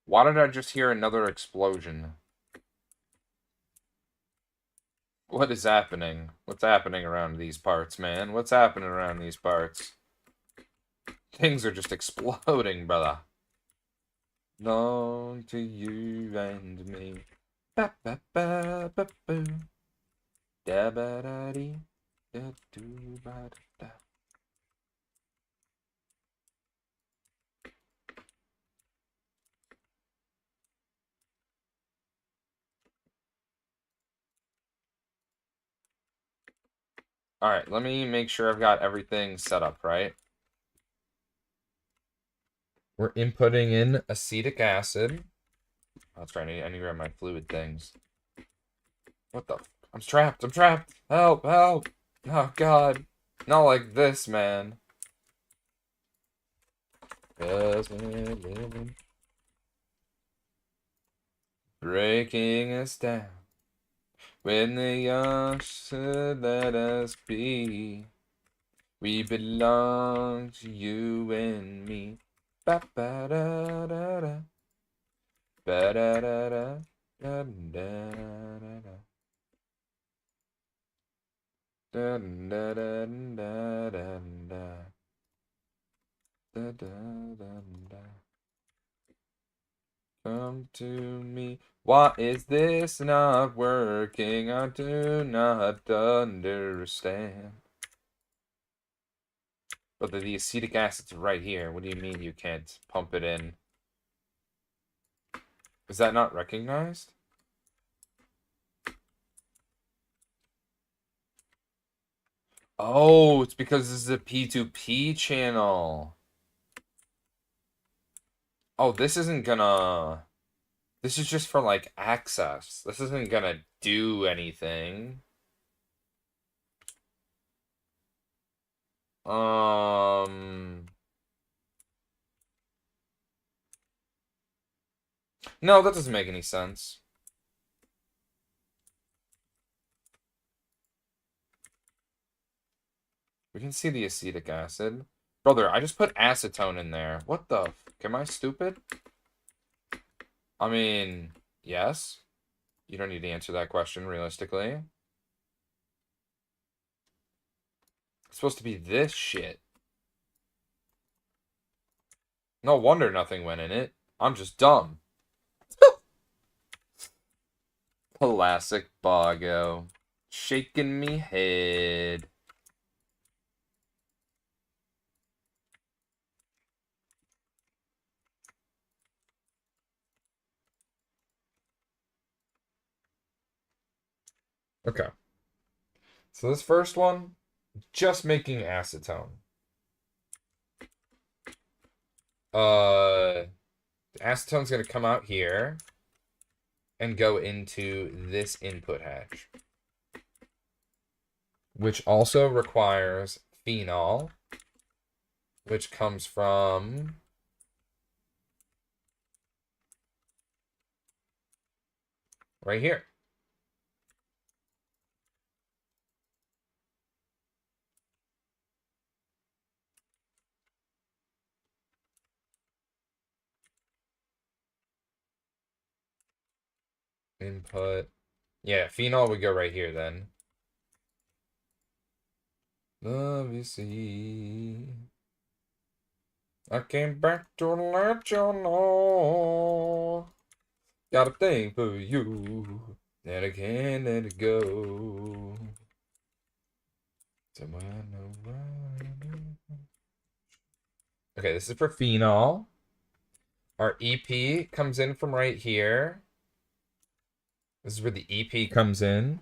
Why did I just hear another explosion? What is happening? What's happening around these parts, man? What's happening around these parts? Things are just exploding, brother. Long to you and me. Ba ba ba ba boo. Da ba da dee. Da do ba da da. Alright, let me make sure I've got everything set up, right? We're inputting in acetic acid. Oh, that's right, I need to grab my fluid things. What the? I'm trapped, I'm trapped! Help, help! Oh, God. Not like this, man. 'Cause we're living, breaking us down. When the young should let us be. We belong to you and me. Ba ba da da da. Ba da da da. Da da da da. Da da da da da da. Da da da da. Come to me. Why is this not working? I do not understand. But the acetic acid's right here. What do you mean you can't pump it in? Is that not recognized? Oh, it's because this is a P2P channel. Oh, this isn't gonna... This is just for, like, access. This isn't gonna do anything. No, that doesn't make any sense. We can see the acetic acid. Brother, I just put acetone in there. What the... Am I stupid? I mean, yes. You don't need to answer that question realistically. It's supposed to be this shit. No wonder nothing went in it. I'm just dumb. Classic Boggo. Shaking me head. Okay. So this first one, just making acetone. Acetone's gonna come out here and go into this input hatch, which also requires phenol, which comes from right here. Input. Yeah, phenol would go right here then. Love you see. I came back to let you know. Got a thing for you. And I can't let it go. So I know why. Okay, this is for phenol. Our EP comes in from right here. This is where the EP comes in.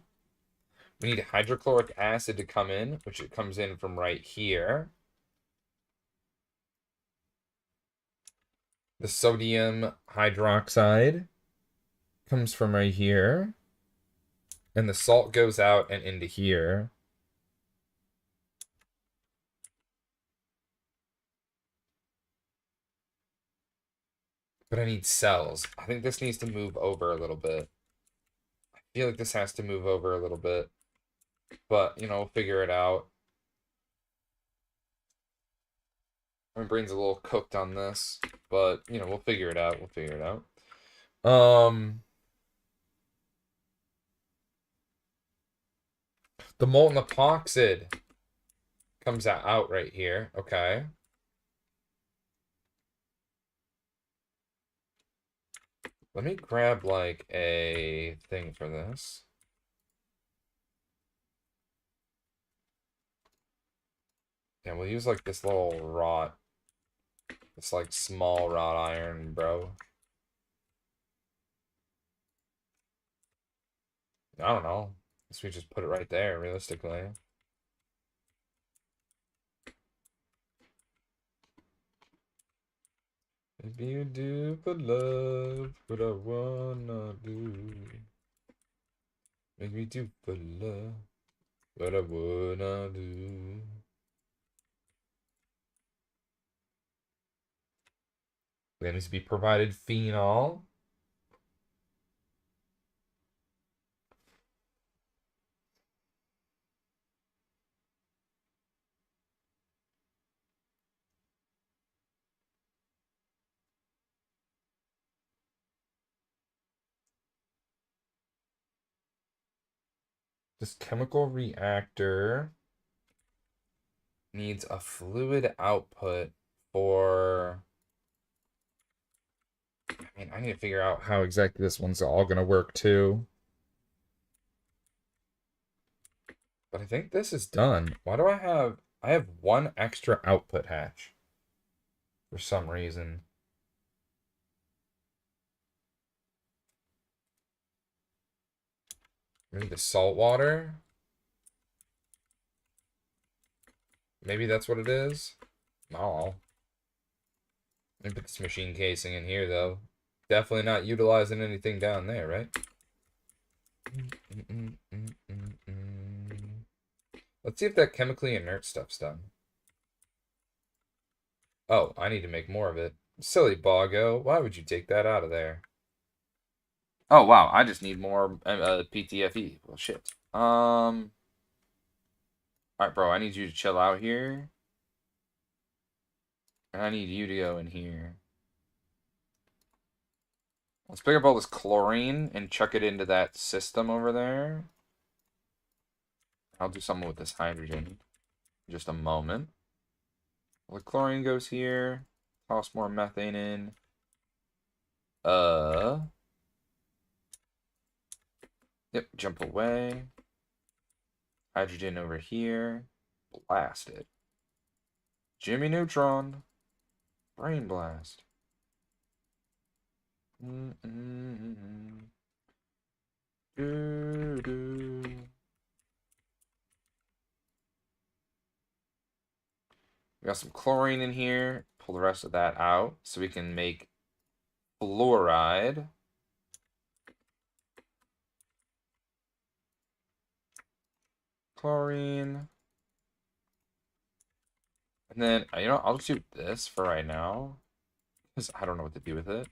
We need hydrochloric acid to come in, which it comes in from right here. The sodium hydroxide comes from right here. And the salt goes out and into here. But I need cells. I think this needs to move over a little bit. I feel like this has to move over a little bit. But, you know, we'll figure it out. My brain's a little cooked on this. But, you know, we'll figure it out. We'll figure it out. The molten epoxide comes out right here. Okay. Let me grab, like, a thing for this. Yeah, we'll use, like, this little wrought. This, like, small wrought iron, bro. I don't know. Guess we just put it right there, realistically. If you do for love what I wanna do. Make me do for love what I wanna do. There needs to be provided phenol. This chemical reactor needs a fluid output for... I mean, I need to figure out how exactly this one's all gonna work too. But I think this is done. Why do I have... I have one extra output hatch. For some reason. Maybe the salt water? Maybe that's what it is? Oh. Let me put this machine casing in here, though. Definitely not utilizing anything down there, right? Let's see if that chemically inert stuff's done. Oh, I need to make more of it. Silly Boggo. Why would you take that out of there? Oh, wow. I just need more PTFE. Well, shit. Alright, bro. I need you to chill out here. And I need you to go in here. Let's pick up all this chlorine and chuck it into that system over there. I'll do something with this hydrogen. In just a moment. Well, the chlorine goes here. Toss more methane in. Yep, jump away. Hydrogen over here. Blast it. Jimmy Neutron. Brain blast. Doo doo. We got some chlorine in here. Pull the rest of that out so we can make fluoride. Chlorine. And then, you know, I'll just do this for right now. Because I don't know what to do with it.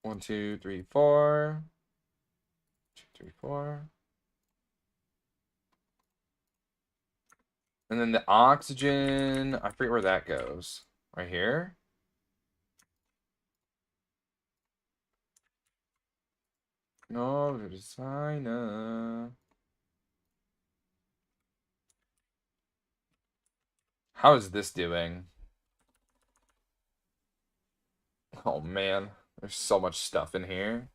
1, 2, 3, 4. 2, 3, 4. And then the oxygen, I forget where that goes. Right here? No, designer. How is this doing? Oh man, there's so much stuff in here.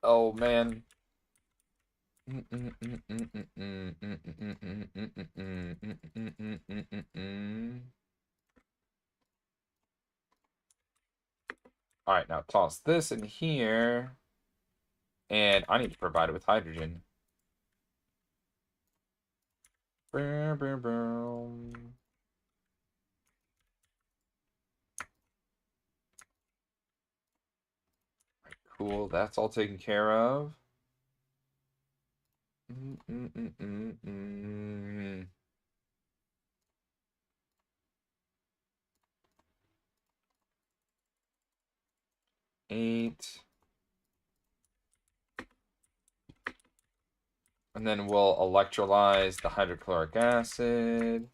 Oh man. Alright, now toss this in here. And I need to provide it with hydrogen. Cool, that's all taken care of. 8. And then we'll electrolyze the hydrochloric acid.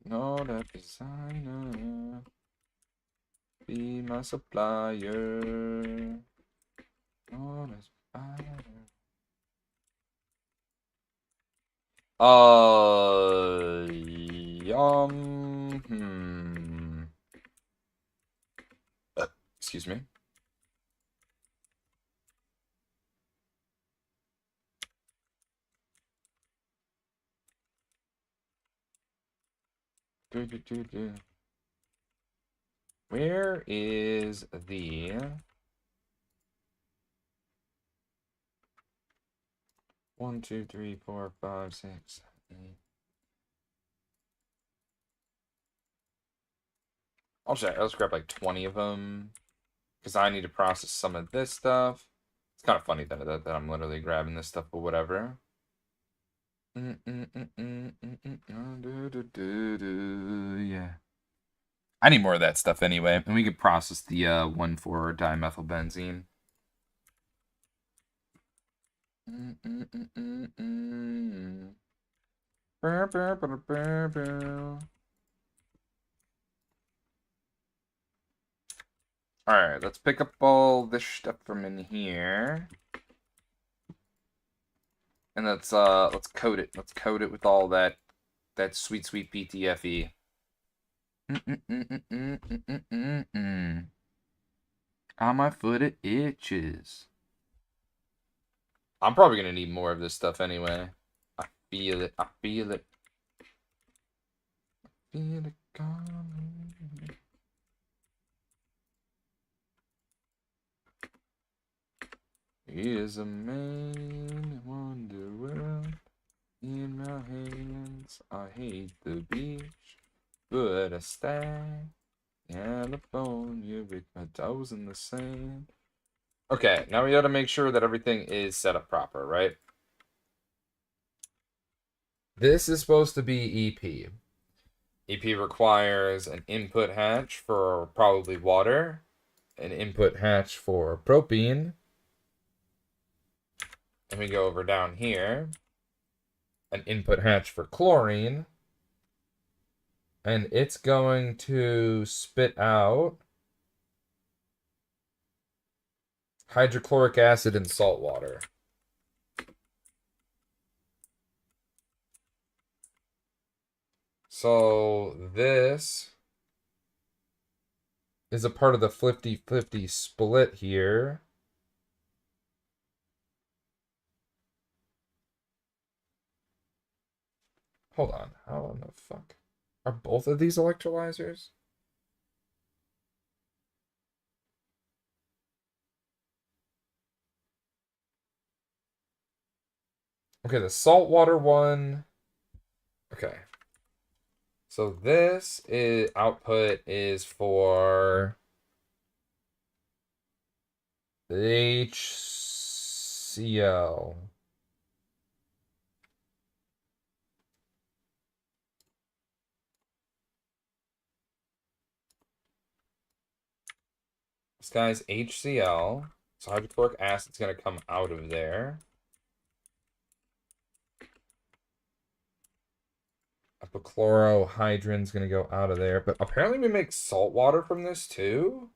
No, that designer. Be my supplier. No, that's fire. Hmm. Excuse me. Where is the 1, 2, 3, 4, 5, 6, 7, 8? I'll check. Let's grab like 20 of them because I need to process some of this stuff. It's kind of funny that I'm literally grabbing this stuff, but whatever. Yeah. I need more of that stuff anyway, and we could process the 1,4-dimethylbenzene. Alright, let's pick up all this stuff from in here. And let's coat it. Let's coat it with all that sweet PTFE. On my foot it itches. I'm probably gonna need more of this stuff anyway. I feel it. I feel it. I feel it coming. Here's a man wonder world in my hands. I hate the beach, but I stay California with my toes in the sand. Okay, now we gotta make sure that everything is set up proper, right? This is supposed to be EP. EP requires an input hatch for probably water, an input hatch for propene, and we go over down here, an input hatch for chlorine, and it's going to spit out hydrochloric acid and salt water. So this is a part of the 50-50 split here. Hold on, how in the fuck? Are both of these electrolyzers? Okay, the saltwater one. Okay. So this is output is for HCl. This guy's HCl. So hydrochloric acid's going to come out of there. Epichlorohydrin's going to go out of there. But apparently we make salt water from this too.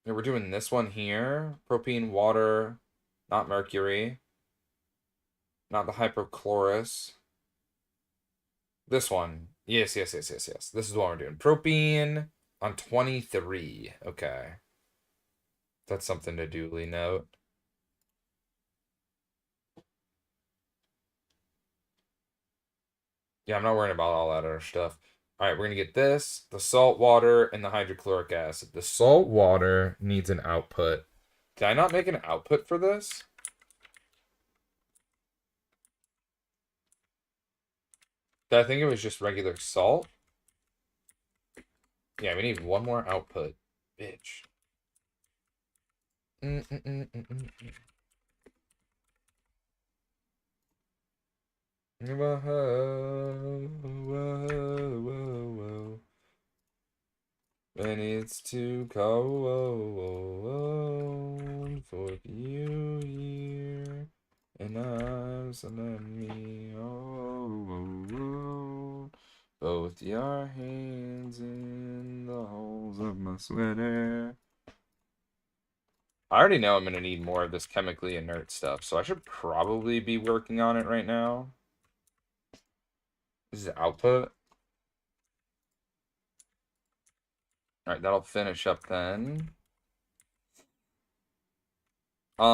Yeah, we're doing this one here. Propene, water, not mercury. Not the hypochlorous. This one. Yes. This is what we're doing. Propene on 23. Okay. That's something to duly note. Yeah, I'm not worrying about all that other stuff. All right, we're going to get this, the salt water, and the hydrochloric acid. The salt water needs an output. Did I not make an output for this? Did I think it was just regular salt? Yeah, we need one more output. Bitch. Whoa. When it's too cold for you here, and I'm sending me both your hands in the holes of my sweater. I already know I'm going to need more of this chemically inert stuff, so I should probably be working on it right now. This is output. Alright, that'll finish up then. Do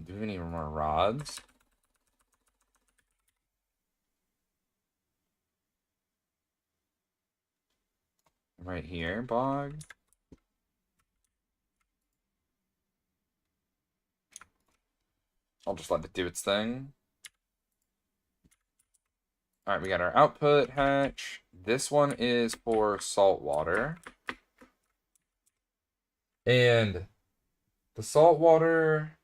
we have any more rods? Right here, Bog. I'll just let it do its thing. Alright, we got our output hatch. This one is for salt water. And the salt water...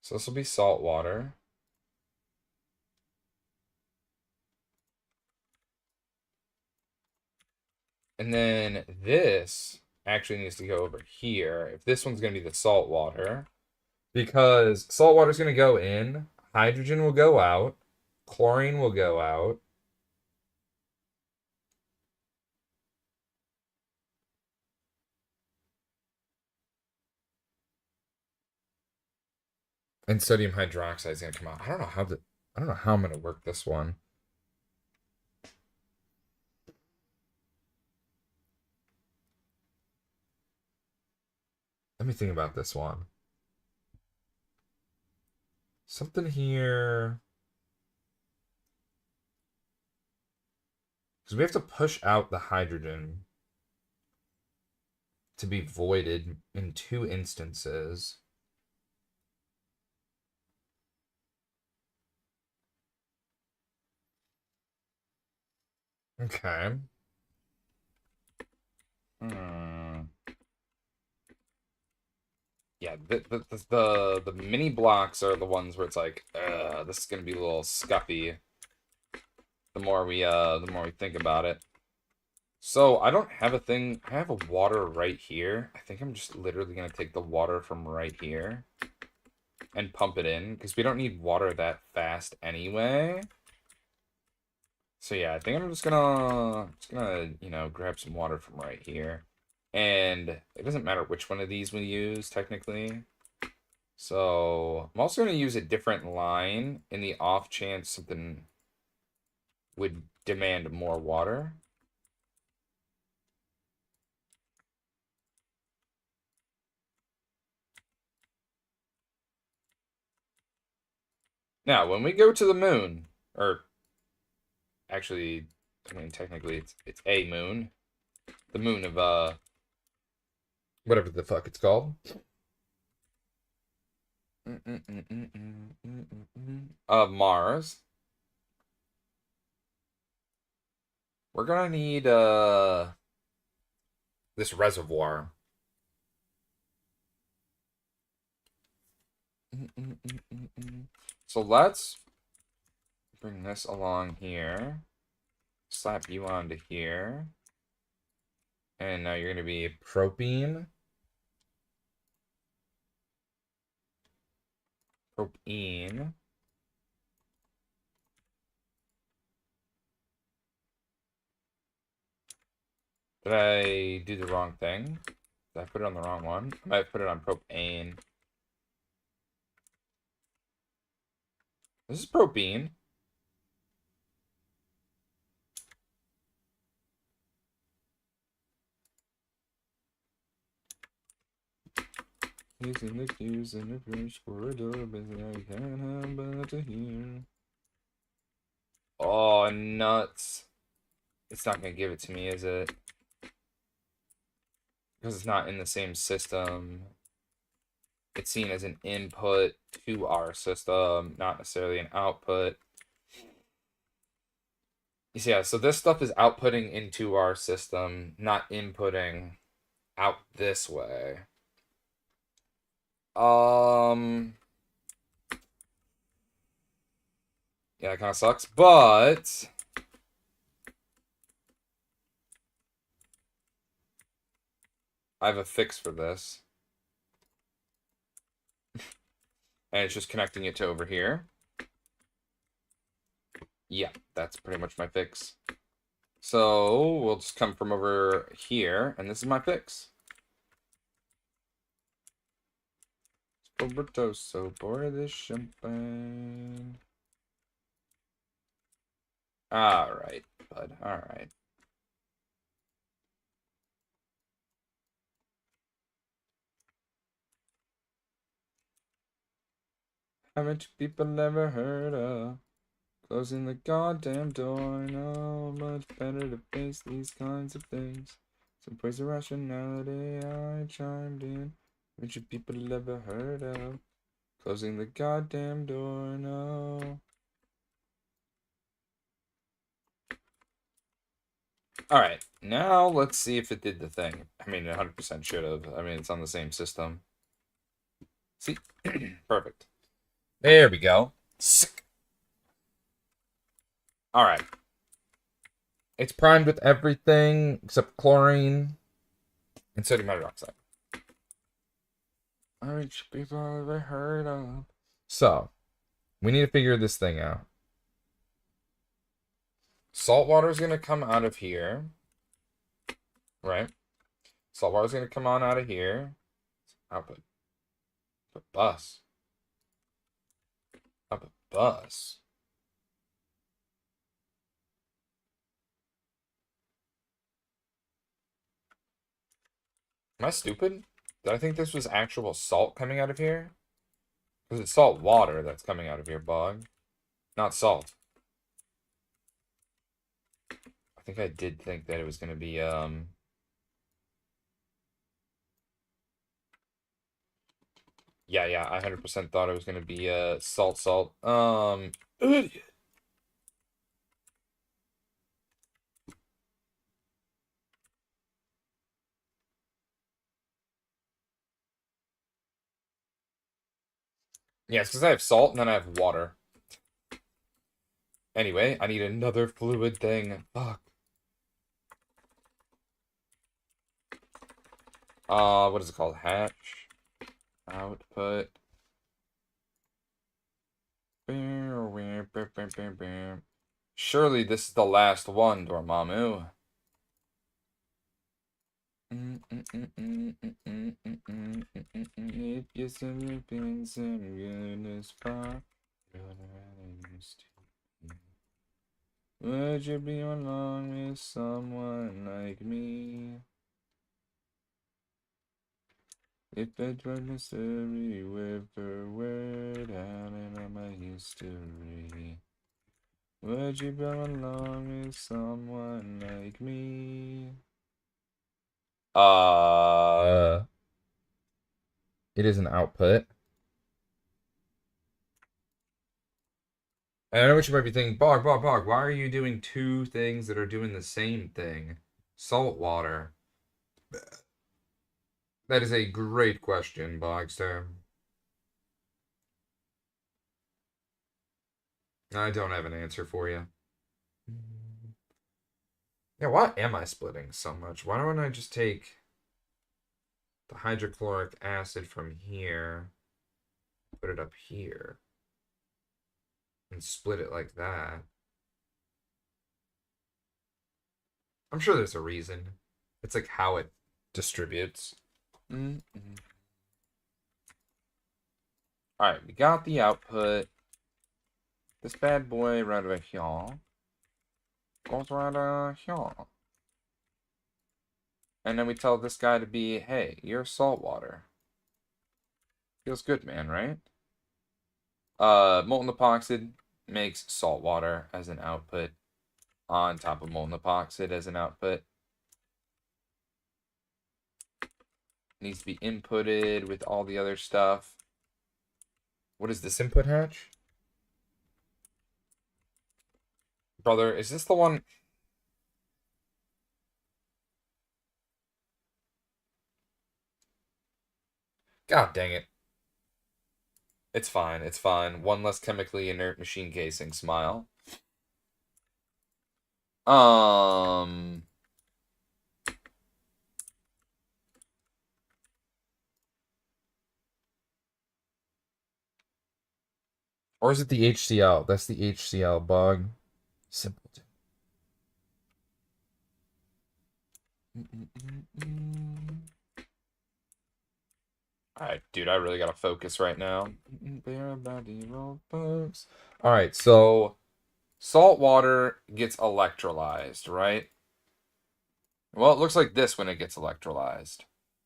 So this will be salt water. And then this actually needs to go over here. If this one's going to be the salt water. Because salt water is going to go in. Hydrogen will go out. Chlorine will go out. And sodium hydroxide is going to come out. I don't know how I'm going to work this one. Let me think about this one. Something here. Because we have to push out the hydrogen to be voided in 2 instances. Okay. Yeah, the mini blocks are the ones where it's like, this is gonna be a little scuffy. The more we think about it. So I don't have a thing. I have a water right here. I think I'm just literally gonna take the water from right here and pump it in because we don't need water that fast anyway. So yeah, I think I'm just gonna grab some water from right here. And it doesn't matter which one of these we use, technically. So I'm also going to use a different line in the off chance something would demand more water. Now, when we go to the moon, or actually, I mean, technically, it's a moon, the moon of whatever the fuck it's called, of Mars. We're gonna need this reservoir. So let's bring this along here. Slap you onto here. And now you're gonna be propene. Propene. Did I do the wrong thing? Did I put it on the wrong one? I might put it on propane. This is propene. He's in the queues in the British corridor, but I can't help but to hear. Oh, nuts. It's not gonna give it to me, is it? Because it's not in the same system. It's seen as an input to our system, not necessarily an output. Yeah, so this stuff is outputting into our system, not inputting out this way. Yeah, it kind of sucks, but I have a fix for this. And it's just connecting it to over here. Yeah, that's pretty much my fix. So we'll just come from over here, and this is my fix. So pour this champagne. Alright, bud. Alright. Haven't people ever heard of closing the goddamn door? No, much better to face these kinds of things. Some praise of rationality, I chimed in. Haven't you people ever heard of closing the goddamn door? No. Alright, now let's see if it did the thing. I mean, 100% should have. I mean, it's on the same system. See? Perfect. There we go. Sick. Alright. It's primed with everything except chlorine and sodium hydroxide. Which people ever heard of. So, we need to figure this thing out. Salt water is going to come out of here. Right? Salt water is going to come on out of here. Output. But bus. Output bus. Am I stupid? Did I think this was actual salt coming out of here? Because it's salt water that's coming out of here, bug. Not salt. I think I did think that it was going to be, Yeah, I 100% thought it was going to be, salt. Idiot. Yeah, it's because I have salt and then I have water. Anyway, I need another fluid thing. Fuck. What is it called? Hatch. Output. Surely this is the last one, Dormammu. If you're slipping some goodness far, would you be along with someone like me? If I join mystery word for word, adding on my history. Would you go along with someone like me? It is an output. And I know what you might be thinking, Bog, why are you doing two things that are doing the same thing? Salt water. That is a great question, Bogster. I don't have an answer for you. Yeah, why am I splitting so much? Why don't I just take the hydrochloric acid from here, put it up here, and split it like that? I'm sure there's a reason. It's like how it distributes. Alright, we got the output. This bad boy right over here goes right here. And then we tell this guy to be, hey, you're salt water. Feels good, man, right? Molten epoxy makes salt water as an output on top of molten epoxy as an output. Needs to be inputted with all the other stuff. What is this input hatch? Brother, is this the one? God dang it. It's fine, it's fine. One less chemically inert machine casing, smile. Um... Or is it the HCl? That's the HCl bug. Simpleton. Alright, dude, I really gotta focus right now. Alright, so salt water gets electrolyzed, right? Well, it looks like this when it gets electrolyzed.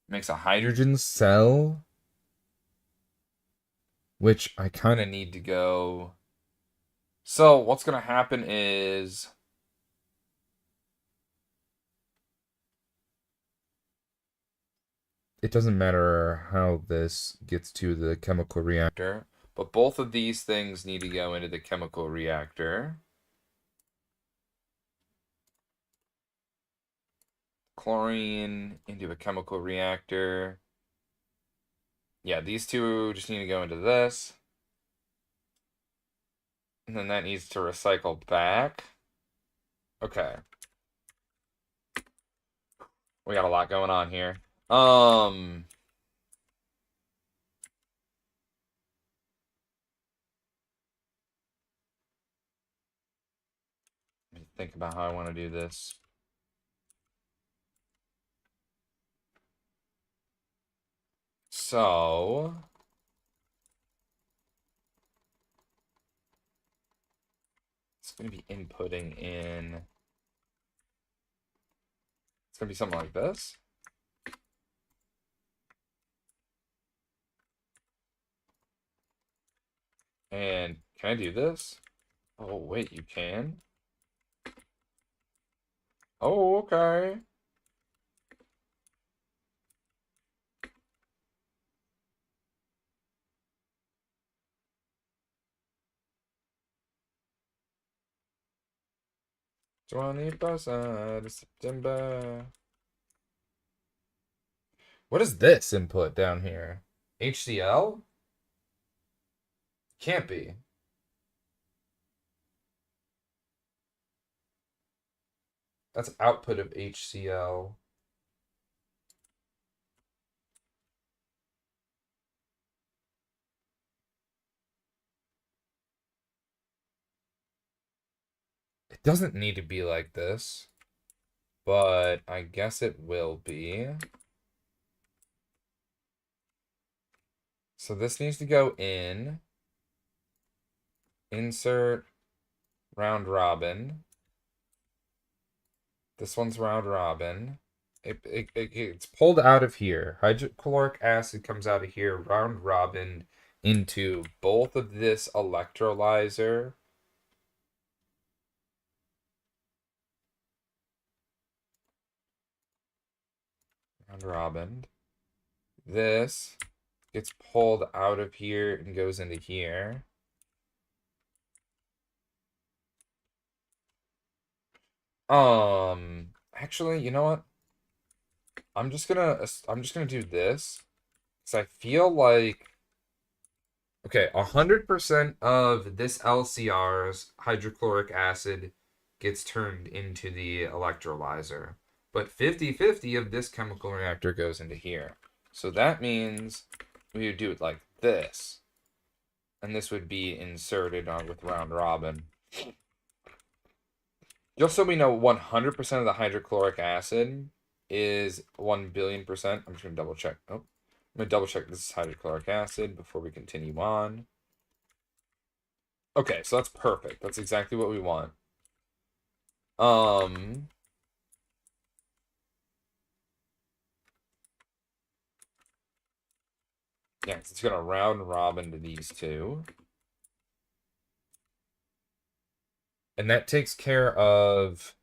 Makes a hydrogen cell, which I kind of need to go. So what's going to happen is it doesn't matter how this gets to the chemical reactor, but both of these things need to go into the chemical reactor. Chlorine into a chemical reactor. Yeah, these two just need to go into this. And then that needs to recycle back. Okay. We got a lot going on here. Let me think about how I want to do this. So it's going to be inputting in. It's going to be something like this. And can I do this? Oh, wait, you can? Oh, okay. September. What is this input down here? HCl? Can't be. That's output of HCl. It doesn't need to be like this, but I guess it will be. So this needs to go in. Insert round robin. This one's round robin. It's pulled out of here. Hydrochloric acid comes out of here, round robin into both of this electrolyzer. Round robin. This gets pulled out of here and goes into here. Actually, you know what? I'm just gonna do this because I feel like okay, 100% of this LCR's hydrochloric acid gets turned into the electrolyzer, but 50-50 of this chemical reactor goes into here. So that means we would do it like this, and this would be inserted on with round robin. Just so we know, 100% of the hydrochloric acid is 1 billion%. I'm just going to double check. Oh, I'm going to double check this is hydrochloric acid before we continue on. Okay, so that's perfect. That's exactly what we want. Yeah, it's going to round robin to these two. And that takes care of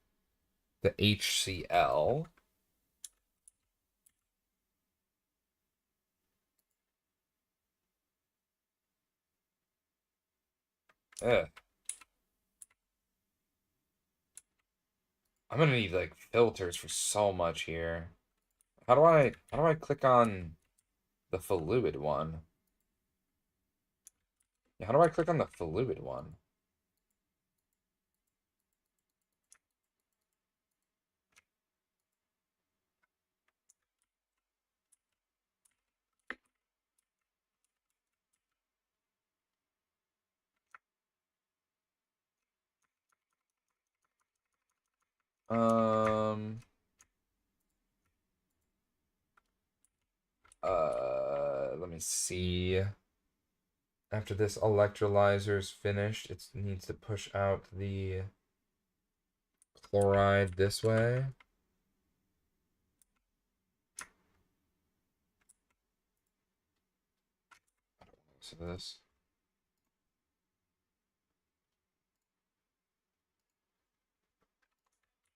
the HCl. Ugh. I'm gonna need like filters for so much here. How do I click on the fluid one? Yeah, how do I click on the fluid one? Um let me see. After this electrolyzer's finished, it needs to push out the chloride this way. So this.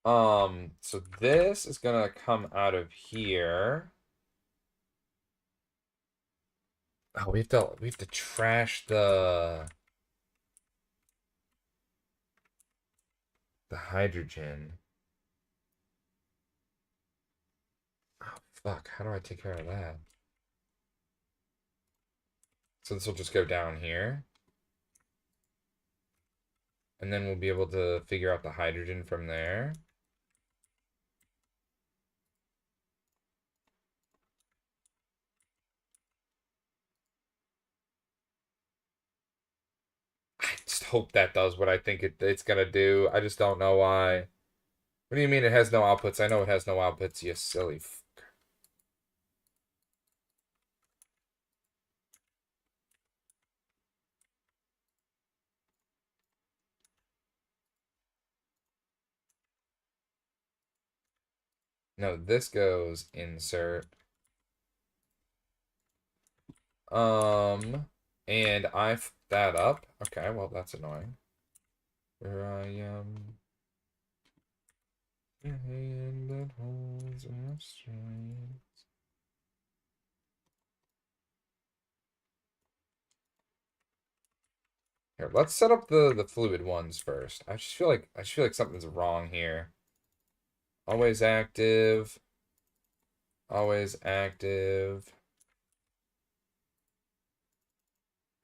So this is gonna come out of here. Oh, we have to trash the hydrogen. Oh fuck, how do I take care of that? So this will just go down here. And then we'll be able to figure out the hydrogen from there. I just hope that does what I think it's gonna do. I just don't know why. What do you mean it has no outputs? I know it has no outputs, you silly fucker. No, this goes insert. And I f that up. Okay, well that's annoying. Where I am. The hand that holds our strength. Here, let's set up the fluid ones first. I just feel like something's wrong here. Always active. Always active.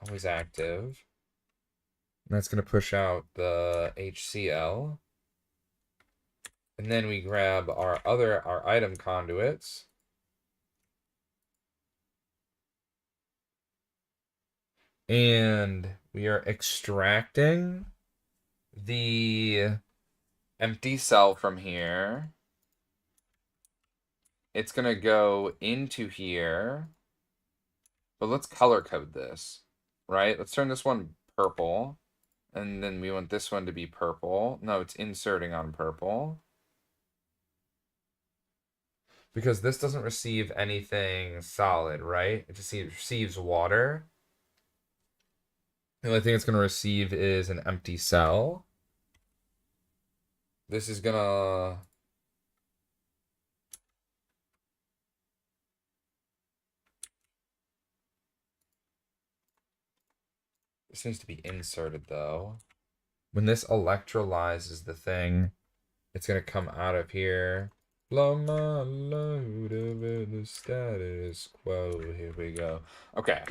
Always active. And that's going to push out the HCl. And then we grab our item conduits. And we are extracting the empty cell from here. It's going to go into here. But let's color code this, right? Let's turn this one purple. And then we want this one to be purple. No, it's inserting on purple. Because this doesn't receive anything solid, right? It just receives water. The only thing it's going to receive is an empty cell. This is going to... This needs to be inserted, though. When this electrolyzes the thing, it's going to come out of here. Blow my load over the status quo. Here we go. Okay.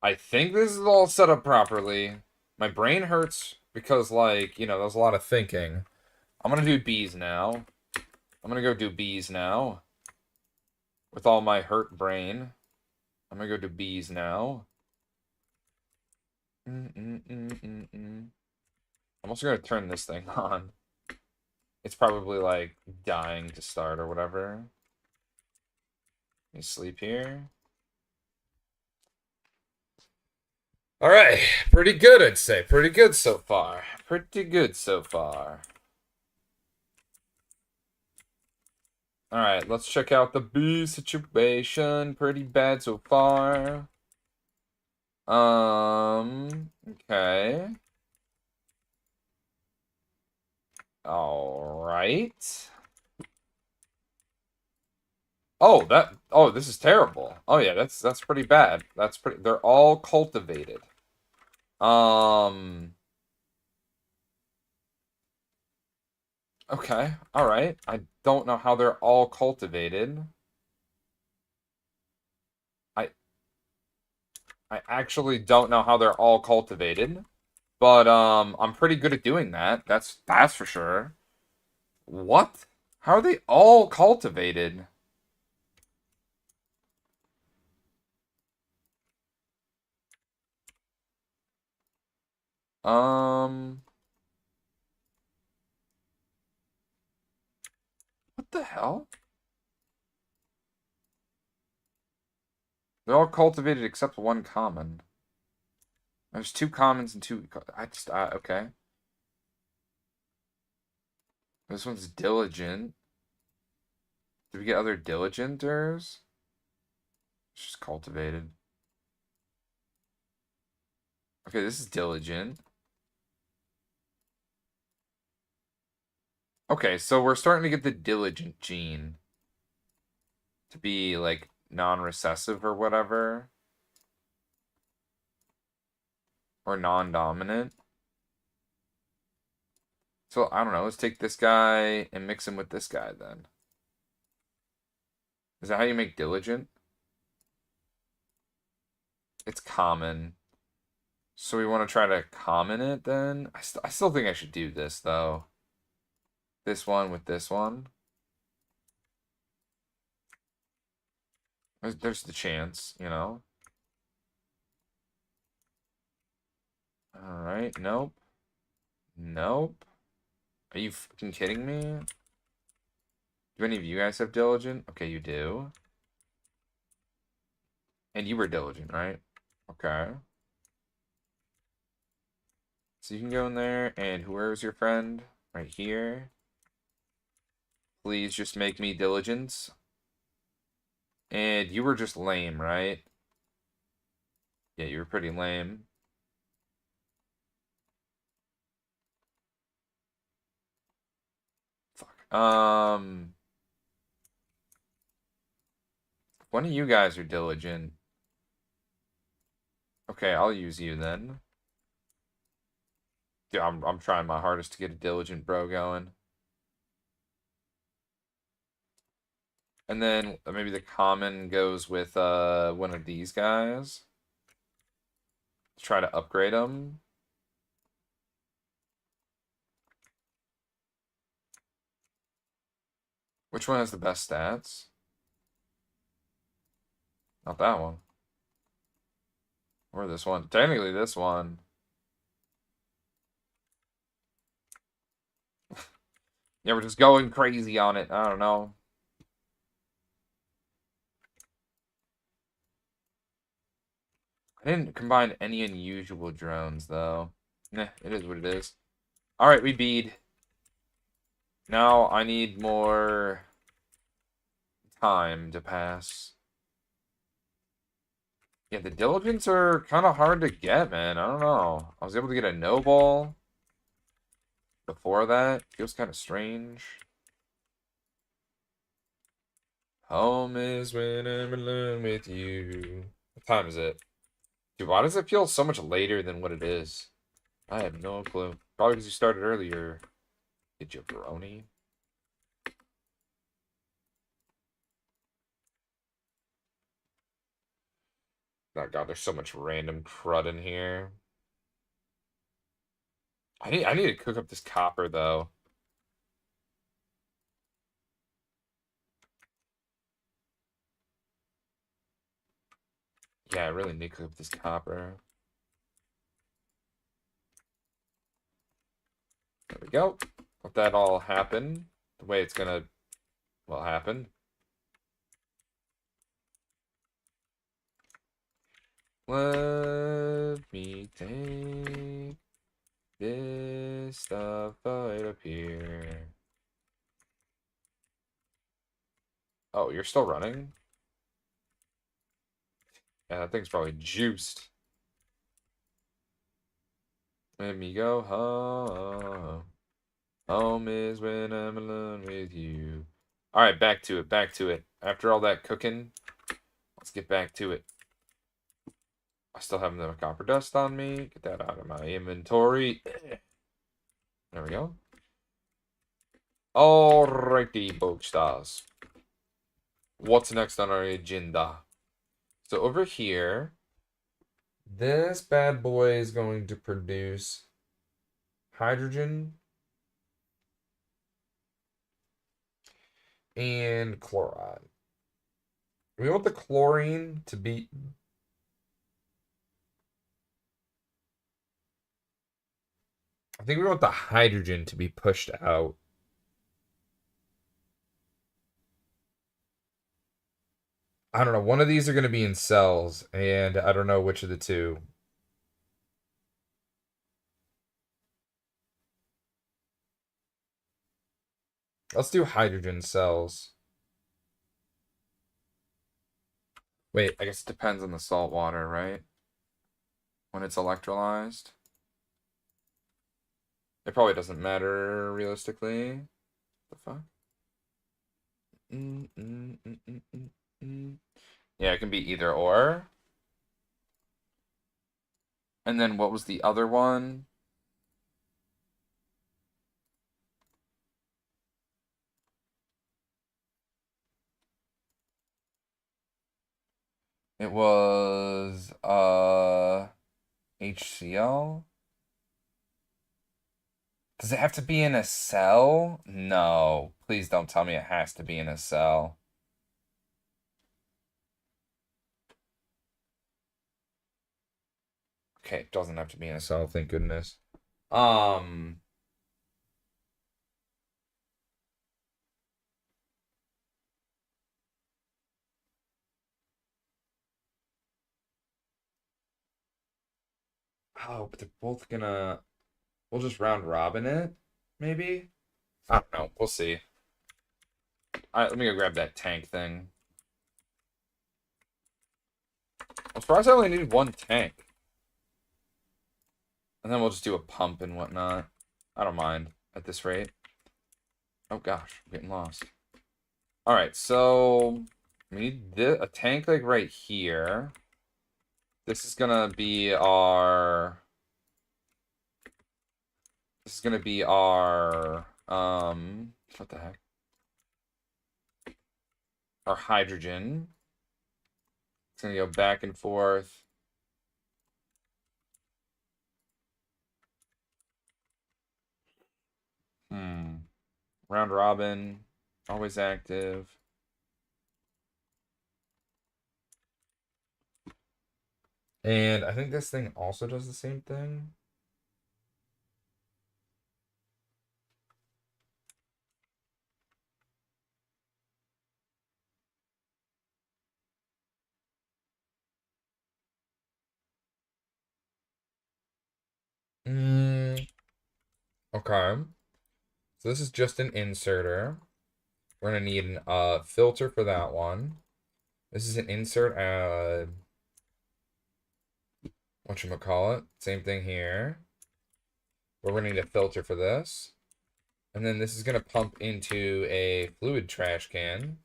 I think this is all set up properly. My brain hurts because, like, you know, there's a lot of thinking. I'm going to do bees now. I'm going to go do bees now. With all my hurt brain. I'm going to go do bees now. I'm also going to turn this thing on. It's probably, like, dying to start or whatever. Let me sleep here. Alright, pretty good, I'd say. Pretty good so far. Pretty good so far. Alright, let's check out the bee situation. Pretty bad so far. Okay. Alright. Oh, this is terrible. Oh yeah, that's pretty bad. They're all cultivated. Okay, alright. I don't know how they're all cultivated. I actually don't know how they're all cultivated. But I'm pretty good at doing that. That's for sure. What? How are they all cultivated? Um, what the hell? They're all cultivated except one common. There's two commons and two. Okay. This one's diligent. Did we get other diligenters? It's just cultivated. Okay, this is diligent. Okay, so we're starting to get the diligent gene to be like non-recessive or whatever. Or non-dominant. So, I don't know. Let's take this guy and mix him with this guy then. Is that how you make diligent? It's common. So we want to try to common it then? I still think I should do this, though. This one with this one. There's the chance, you know? Alright, nope. Nope. Are you fucking kidding me? Do any of you guys have diligent? Okay, you do. And you were diligent, right? Okay. So you can go in there, and whoever's your friend, right here. Please just make me diligence. And you were just lame, right? Yeah, you were pretty lame. Fuck. One of you guys are diligent. Okay, I'll use you then. Dude, I'm trying my hardest to get a diligent bro going. And then maybe the common goes with one of these guys. Try to upgrade them. Which one has the best stats? Not that one. Or this one. Technically this one. Yeah, we're just going crazy on it. I don't know. I didn't combine any unusual drones, though. Nah, it is what it is. Alright, we bead. Now I need more time to pass. Yeah, the diligence are kind of hard to get, man. I don't know. I was able to get a no ball before that. Feels kind of strange. Home is when I'm alone with you. What time is it? Dude, why does it feel so much later than what it is? I have no clue. Probably because you started earlier. You jabroni. Oh god, there's so much random crud in here. I need to cook up this copper though. Yeah, I really need to cook up this copper. There we go. Let that all happen the way it's gonna, well, happen. Let me take this stuff right up here. Oh, you're still running? Yeah, that thing's probably juiced. Let me go home. Home is when I'm alone with you. Alright, back to it, back to it. After all that cooking, let's get back to it. I still have the copper dust on me. Get that out of my inventory. There we go. Alrighty, Bookstars. What's next on our agenda? So over here, this bad boy is going to produce hydrogen and chloride. We want the chlorine to be... I think we want the hydrogen to be pushed out. I don't know. One of these are going to be in cells, and I don't know which of the two. Let's do hydrogen cells. Wait, I guess it depends on the salt water, right? When it's electrolyzed. It probably doesn't matter realistically. The fuck? Mm, mm, mm, mm, mm, mm. Yeah, it can be either or. And then what was the other one? It was HCl. Does it have to be in a cell? No. Please don't tell me it has to be in a cell. Okay, it doesn't have to be in a cell, thank goodness. Um, oh, but they're both gonna. We'll just round robin it, maybe? I don't know. We'll see. Alright, let me go grab that tank thing. I'm surprised I only needed one tank. And then we'll just do a pump and whatnot. I don't mind at this rate. Oh gosh, I'm getting lost. Alright, so we need a tank like right here. This is gonna be our... This is gonna be our... What the heck? Our hydrogen. It's gonna go back and forth. Round robin. Always active. And I think this thing also does the same thing. Okay. So this is just an inserter. We're gonna need a filter for that one. This is an insert. Whatchamacallit? Same thing here. We're gonna need a filter for this. And then this is gonna pump into a fluid trash can.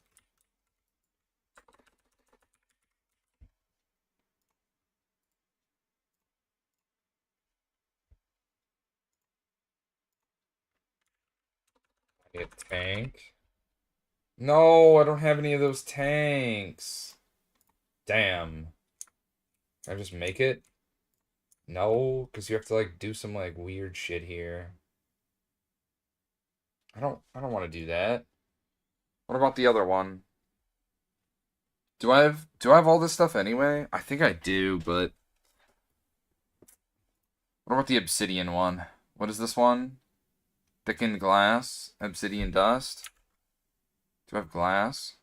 I need a tank. No, I don't have any of those tanks. Damn. Can I just make it? No, because you have to like do some like weird shit here. I don't want to do that. What about the other one? Do I have all this stuff anyway? I think I do, but what about the obsidian one? What is this one? Thickened glass, obsidian dust. Do I have glass?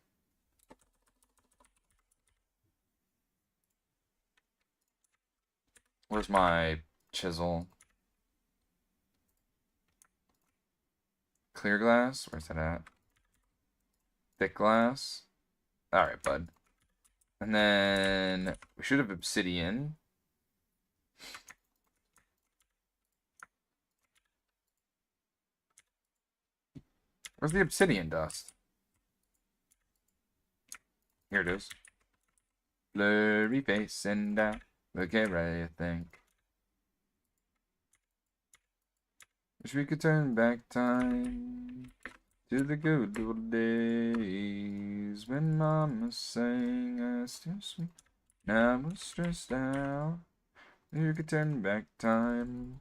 Where's my chisel? Clear glass? Where's that at? Thick glass? Alright, bud. And then we should have obsidian. Where's the obsidian dust? Here it is. Blurry face and look at everything. Wish we could turn back time to the good old days when Mama sang us to sleep. Now we're stressed out. You could turn back time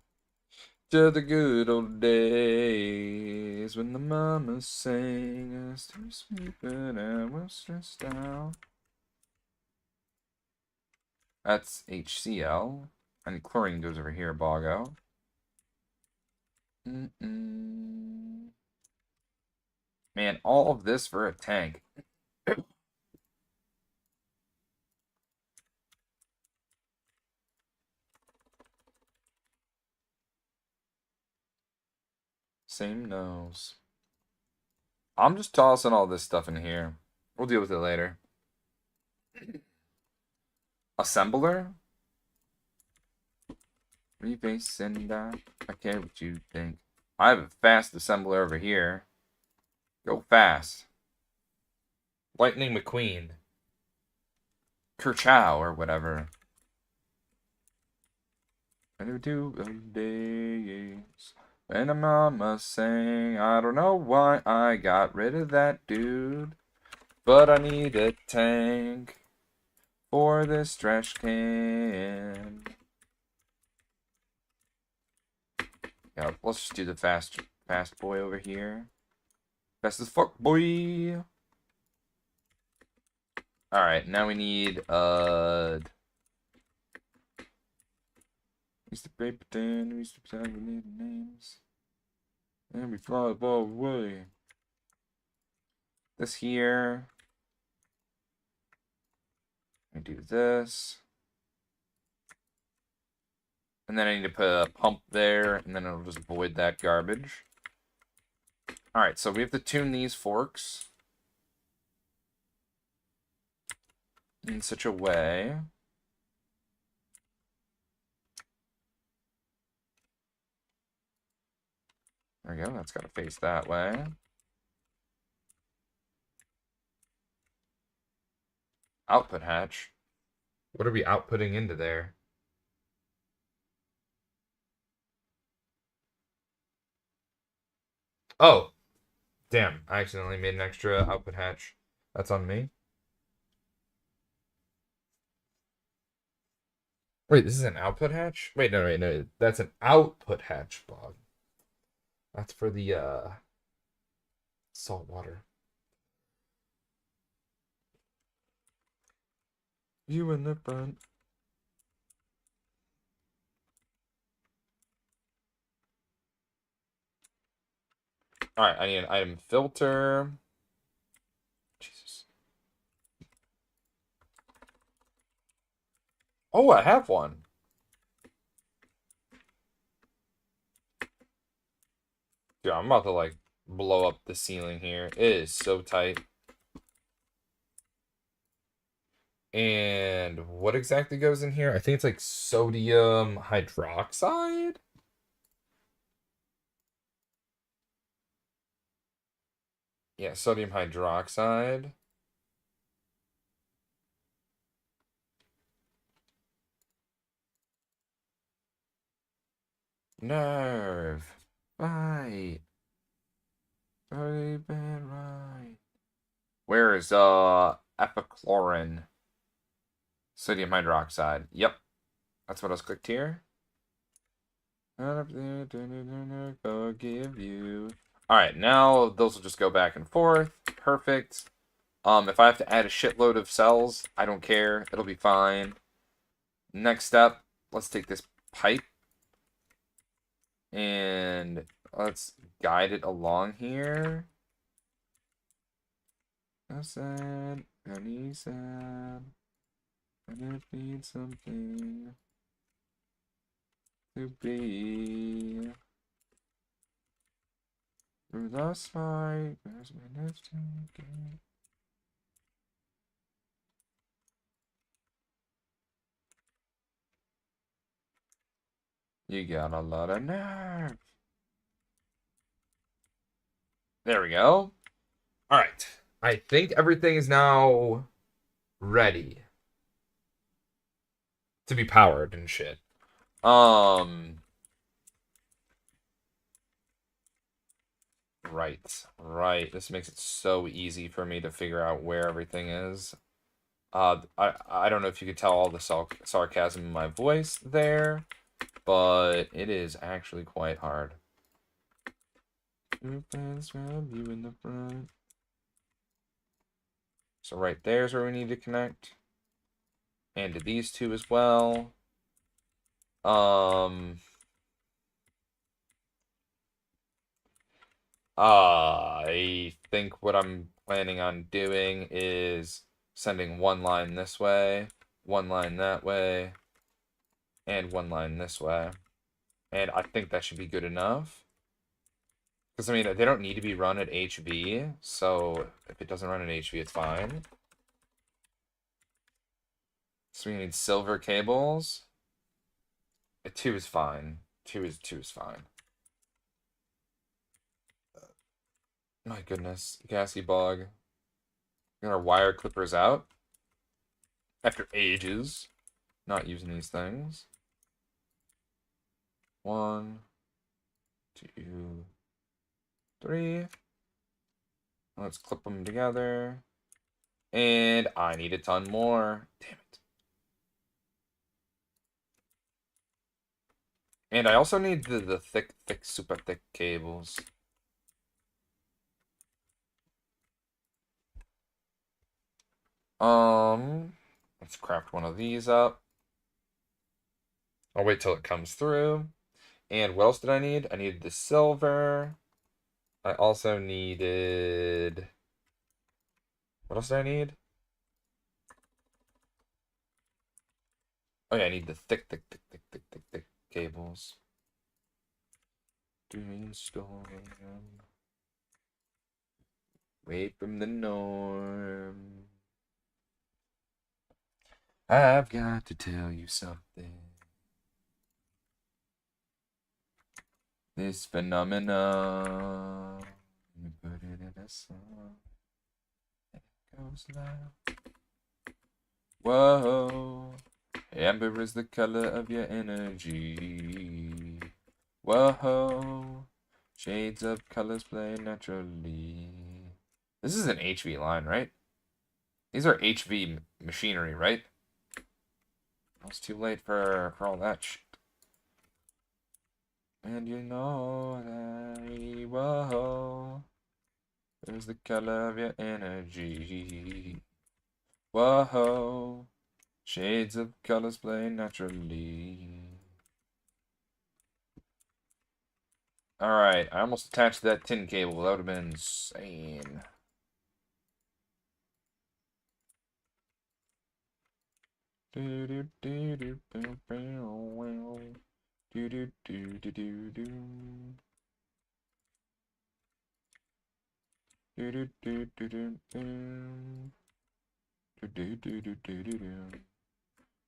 to the good old days when the mama sang us to sleep, but I was stressed out. That's HCl. And chlorine goes over here, Boggo. Man, all of this for a tank. Same nose. I'm just tossing all this stuff in here. We'll deal with it later. Assembler? Reface and I care what you think. I have a fast assembler over here. Go fast. Lightning McQueen. Kerchow or whatever. And do days. And a mama sang, I don't know why I got rid of that dude, but I need a tank for this trash can. Yeah, let's just do the fast boy over here. Fast as fuck, boy. Alright, now we need Used to paper ten, we used to tag names. And we fly the ball away. This here. I do this. And then I need to put a pump there, and then it'll just void that garbage. Alright, so we have to tune these forks in such a way. There we go, that's got to face that way. Output hatch. What are we outputting into there? Oh! Damn, I accidentally made an extra output hatch. That's on me. Wait, this is an output hatch? Wait, no. That's an output hatch, Bob. That's for the, salt water. You in the front. Alright, I need an item filter. Jesus. Oh, I have one. Dude, I'm about to, like, blow up the ceiling here. It is so tight. And what exactly goes in here? I think it's like sodium hydroxide. Yeah, sodium hydroxide. Nerve. Right. Very bad, right. Where is epichlorine? Sodium hydroxide. Yep. That's what I was clicked here. Forgive you. Alright, now those will just go back and forth. Perfect. If I have to add a shitload of cells, I don't care. It'll be fine. Next step, let's take this pipe and let's guide it along here. I said, and he said, and it needs something to be. Through the sky, there's my next game. You got a lot of nerve. There we go. All right. I think everything is now ready to be powered and shit. Right. This makes it so easy for me to figure out where everything is. I don't know if you could tell all the sarcasm in my voice there, but it is actually quite hard. You in the front. So right there's where we need to connect. And to these two as well. I think what I'm planning on doing is sending one line this way, one line that way, and one line this way. And I think that should be good enough. Because, I mean, they don't need to be run at HV, so if it doesn't run at HV, it's fine. So we need silver cables. A 2 is fine. 2 is fine. My goodness, gassy bog. Got our wire clippers out. After ages not using these things. 1, 2, 3. Let's clip them together. And I need a ton more. Damn it. And I also need the thick, super thick cables. Let's craft one of these up. I'll wait till it comes through. And what else did I need? I needed the silver. I also needed... What else did I need? Oh yeah, I need the thick cables. Doing storm. Away from the norm. I've got to tell you something. This phenomenon. You put it in a song. It goes loud. Whoa. Amber is the color of your energy. Whoa. Shades of colors play naturally. This is an HV line, right? These are HV machinery, right? It's too late for all that shit. And you know that, whoa, there's the color of your energy. Whoa, shades of colors play naturally. Alright, I almost attached that tin cable. That would have been insane. Do do do do do do do do do do do.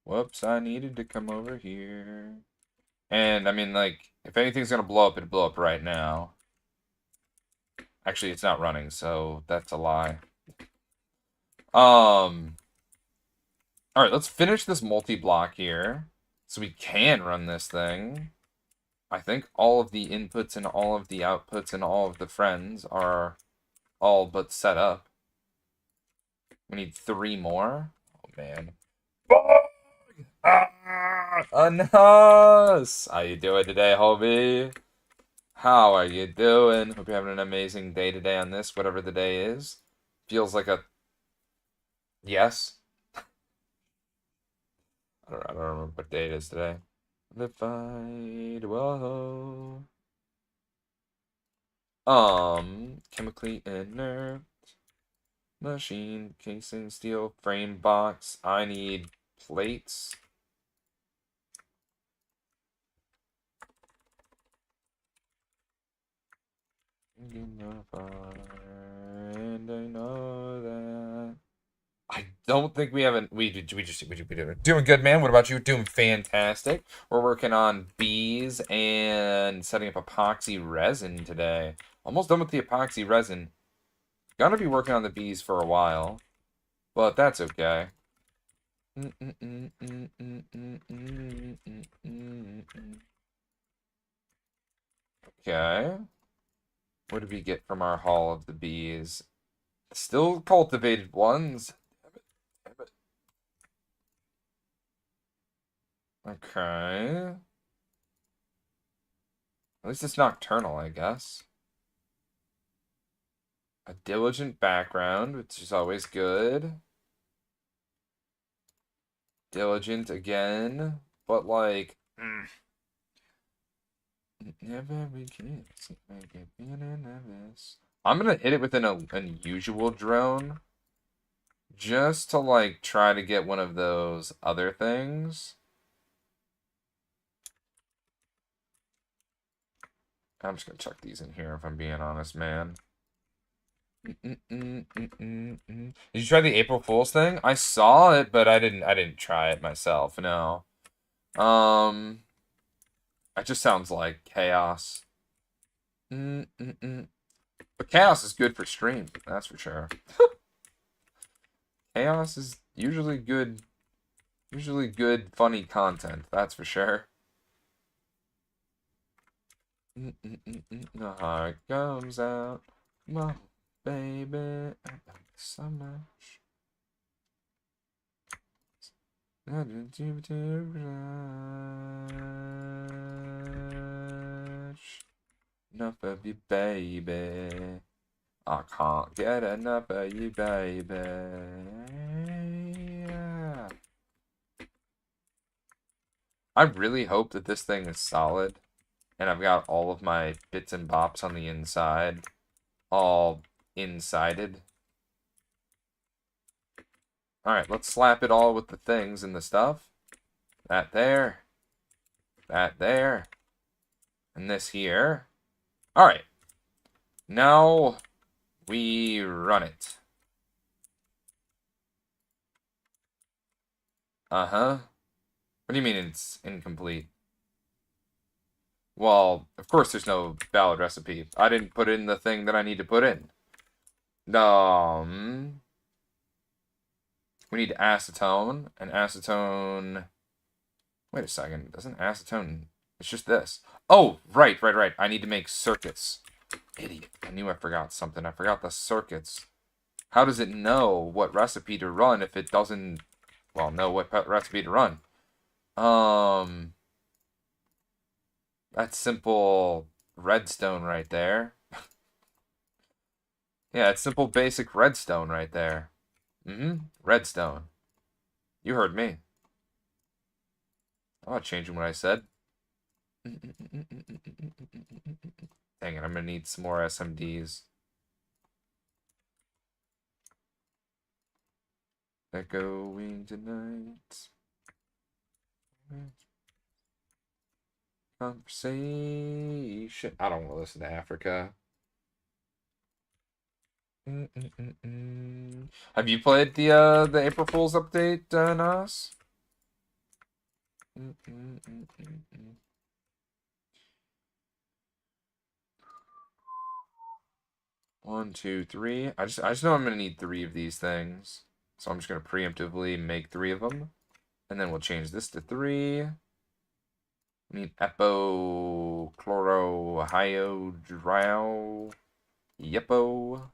Whoops, I needed to come over here. And, I mean, like, if anything's gonna blow up, it'd blow up right now. Actually, it's not running, so that's a lie. Alright, let's finish this multi-block here. So we can run this thing. I think all of the inputs and all of the outputs and all of the friends are all but set up. We need 3 more. Oh, man. Ah, Anas! How you doing today, homie? How are you doing? Hope you're having an amazing day today on this, whatever the day is. Feels like a... Yes? I don't remember what day it is today. The fight, whoa. Chemically inert. Machine, casing, steel, frame box. I need plates. And I know that. I don't think we haven't. We doing good, man. What about you? Doing fantastic. We're working on bees and setting up epoxy resin today. Almost done with the epoxy resin. Gonna be working on the bees for a while, but that's okay. Okay. What did we get from our haul of the bees? Still cultivated ones. Okay. At least it's nocturnal, I guess. A diligent background, which is always good. Diligent again, but like... I'm gonna hit it with an unusual drone. Just to like try to get one of those other things. I'm just gonna chuck these in here if I'm being honest, man. Did you try the April Fool's thing? I saw it, but I didn't try it myself. No. It just sounds like chaos. But chaos is good for stream, that's for sure. Chaos is usually good, funny content, that's for sure. The heart comes out, my baby, I love you so much. Enough of you, baby. I can't get enough of you, baby. Yeah. I really hope that this thing is solid. And I've got all of my bits and bops on the inside. All insided. Alright, let's slap it all with the things and the stuff. That there. That there. And this here. Alright. Now we run it. Uh-huh. What do you mean it's incomplete? Well, of course there's no valid recipe. I didn't put in the thing that I need to put in. We need acetone, and acetone... Wait a second, doesn't acetone... It's just this. Oh, right. I need to make circuits. Idiot. I knew I forgot something. I forgot the circuits. How does it know what recipe to run if it doesn't... Well, know what recipe to run? That's simple redstone right there. Yeah, it's simple basic redstone right there. Redstone. You heard me. I'm not changing what I said. Dang it, I'm gonna need some more SMDs. Echoing tonight. Conversation. I don't want to listen to Africa. Have you played the April Fool's update, Nas? 1, 2, 3. I just know I'm gonna need 3 of these things, so I'm just gonna preemptively make 3 of them, and then we'll change this to 3. We need epochlorohydrol, yepo,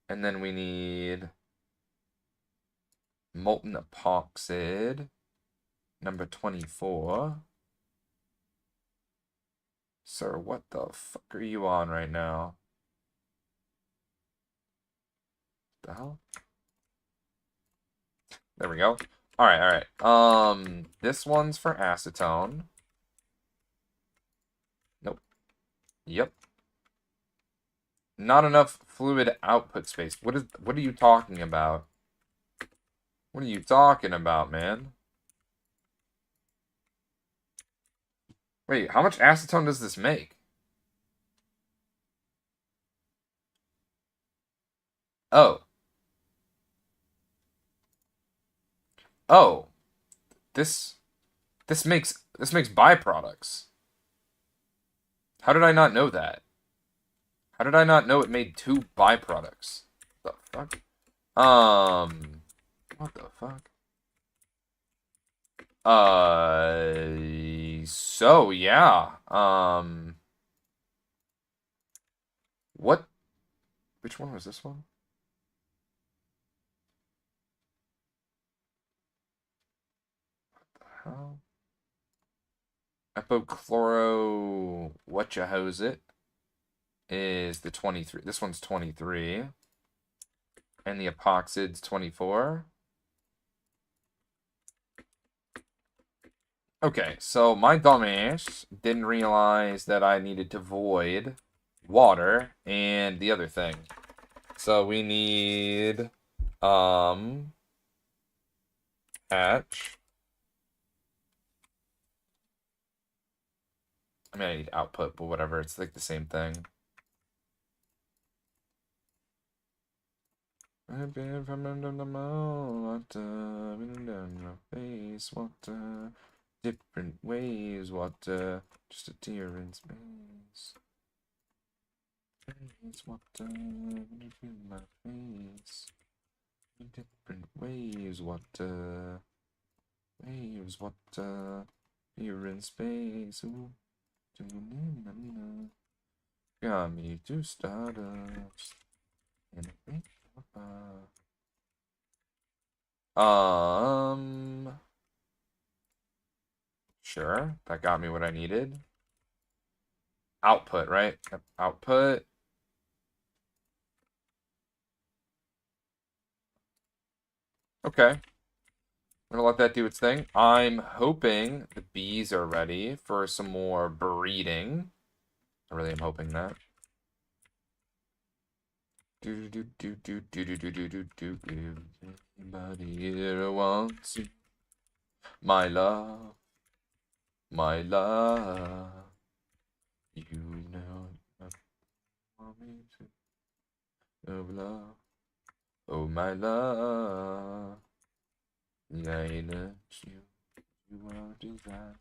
and then we need molten epoxid, number 24. Sir, what the fuck are you on right now? The hell? There we go. Alright, alright. This one's for acetone. Nope. Yep. Not enough fluid output space. What are you talking about? What are you talking about, man? Wait, how much acetone does this make? Oh. Oh. This makes byproducts. How did I not know that? How did I not know it made 2 byproducts? What the fuck? What the fuck? So yeah. What? Which one was this one? What the hell? Epochloro, whatcha-hose it, is the 23. This one's 23. And the epoxid's 24. Okay, so my dumbass didn't realize that I needed to void water and the other thing. So we need hatch. I mean, I need output, but whatever. It's like the same thing. I've been from under the moon, water, been down your face, water, different ways, water, just a tear in space. It's water, in my face, different waves, water, waves, water, here in space, ooh. Got me to stardust. Sure. That got me what I needed. Output, right? Output. Okay. I'm gonna let that do its thing. I'm hoping the bees are ready for some more breeding. I really am hoping that. Anybody here wants you? My love, my love. You know I want me to. Oh love, oh my love. Yeah, I let you. You are desires.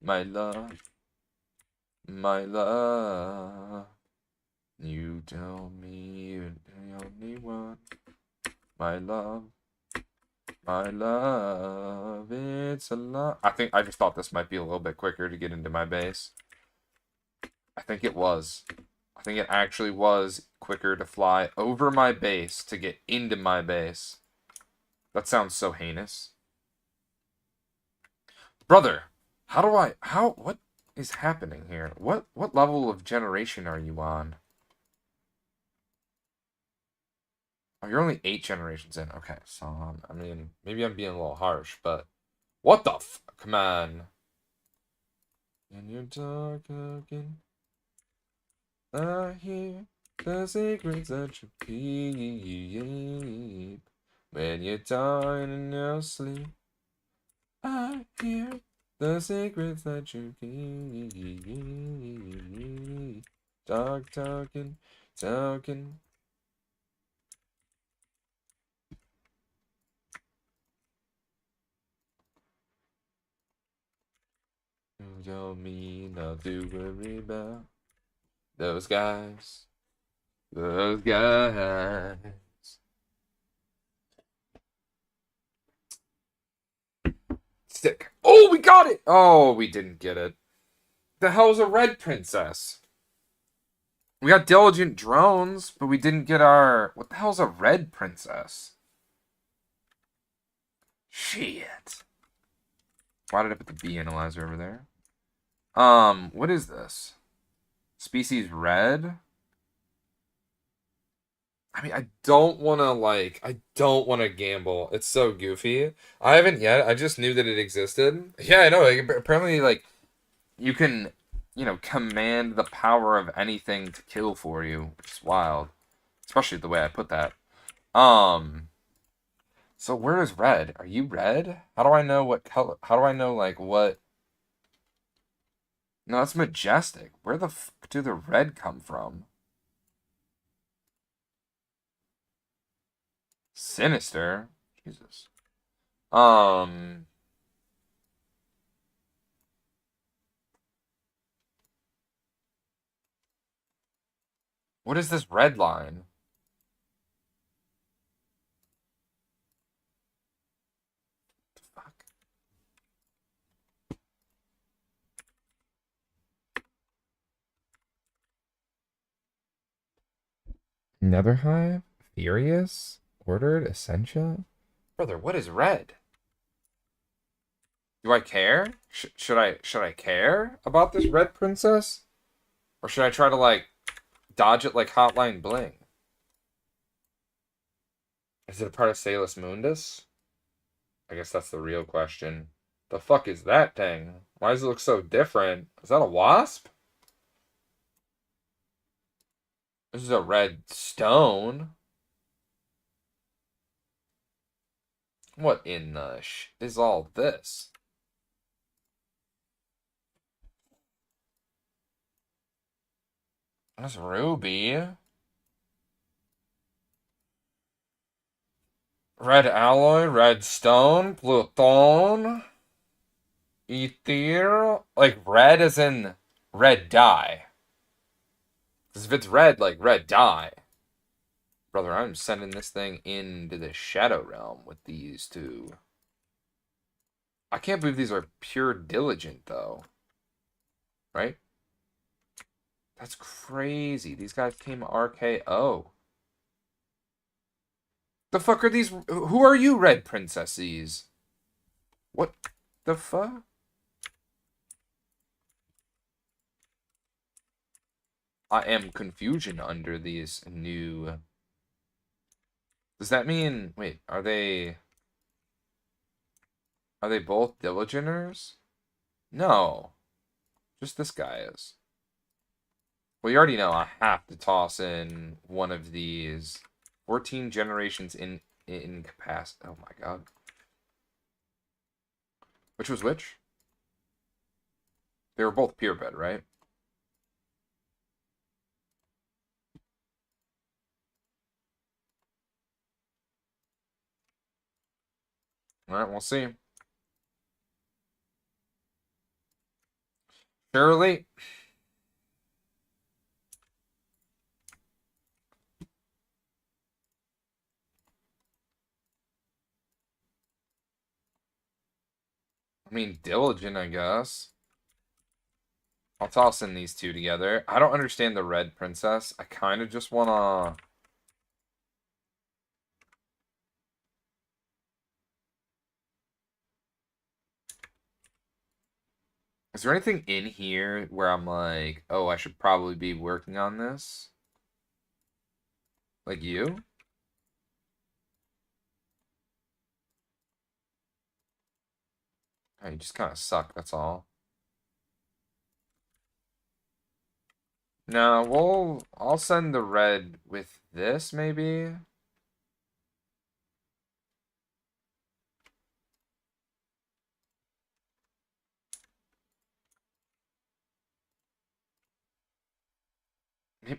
My love, my love. You tell me you're the only one. My love, my love. It's a lot. I think I just thought this might be a little bit quicker to get into my base. I think it was. I think it actually was quicker to fly over my base to get into my base. That sounds so heinous. Brother, what is happening here? What level of generation are you on? Oh, you're only 8 generations in. Okay, so, I mean, maybe I'm being a little harsh, but what the f- Come on. In your dark again, I hear the secrets that you keep. When you're dying in your sleep, I hear the secrets that you keep. Dark talking, talking. don't mean not to worry about those guys. Those guys. Stick. Oh, we got it! Oh, we didn't get it. The hell's a red princess? We got diligent drones, but we didn't get our... What the hell's a red princess? Shit. Why did I put the bee analyzer over there? What is this? Species red? I mean, I don't want to gamble. It's so goofy. I haven't yet. I just knew that it existed. Yeah, I know. Like, apparently, like, you can, command the power of anything to kill for you, which is wild. Especially the way I put that. So where is red? Are you red? How do I know what color? How do I know, like, what? No, that's majestic. Where the fuck do the red come from? Sinister? Jesus. What is this red line? Fuck. Netherhive? Furious? Ordered? Essentia? Brother, what is red? Do I care? Should I care about this red princess? Or should I try to, like, dodge it like Hotline Bling? Is it a part of Salus Mundus? I guess that's the real question. The fuck is that thing? Why does it look so different? Is that a wasp? This is a red stone. What in the is all this? That's ruby. Red alloy, red stone, Pluton, ether. Like red as in red dye. Because if it's red, like red dye. Brother, I'm sending this thing into the Shadow Realm with these two. I can't believe these are pure diligent, though. Right? That's crazy. These guys came RKO. The fuck are these? Who are you, red princesses? What the fuck? I am confusion under these new... Does that mean... Wait, are they... Are they both diligenters? No. Just this guy is. Well, you already know I have to toss in one of these. 14 generations in capacity. Oh my god. Which was which? They were both purebred, right? Alright, we'll see. Surely. I mean, diligent, I guess. I'll toss in these two together. I don't understand the red princess. I kind of just want to... Is there anything in here where I'm like, oh, I should probably be working on this? Like you? Oh, you just kind of suck, that's all. No, I'll send the red with this, maybe?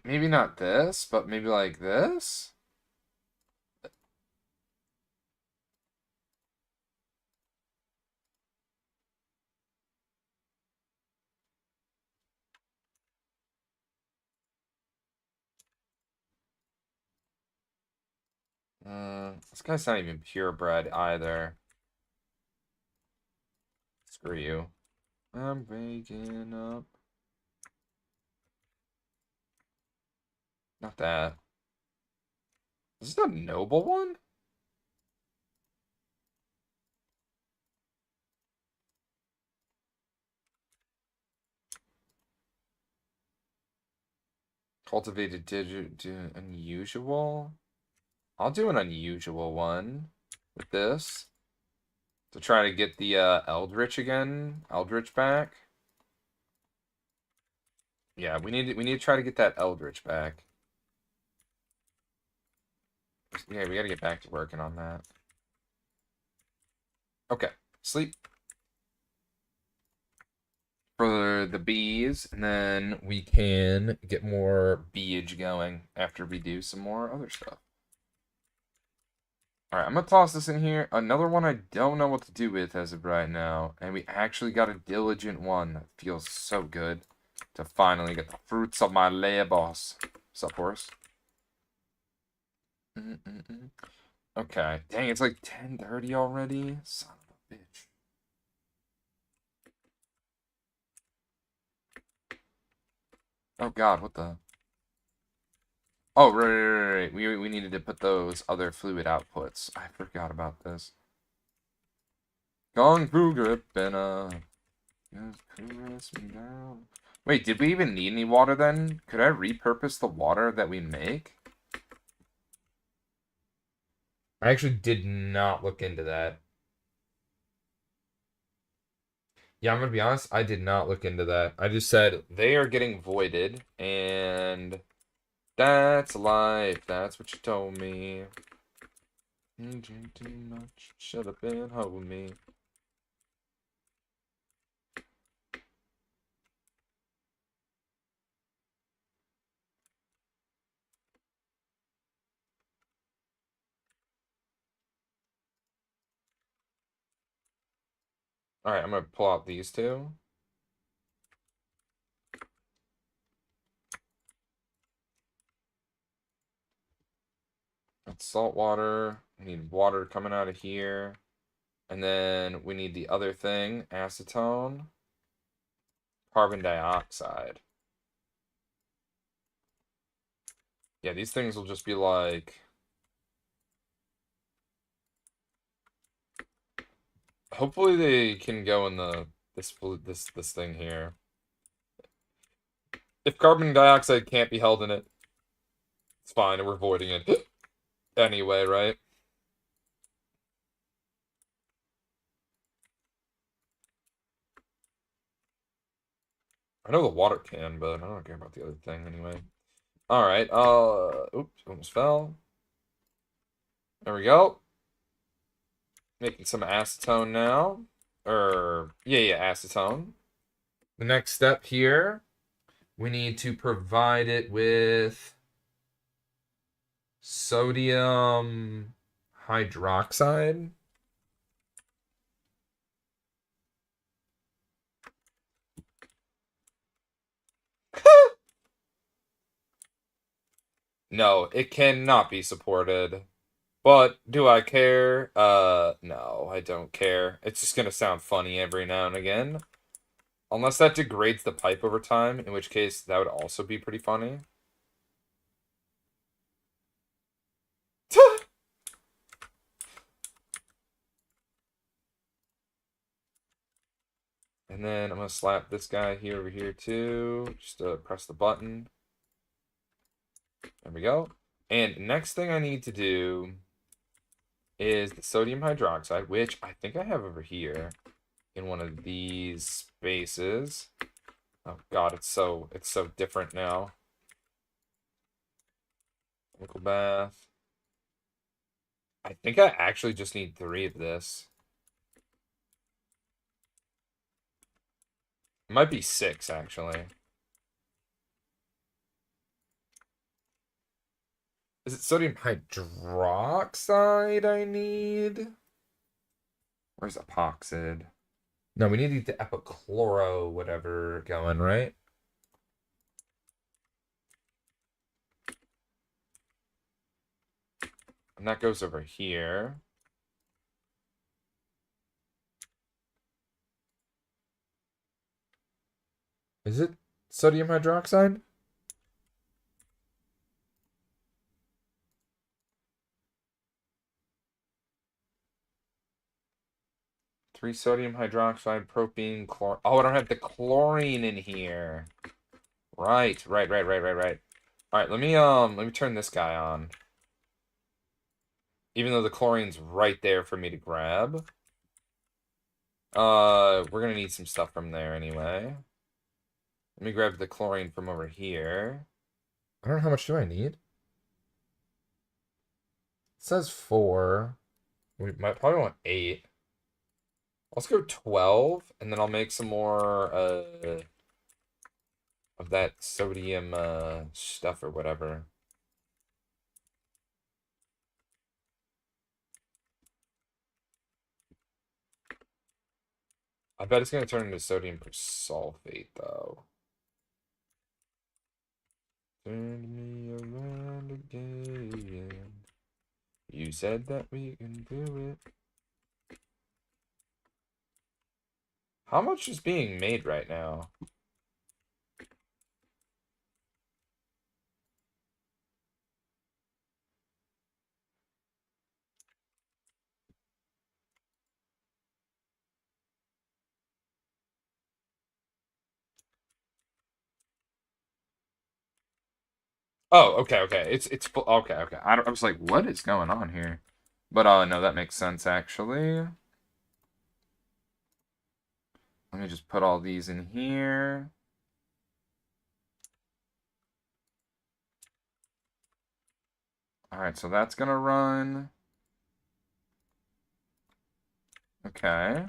Maybe not this, but maybe like this? This guy's not even purebred either. Screw you. I'm waking up. Not that. Is this a noble one? Cultivated digit unusual. I'll do an unusual one with this to try to get the Eldritch again. Eldritch back. Yeah, we need to try to get that Eldritch back. Yeah, we gotta get back to working on that. Okay, sleep for the bees, and then we can get more beage going after we do some more other stuff. Alright, I'm gonna toss this in here. Another one I don't know what to do with as of right now. And we actually got a diligent one. That feels so good to finally get the fruits of my labor. Sup, horse? Okay. Dang, it's like 10:30 already. Son of a bitch. Oh god, what the? Oh, right. We needed to put those other fluid outputs. I forgot about this. Kung Fu grip and just caress me down. Wait, did we even need any water then? Could I repurpose the water that we make? I actually did not look into that. Yeah, I'm gonna be honest, I did not look into that. I just said they are getting voided, and that's life. That's what you told me. You drink too much. Shut up and hold me. Alright, I'm gonna pull out these two. That's salt water. We need water coming out of here. And then we need the other thing, acetone, carbon dioxide. Yeah, these things will just be like... Hopefully they can go in this thing here. If carbon dioxide can't be held in it, it's fine, we're voiding it anyway, right? I know the water can, but I don't care about the other thing anyway. Alright, oops, almost fell. There we go. Making some acetone now. Yeah, acetone. The next step here, we need to provide it with sodium hydroxide. No, it cannot be supported. But do I care? No, I don't care. It's just gonna sound funny every now and again. Unless that degrades the pipe over time, in which case that would also be pretty funny. And then I'm gonna slap this guy here over here too. Just press the button. There we go. And next thing I need to do is the sodium hydroxide, which I think I have over here in one of these spaces. Oh god, it's so different now. Chemical bath. I think I actually just need 3 of this. It might be 6 actually. Is it sodium hydroxide I need? Where's epoxid? No, we need the epichloro whatever going, right? And that goes over here. Is it sodium hydroxide? Three sodium hydroxide, propene, chlor. Oh, I don't have the chlorine in here. Right. All right, let me turn this guy on. Even though the chlorine's right there for me to grab. We're gonna need some stuff from there anyway. Let me grab the chlorine from over here. I don't know how much do I need. It says 4. We might probably want 8. Let's go 12, and then I'll make some more of that sodium stuff or whatever. I bet it's gonna turn into sodium persulfate though. Turn me around again. You said that we can do it. How much is being made right now? Oh, okay. It's full. Okay. I was like, what is going on here? But no, that makes sense actually. Let me just put all these in here. All right, so that's gonna run. Okay.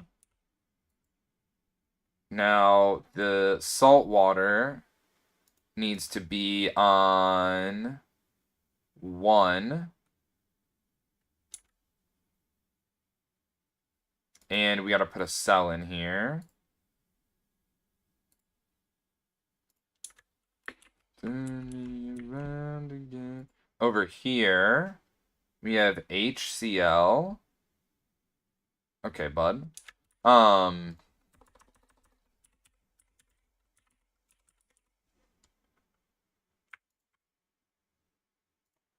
Now the salt water needs to be on 1. And we gotta put a cell in here. Turn me around again. Over here, we have HCl. Okay, bud.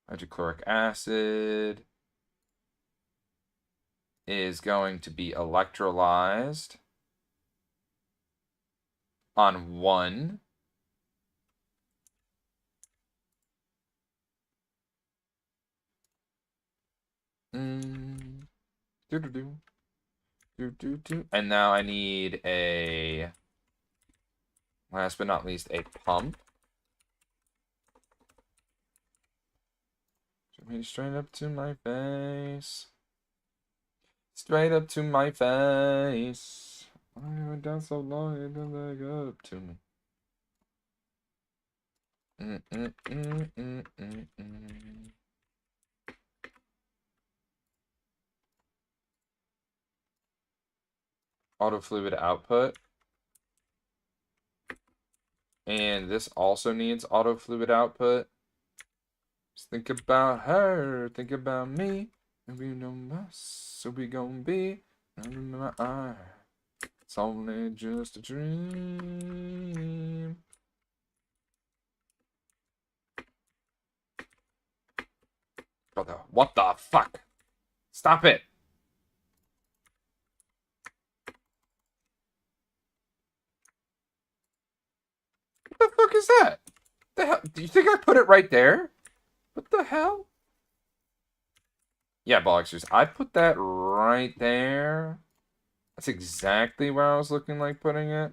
Hydrochloric acid is going to be electrolyzed on 1. And now I need a, last but not least, a pump. Straight up to my face. Straight up to my face. I went down so long, it didn't back up to me. Auto fluid output. And this also needs auto fluid output. Just think about her, think about me. And we know us, so we gon' be. In my eye. It's only just a dream. Brother, what the fuck? Stop it! What the fuck is that? The hell? Do you think I put it right there? What the hell? Yeah, Boxers, I put that right there. That's exactly where I was looking like putting it.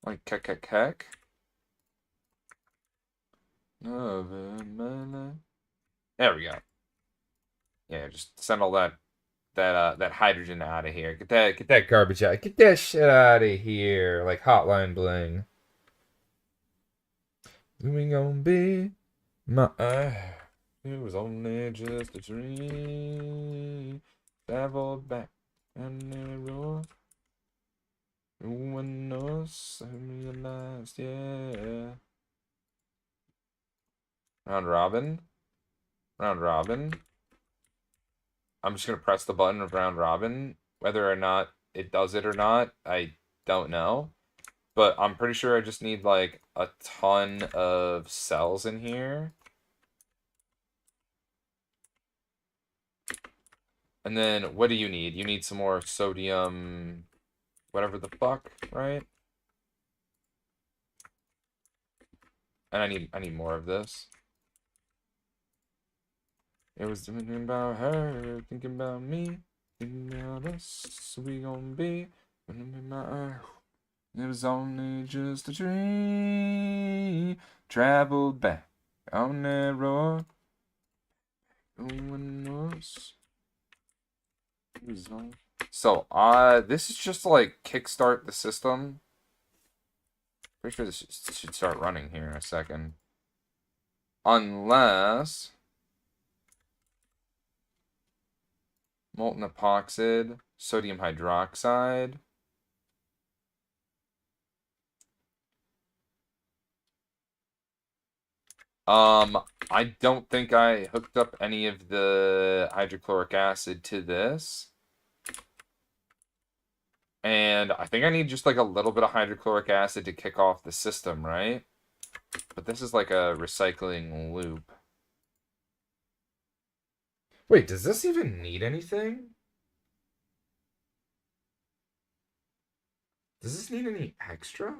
Like, keck. There we go. Yeah, just send all that hydrogen out of here. Get that garbage out. Get that shit out of here. Like Hotline Bling. We gonna be my it was only just a dream. Traveled back and the road. When us I realized, yeah. Round robin. I'm just gonna press the button of round robin. Whether or not it does it or not, I don't know. But I'm pretty sure I just need like a ton of cells in here. And then what do you need? You need some more sodium, whatever the fuck, right? And I need more of this. It was thinking about her, thinking about me, thinking about us, we gonna be. It was only just a dream. Traveled back on that road. So, this is just to, like, kickstart the system. Pretty sure this should start running here in a second. Unless molten epoxide, sodium hydroxide. I don't think I hooked up any of the hydrochloric acid to this. And I think I need just like a little bit of hydrochloric acid to kick off the system, right? But this is like a recycling loop. Wait, does this even need anything? Does this need any extra?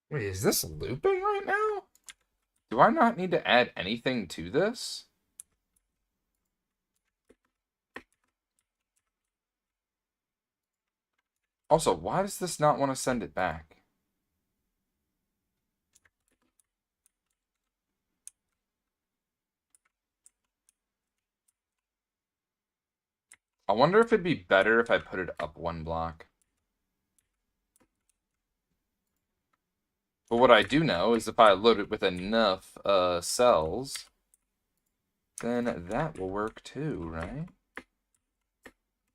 Wait, is this looping right now? Do I not need to add anything to this? Also, why does this not want to send it back? I wonder if it'd be better if I put it up one block. But what I do know is if I load it with enough cells, then that will work too, right?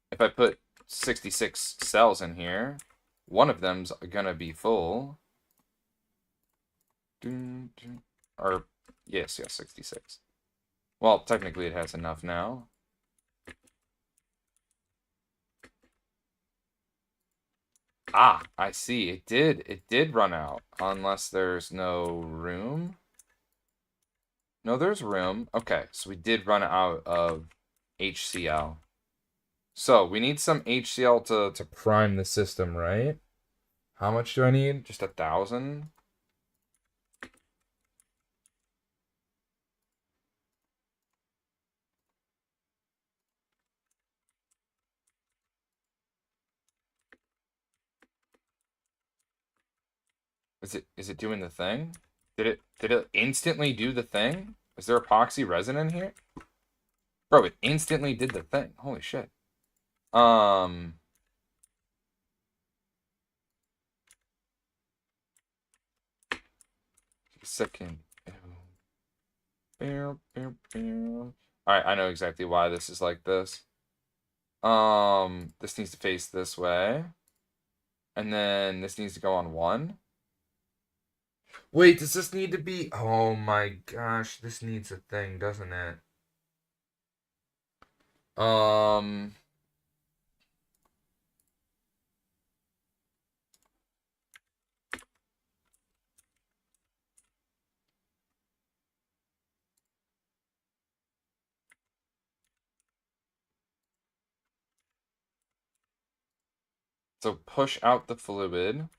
If I put 66 cells in here, one of them's gonna be full. Or, yes, 66. Well, technically it has enough now. Ah, I see. It did run out. Unless there's no room. No, there's room. Okay, so we did run out of HCl. So, we need some HCl to prime the system, right? How much do I need? Just 1,000? Is it doing the thing? Did it instantly do the thing? Is there epoxy resin in here? Bro, it instantly did the thing. Holy shit. Um Second. Alright, I know exactly why this is like this. This needs to face this way. And then this needs to go on one. Wait, does this need to be... Oh my gosh, this needs a thing, doesn't it? Um... So push out the fluid.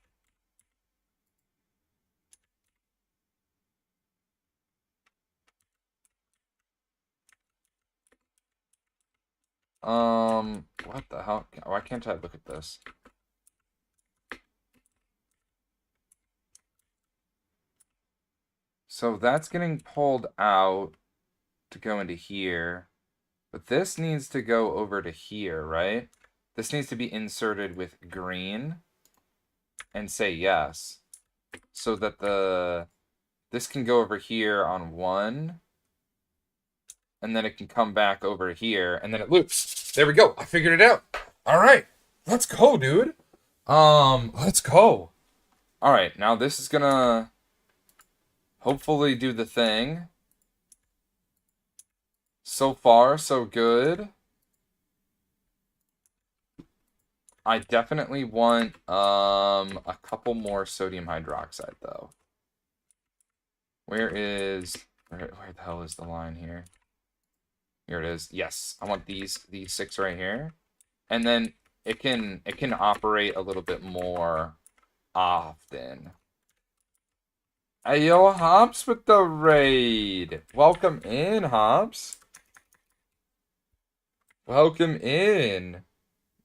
What the hell? Why can't I look at this? So that's getting pulled out to go into here. But this needs to go over to here, right? This needs to be inserted with green and say yes. So that this can go over here on one. and then it can come back over here, and then it loops. There we go. I figured it out. All right, let's go, dude. Let's go. All right, now this is gonna hopefully do the thing. So far, so good. I definitely want a couple more sodium hydroxide though. Where the hell is the line here? Here it is. Yes, I want these 6 right here. And then it can operate a little bit more often. Hey yo, Hops with the raid. Welcome in, Hops. Welcome in.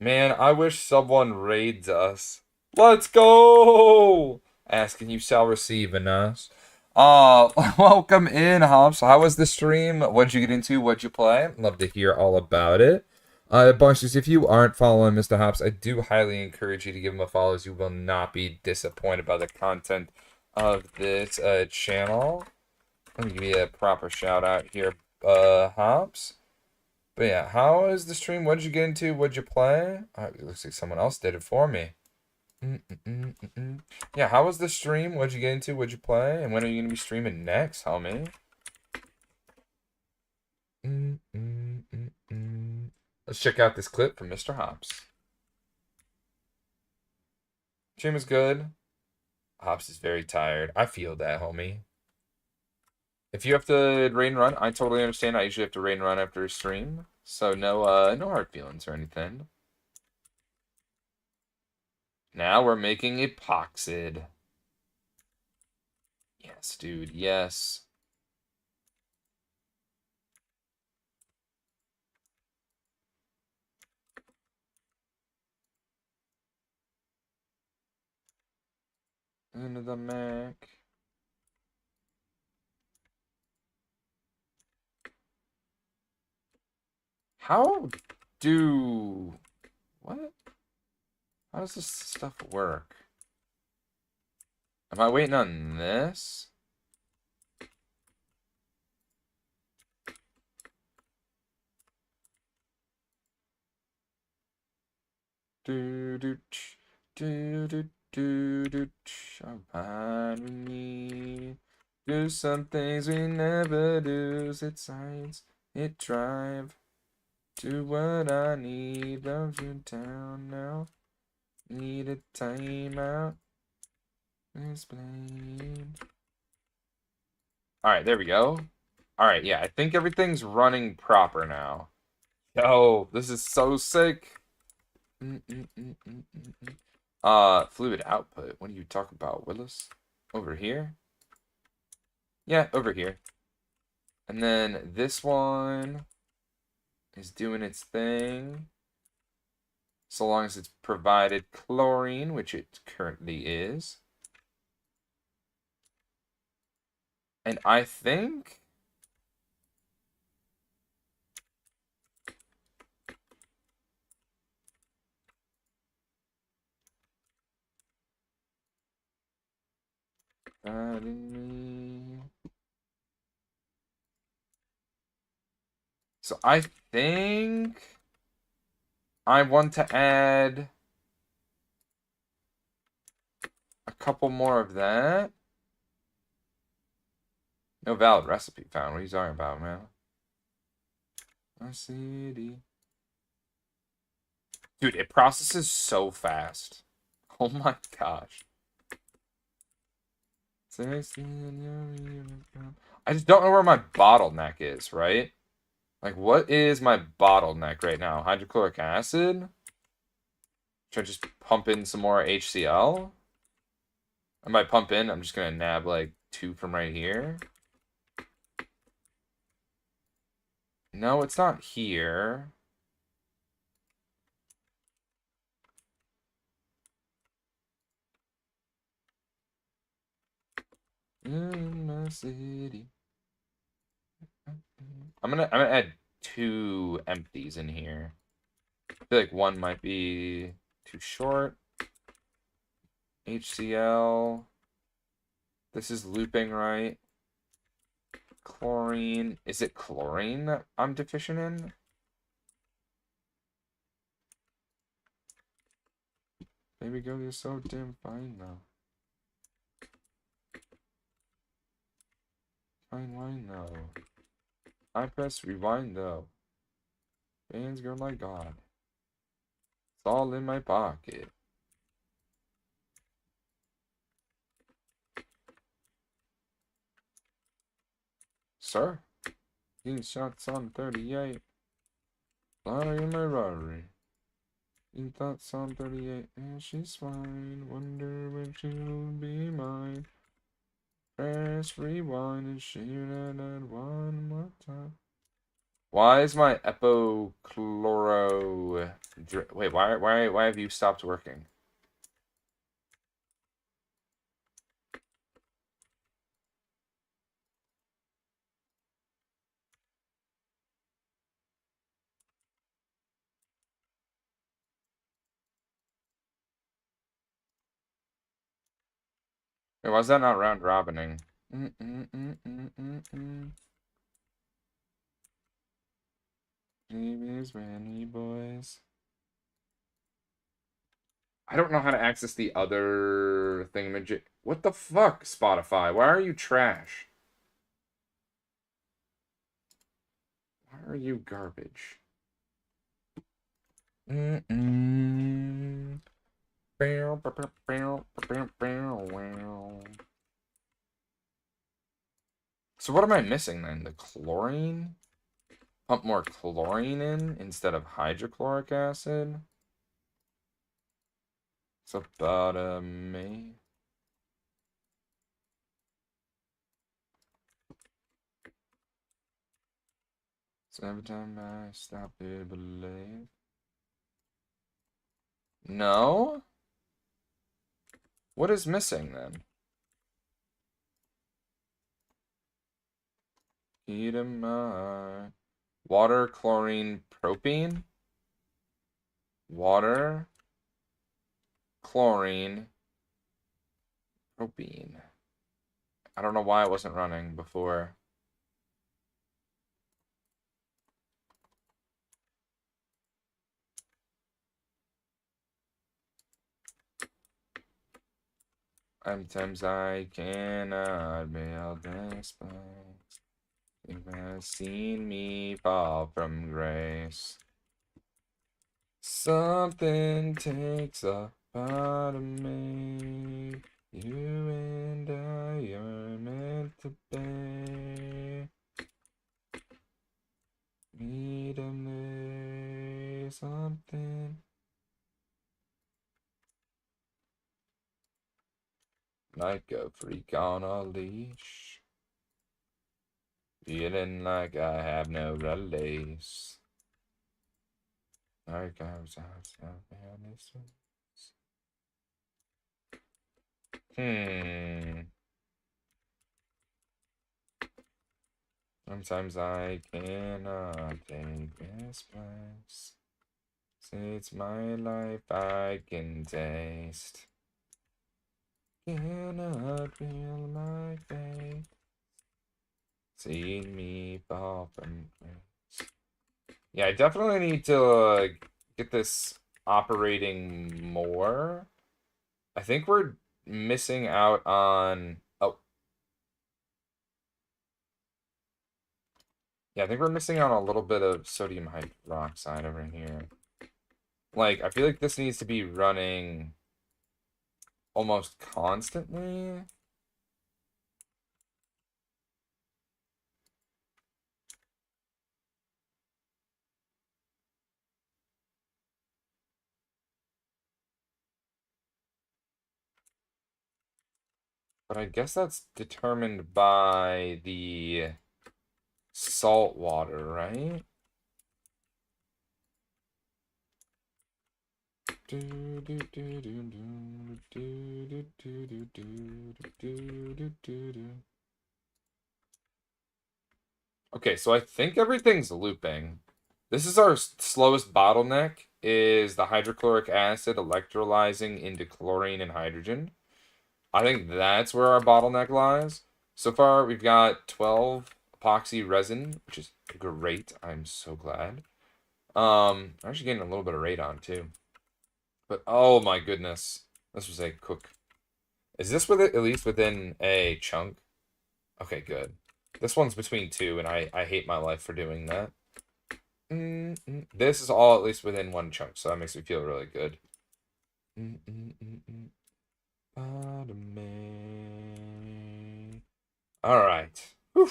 Man, I wish someone raids us. Let's go! Asking you shall receive in us. Welcome in, Hops. How was the stream? What'd you get into? What'd you play? Love to hear all about it. Bunches, if you aren't following Mr. Hops, I do highly encourage you to give him a follow, as you will not be disappointed by the content of this channel. Let me give you a proper shout out here, Hops. But yeah, how was the stream? What did you get into? What'd you play? It looks like someone else did it for me. Yeah, how was the stream? What'd you get into? What'd you play? And when are you gonna be streaming next, homie? Let's check out this clip from Mr. Hops. Stream is good. Hops is very tired. I feel that, homie. If you have to raid and run, I totally understand. I usually have to raid and run after a stream. So no hard feelings or anything. Now we're making epoxy. Yes, dude, yes. Into the Mac. How do... What? How does this stuff work? Am I waiting on this? Abide with me. Do some things we never do. It science, it drive. Do what I need. Love you down now. Need a timeout. Explain. Alright, there we go. Alright, yeah, I think everything's running proper now. Yo, this is so sick. Fluid output. What are you talking about, Willis? Over here? Yeah, over here. And then this one is doing its thing. So long as it's provided chlorine, which it currently is. And I think... So I think I want to add a couple more of that. No valid recipe found. What are you talking about, man? Our city. Dude, it processes so fast. Oh my gosh. I just don't know where my bottleneck is, right? Like, what is my bottleneck right now? Hydrochloric acid? Should I just pump in some more HCl? I might pump in. I'm just going to nab, like, 2 from right here. No, it's not here. In my city. I'm gonna add 2 empties in here. I feel like one might be too short. HCl. This is looping right. Chlorine. Is it chlorine that I'm deficient in? Baby girl, you're so damn fine now. Fine wine though. I press rewind though. Fans go my god. It's all in my pocket. Sir? Getting shots on 38. Flying in my Rari. You thoughts on 38. And she's fine. Wonder when she'll be mine. Press rewind and shoot it at one more time. Why is my epochloro... Wait, why have you stopped working? Wait, why is that not round robining? Babies, Randy boys. I don't know how to access the other thingamajig. What the fuck, Spotify? Why are you trash? Why are you garbage? So what am I missing then? The chlorine? Pump more chlorine in instead of hydrochloric acid? It's about me. So every time I stop to believe. No? What is missing then? Keep in mind. Water, chlorine, propene? Water, chlorine, propene. I don't know why it wasn't running before. Sometimes I cannot build this place. You have seen me fall from grace. Something takes a part of me. You and I are meant to be. Need a me something. Like a freak on a leash. Feeling like I have no release. Like I was Sometimes I cannot take this place. It's my life I can taste. Cannot feel my face. See me fall from grace. Yeah, I definitely need to get this operating more. I think we're missing out on... Oh. Yeah, I think we're missing out on a little bit of sodium hydroxide over here. Like, I feel like this needs to be running almost constantly. But I guess that's determined by the salt water, right? Okay, so I think everything's looping. This is our slowest bottleneck, is the hydrochloric acid electrolyzing into chlorine and hydrogen. I think that's where our bottleneck lies. So far, we've got 12 epoxy resin, which is great. I'm so glad. I'm actually getting a little bit of radon too. But oh my goodness, this was a cook. Is this with it at least within a chunk? Okay, good. This one's between two, and I hate my life for doing that. This is all at least within one chunk, so that makes me feel really good. All right. Whew.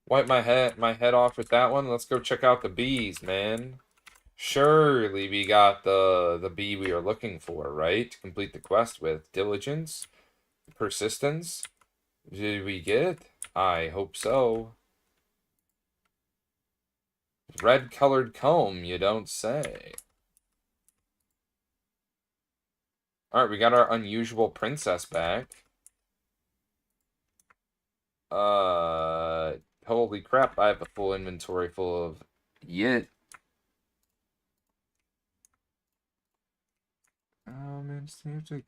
Wipe my head off with that one. Let's go check out the bees, man. Surely we got the bee we are looking for, right? To complete the quest with diligence, persistence. Did we get it? I hope so. Red colored comb, you don't say. Alright, we got our unusual princess back. Holy crap, I have a full inventory full of yit. It's music.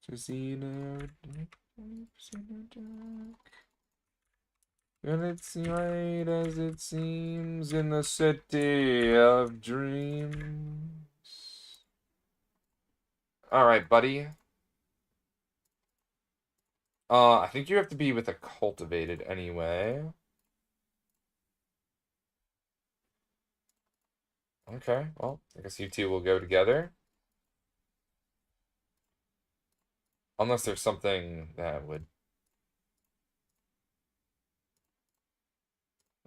To see the and it's right as it seems in the city of dreams. Alright, buddy. I think you have to be with a cultivated anyway. Okay, well, I guess you two will go together. Unless there's something that would...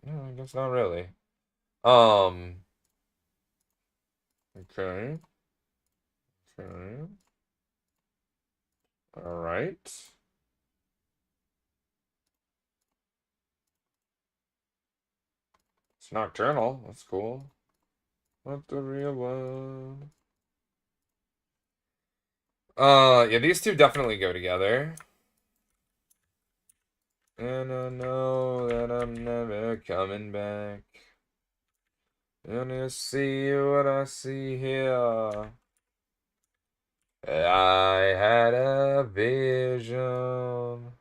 No, I guess not really. Okay. Okay. Alright. It's nocturnal. That's cool. Not the real one. Yeah, these two definitely go together. And I know that I'm never coming back. And you see what I see here. I had a vision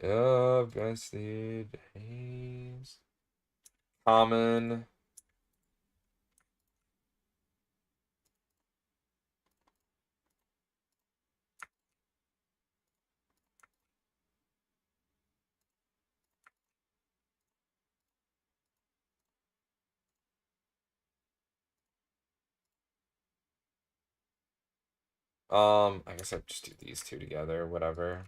of bested days. Common. I guess I'd just do these two together, whatever.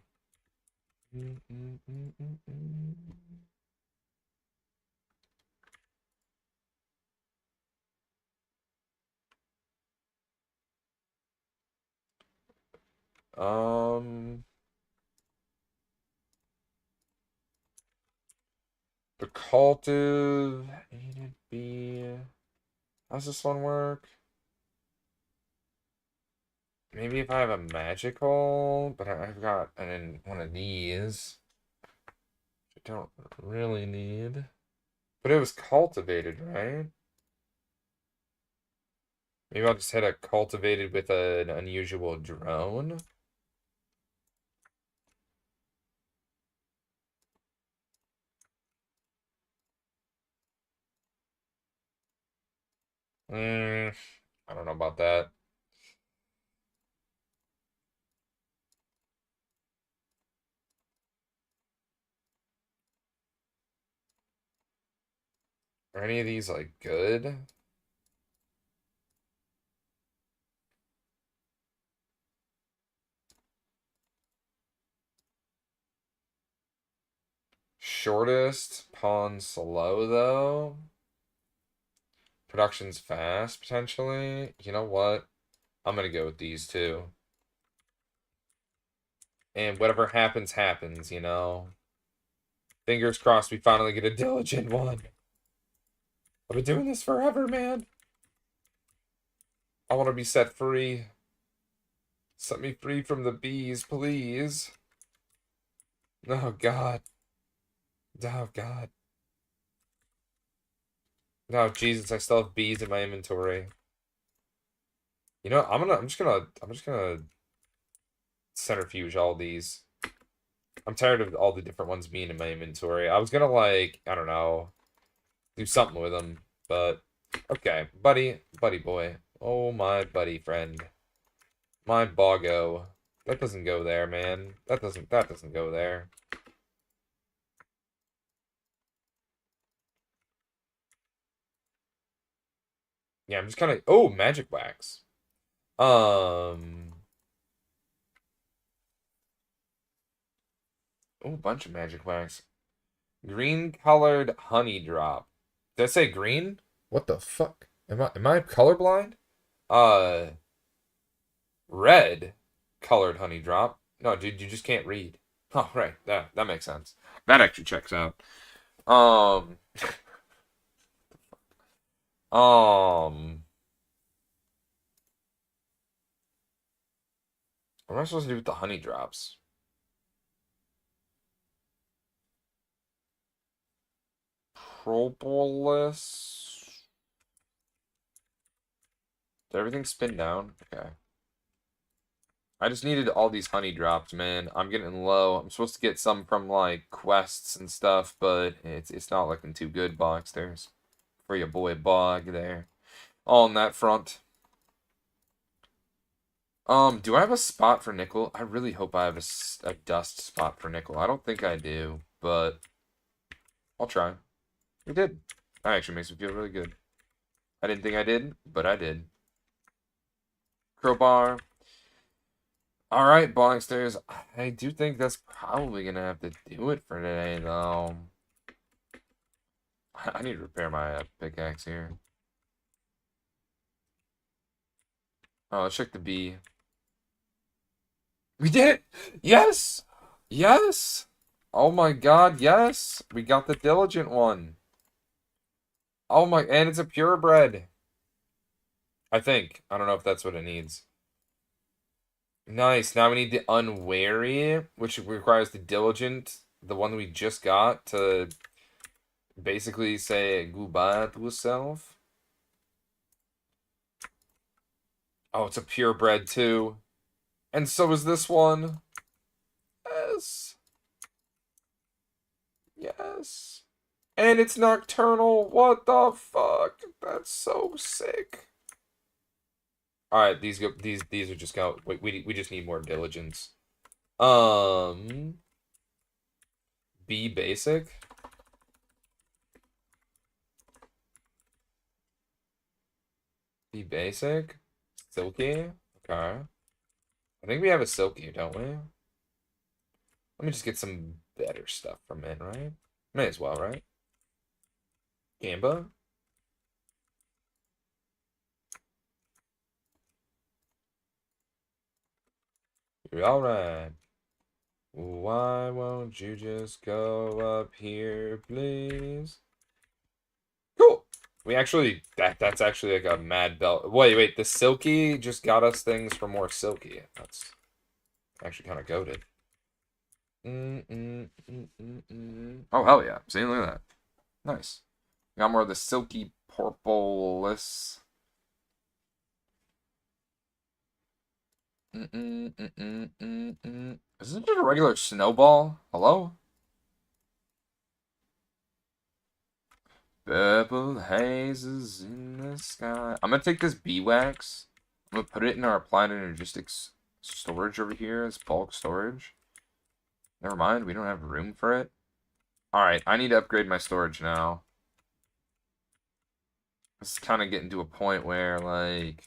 Um, the cultive aided bee. How's this one work? Maybe if I have a magical, but I've got one of these. I don't really need. But it was cultivated, right? Maybe I'll just hit a cultivated with an unusual drone. I don't know about that. Are any of these like good? Shortest, pawn slow though. Production's fast, potentially. You know what? I'm gonna go with these two. And whatever happens, happens, you know? Fingers crossed we finally get a diligent one. I've been doing this forever, man. I want to be set free. Set me free from the bees, please. Oh, God. Oh, God. No, Jesus, I still have bees in my inventory. You know, I'm just gonna centrifuge all these. I'm tired of all the different ones being in my inventory. I was gonna, like, I don't know, do something with them, but okay. Buddy boy. Oh, my buddy friend. My boggo. That doesn't go there, man. That doesn't go there. Yeah, I'm just kind of, oh, magic wax. Oh, a bunch of magic wax. Green colored honey drop. Did I say green? What the fuck? Am I colorblind? Uh, red colored honey drop. No, dude, you just can't read. Oh, right. That makes sense. That actually checks out. Um, um, what am I supposed to do with the honey drops? Propolis. Did everything spin down? Okay. I just needed all these honey drops, man. I'm getting low. I'm supposed to get some from like quests and stuff, but it's not looking too good, Boxsters. For your boy Bog there. On that front. Do I have a spot for nickel? I really hope I have a dust spot for nickel. I don't think I do, but I'll try. We did. That actually makes me feel really good. I didn't think I did, but I did. Crowbar. Alright, Bongsters. I do think that's probably gonna have to do it for today, though. I need to repair my pickaxe here. Oh, let's check the B. We did it! Yes! Yes! Oh my god, yes! We got the diligent one. Oh my, and it's a purebred. I think. I don't know if that's what it needs. Nice. Now we need the unwary, which requires the diligent, the one we just got, to basically say goodbye to yourself. Oh, it's a purebred too. And so is this one. Yes. Yes. And it's nocturnal. What the fuck? That's so sick. All right, these are just go. Wait, we just need more diligence. B basic. B basic. Silky. Okay. I think we have a silky, don't we? Let me just get some better stuff from it, right? May as well, right? Gamba. You're all right. Why won't you just go up here, please? Cool. We actually that's actually like a mad belt. Wait, the silky just got us things for more silky. That's actually kind of goated. Oh hell yeah! See, look at that. Nice. Got more of the silky purpleness. Is this just a regular snowball? Hello? Purple hazes in the sky. I'm gonna take this beeswax. I'm gonna put it in our applied energistics storage over here as bulk storage. Never mind, we don't have room for it. Alright, I need to upgrade my storage now. This is kind of getting to a point where, like...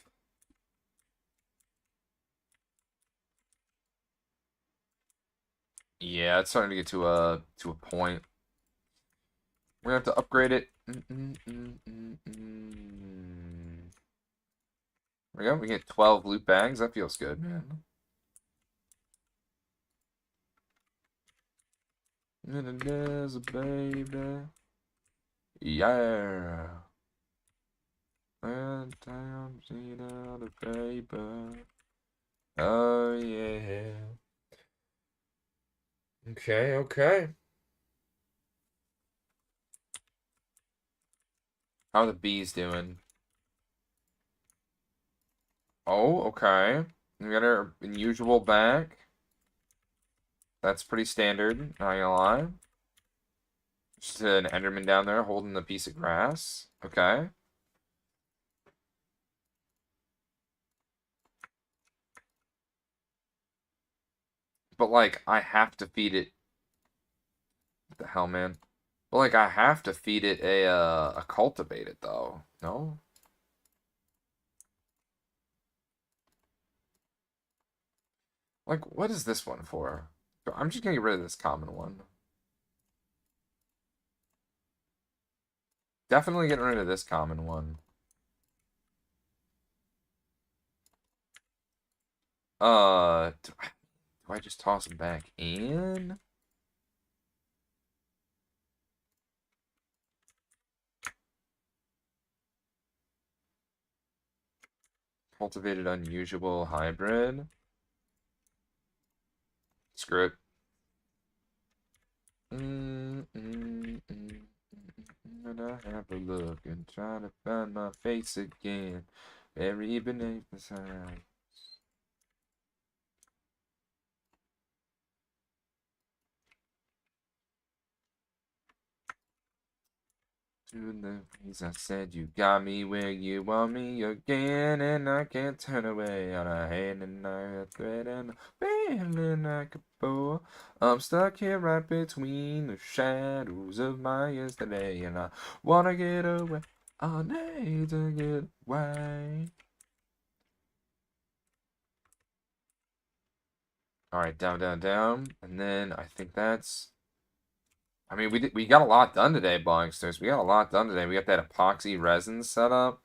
Yeah, it's starting to get to a point. We're gonna have to upgrade it. There we go. We get 12 loot bags. That feels good, man. And there's a baby. Yeah. And I'm seeing out of paper. Oh, yeah. Okay. How are the bees doing? Oh, okay. We got our unusual back. That's pretty standard, not gonna lie. Just an Enderman down there holding the piece of grass. Okay. But, like, I have to feed it... What the hell, man? But, like, I have to feed it a cultivated, though. No? Like, what is this one for? I'm just gonna get rid of this common one. Definitely getting rid of this common one. Do I just toss them back in? Cultivated unusual hybrid. Screw it. And I have a look and try to find my face again. Buried beneath the sand. To the things I said, you got me where you want me again, and I can't turn away on a hand and a thread and a feeling like a bow. I'm stuck here right between the shadows of my yesterday, and I wanna get away. I need to get away. Alright, down, down, down. And then I think that's... I mean, we got a lot done today, Bongsters. We got a lot done today. We got that epoxy resin set up.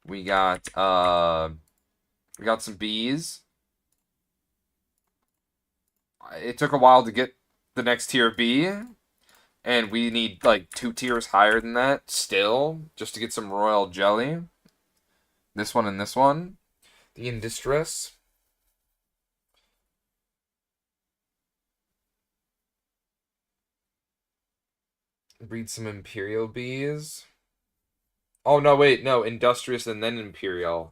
We got some bees. It took a while to get the next tier of bee, and we need like 2 tiers higher than that still, just to get some royal jelly. This one and this one. The in distress. Breed some imperial bees. Oh no, wait, no, industrious and then imperial.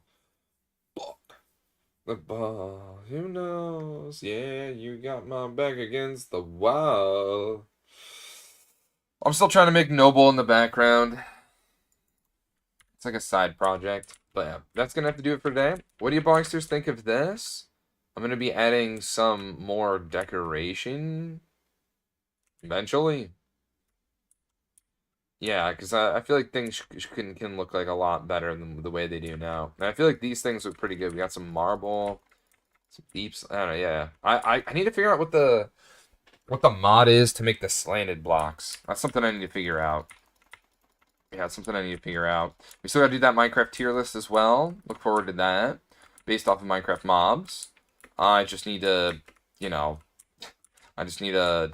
The ball, who knows? Yeah, you got my back against the wall. I'm still trying to make Noble in the background. It's like a side project. But yeah, that's going to have to do it for today. What do you boxers think of this? I'm going to be adding some more decoration eventually. Yeah, because I feel like things can look like a lot better than the way they do now. And I feel like these things look pretty good. We got some marble, some deeps. I don't know, yeah. I need to figure out what the mod is to make the slanted blocks. That's something I need to figure out. Yeah, it's something I need to figure out. We still gotta do that Minecraft tier list as well. Look forward to that. Based off of Minecraft mobs. I just need to, you know, I just need a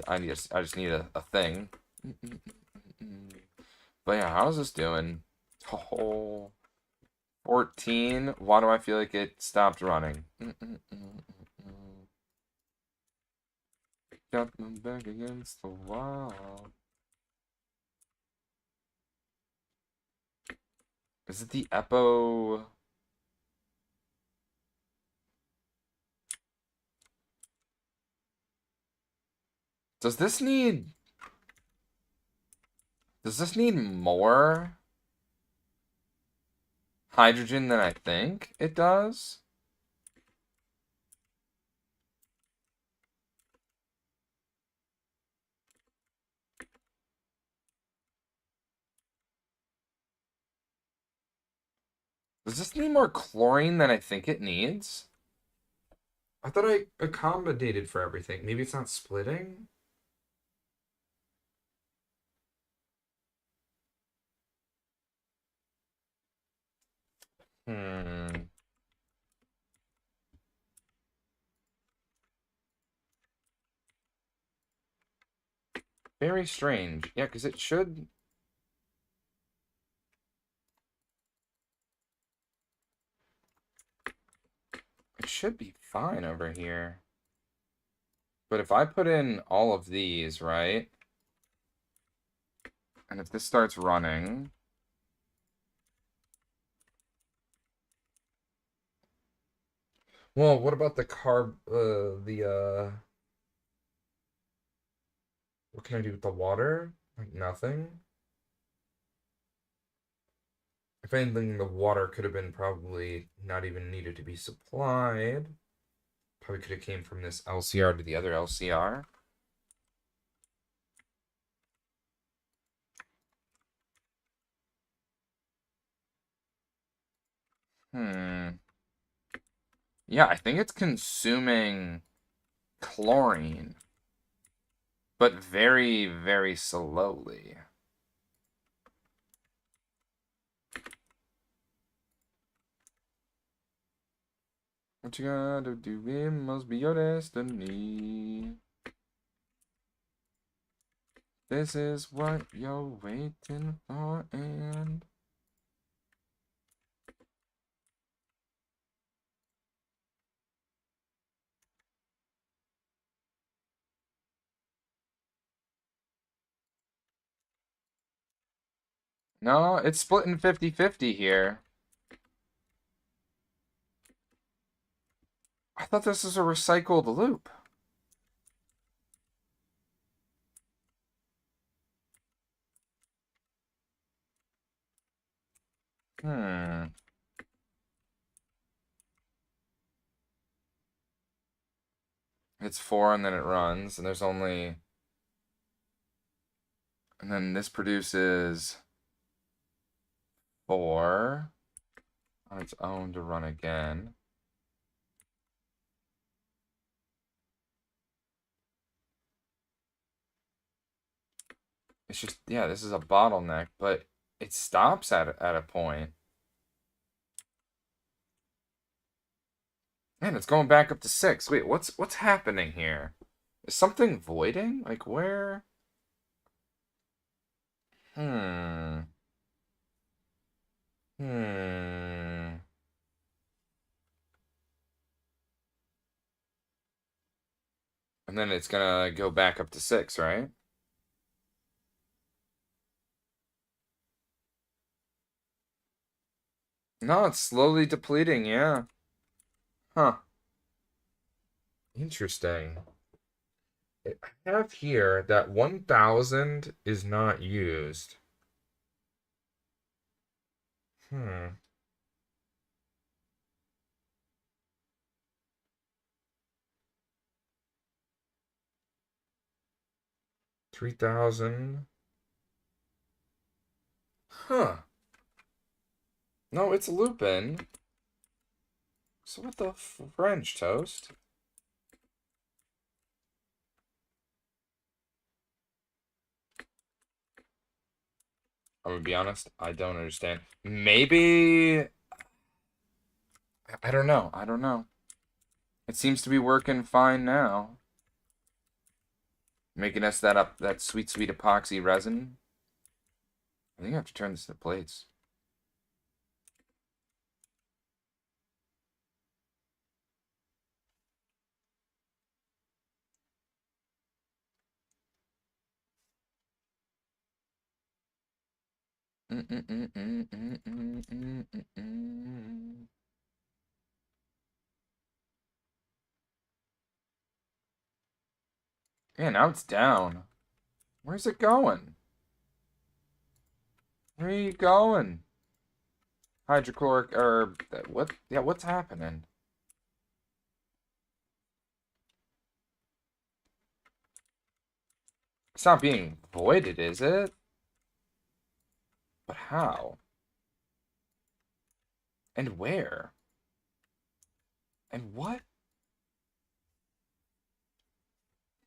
thing. But yeah, how's this doing? Oh, 14. Why do I feel like it stopped running? Got my back against the wall. Is it the Epo? Does this need more hydrogen than I think it does? Does this need more chlorine than I think it needs? I thought I accommodated for everything. Maybe it's not splitting? Hmm. Very strange. Yeah, because it should be fine over here. But if I put in all of these, right? And if this starts running... Well, what about the What can I do with the water? Like nothing. If anything, the water could have been probably not even needed to be supplied. Probably could have came from this LCR to the other LCR. Yeah, I think it's consuming chlorine, but very, very slowly. What you gotta do, it must be your destiny. This is what you're waiting for, and... No, it's splitting 50-50 here. I thought this was a recycled loop. It's 4 and then it runs, and there's only... And then this produces 4 on its own to run again. It's just, yeah, this is a bottleneck, but it stops at a point. Man, it's going back up to 6. Wait, what's happening here? Is something voiding? Like where? Hmm. Hmm. And then it's gonna go back up to 6, right? No, it's slowly depleting, yeah. Huh. Interesting. I have here that 1,000 is not used. Hmm. 3,000. Huh. No, it's looping. So what the French toast? I'm gonna be honest, I don't understand. Maybe I don't know. I don't know. It seems to be working fine now. Making us that sweet sweet epoxy resin. I think I have to turn this to plates. Yeah, now it's down. Where's it going? Where are you going? Hydrochloric or what? Yeah, what's happening? It's not being voided, is it? But how? And where? And what?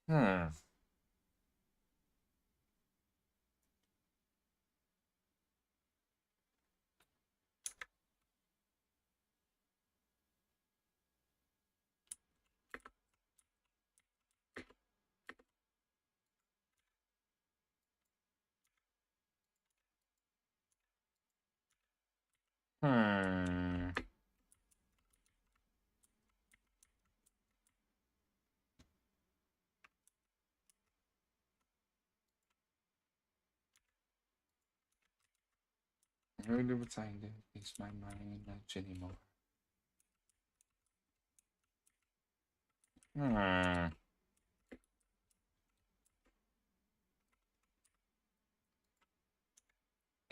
Hmm. Hmm. I really do what's I did. It's my mind much anymore. Hmm.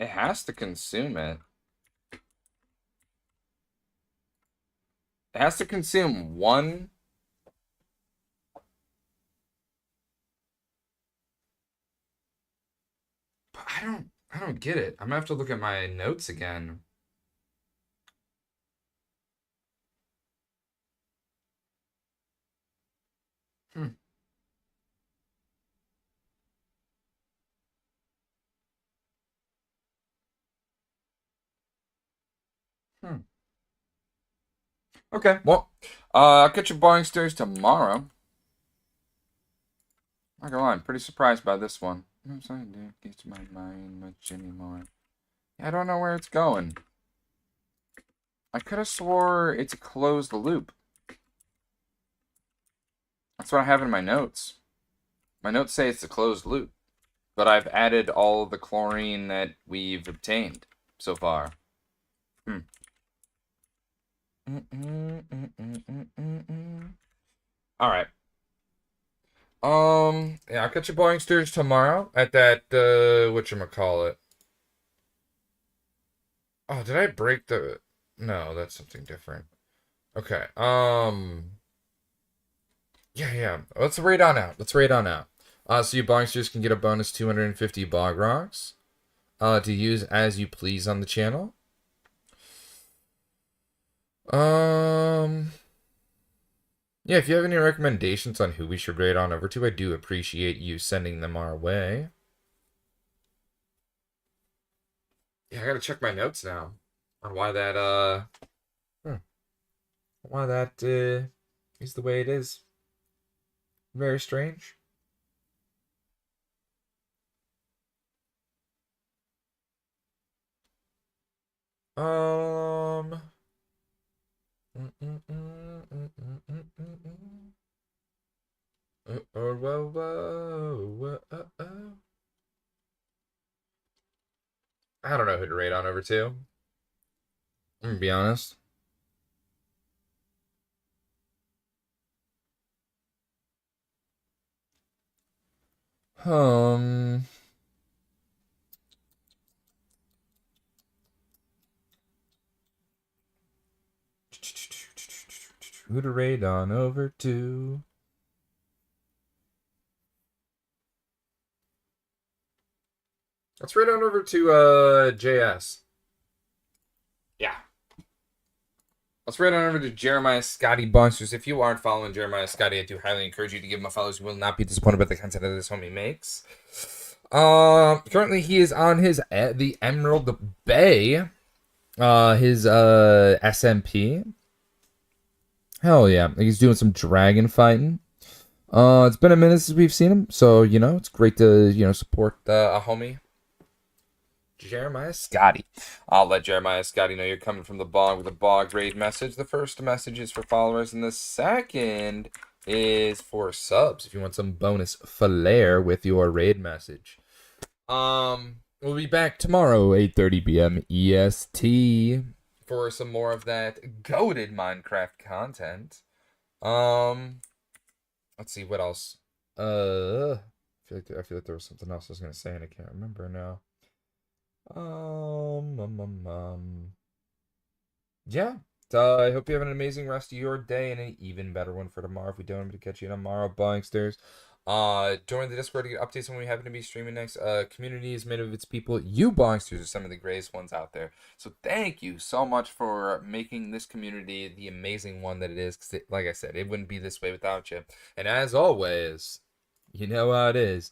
It has to consume it. It has to consume one. But I don't get it. I'm gonna have to look at my notes again. Hmm. Hmm. Okay, well, I'll get your boring stories tomorrow. Not gonna lie, I'm pretty surprised by this one. I'm sorry, dude. Gets to my mind much anymore. I don't know where it's going. I could have swore it's a closed loop. That's what I have in my notes. My notes say it's a closed loop, but I've added all the chlorine that we've obtained so far. Hmm. All right. Yeah, I'll catch you boring steers tomorrow at that, whatchamacallit. Oh, did I break the... No, that's something different. Okay, yeah. Let's raid on out. So you boring steers can get a bonus 250 bog rocks, to use as you please on the channel. Yeah, if you have any recommendations on who we should raid on over to, I do appreciate you sending them our way. Yeah, I gotta check my notes now on why that is the way it is. Very strange. Um. I don't know who to rate on over to. I'm gonna be honest. Um. Who to rate on over to? Let's rate on over to JS. Yeah. Let's rate on over to Jeremiah Scotty Bonsters. If you aren't following Jeremiah Scotty, I do highly encourage you to give him a follow. You will not be disappointed by the content that this homie makes. Currently he is on his the Emerald Bay, his SMP. Hell yeah, he's doing some dragon fighting. It's been a minute since we've seen him, so it's great to support a homie. Jeremiah Scotty. I'll let Jeremiah Scotty know you're coming from the bog with a bog raid message. The first message is for followers, and the second is for subs if you want some bonus flair with your raid message. We'll be back tomorrow, 8:30 p.m. EST, for some more of that goated Minecraft content. Let's see what else. I feel like there was something else I was gonna say and I can't remember now. Yeah. So I hope you have an amazing rest of your day and an even better one for tomorrow. If we don't, I'm gonna catch you tomorrow, Ballingsters. Join the Discord to get updates when we happen to be streaming next. Community is made of its people. You Ballingsters are some of the greatest ones out there. So thank you so much for making this community the amazing one that it is. Because like I said, it wouldn't be this way without you. And as always, you know how it is.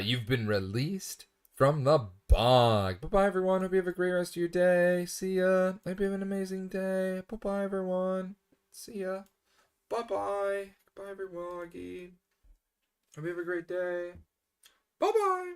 You've been released from the bog. Bye-bye, everyone. Hope you have a great rest of your day. See ya. Hope you have an amazing day. Bye-bye, everyone. See ya. Bye-bye. Bye, everyone. Hope you have a great day. Bye-bye.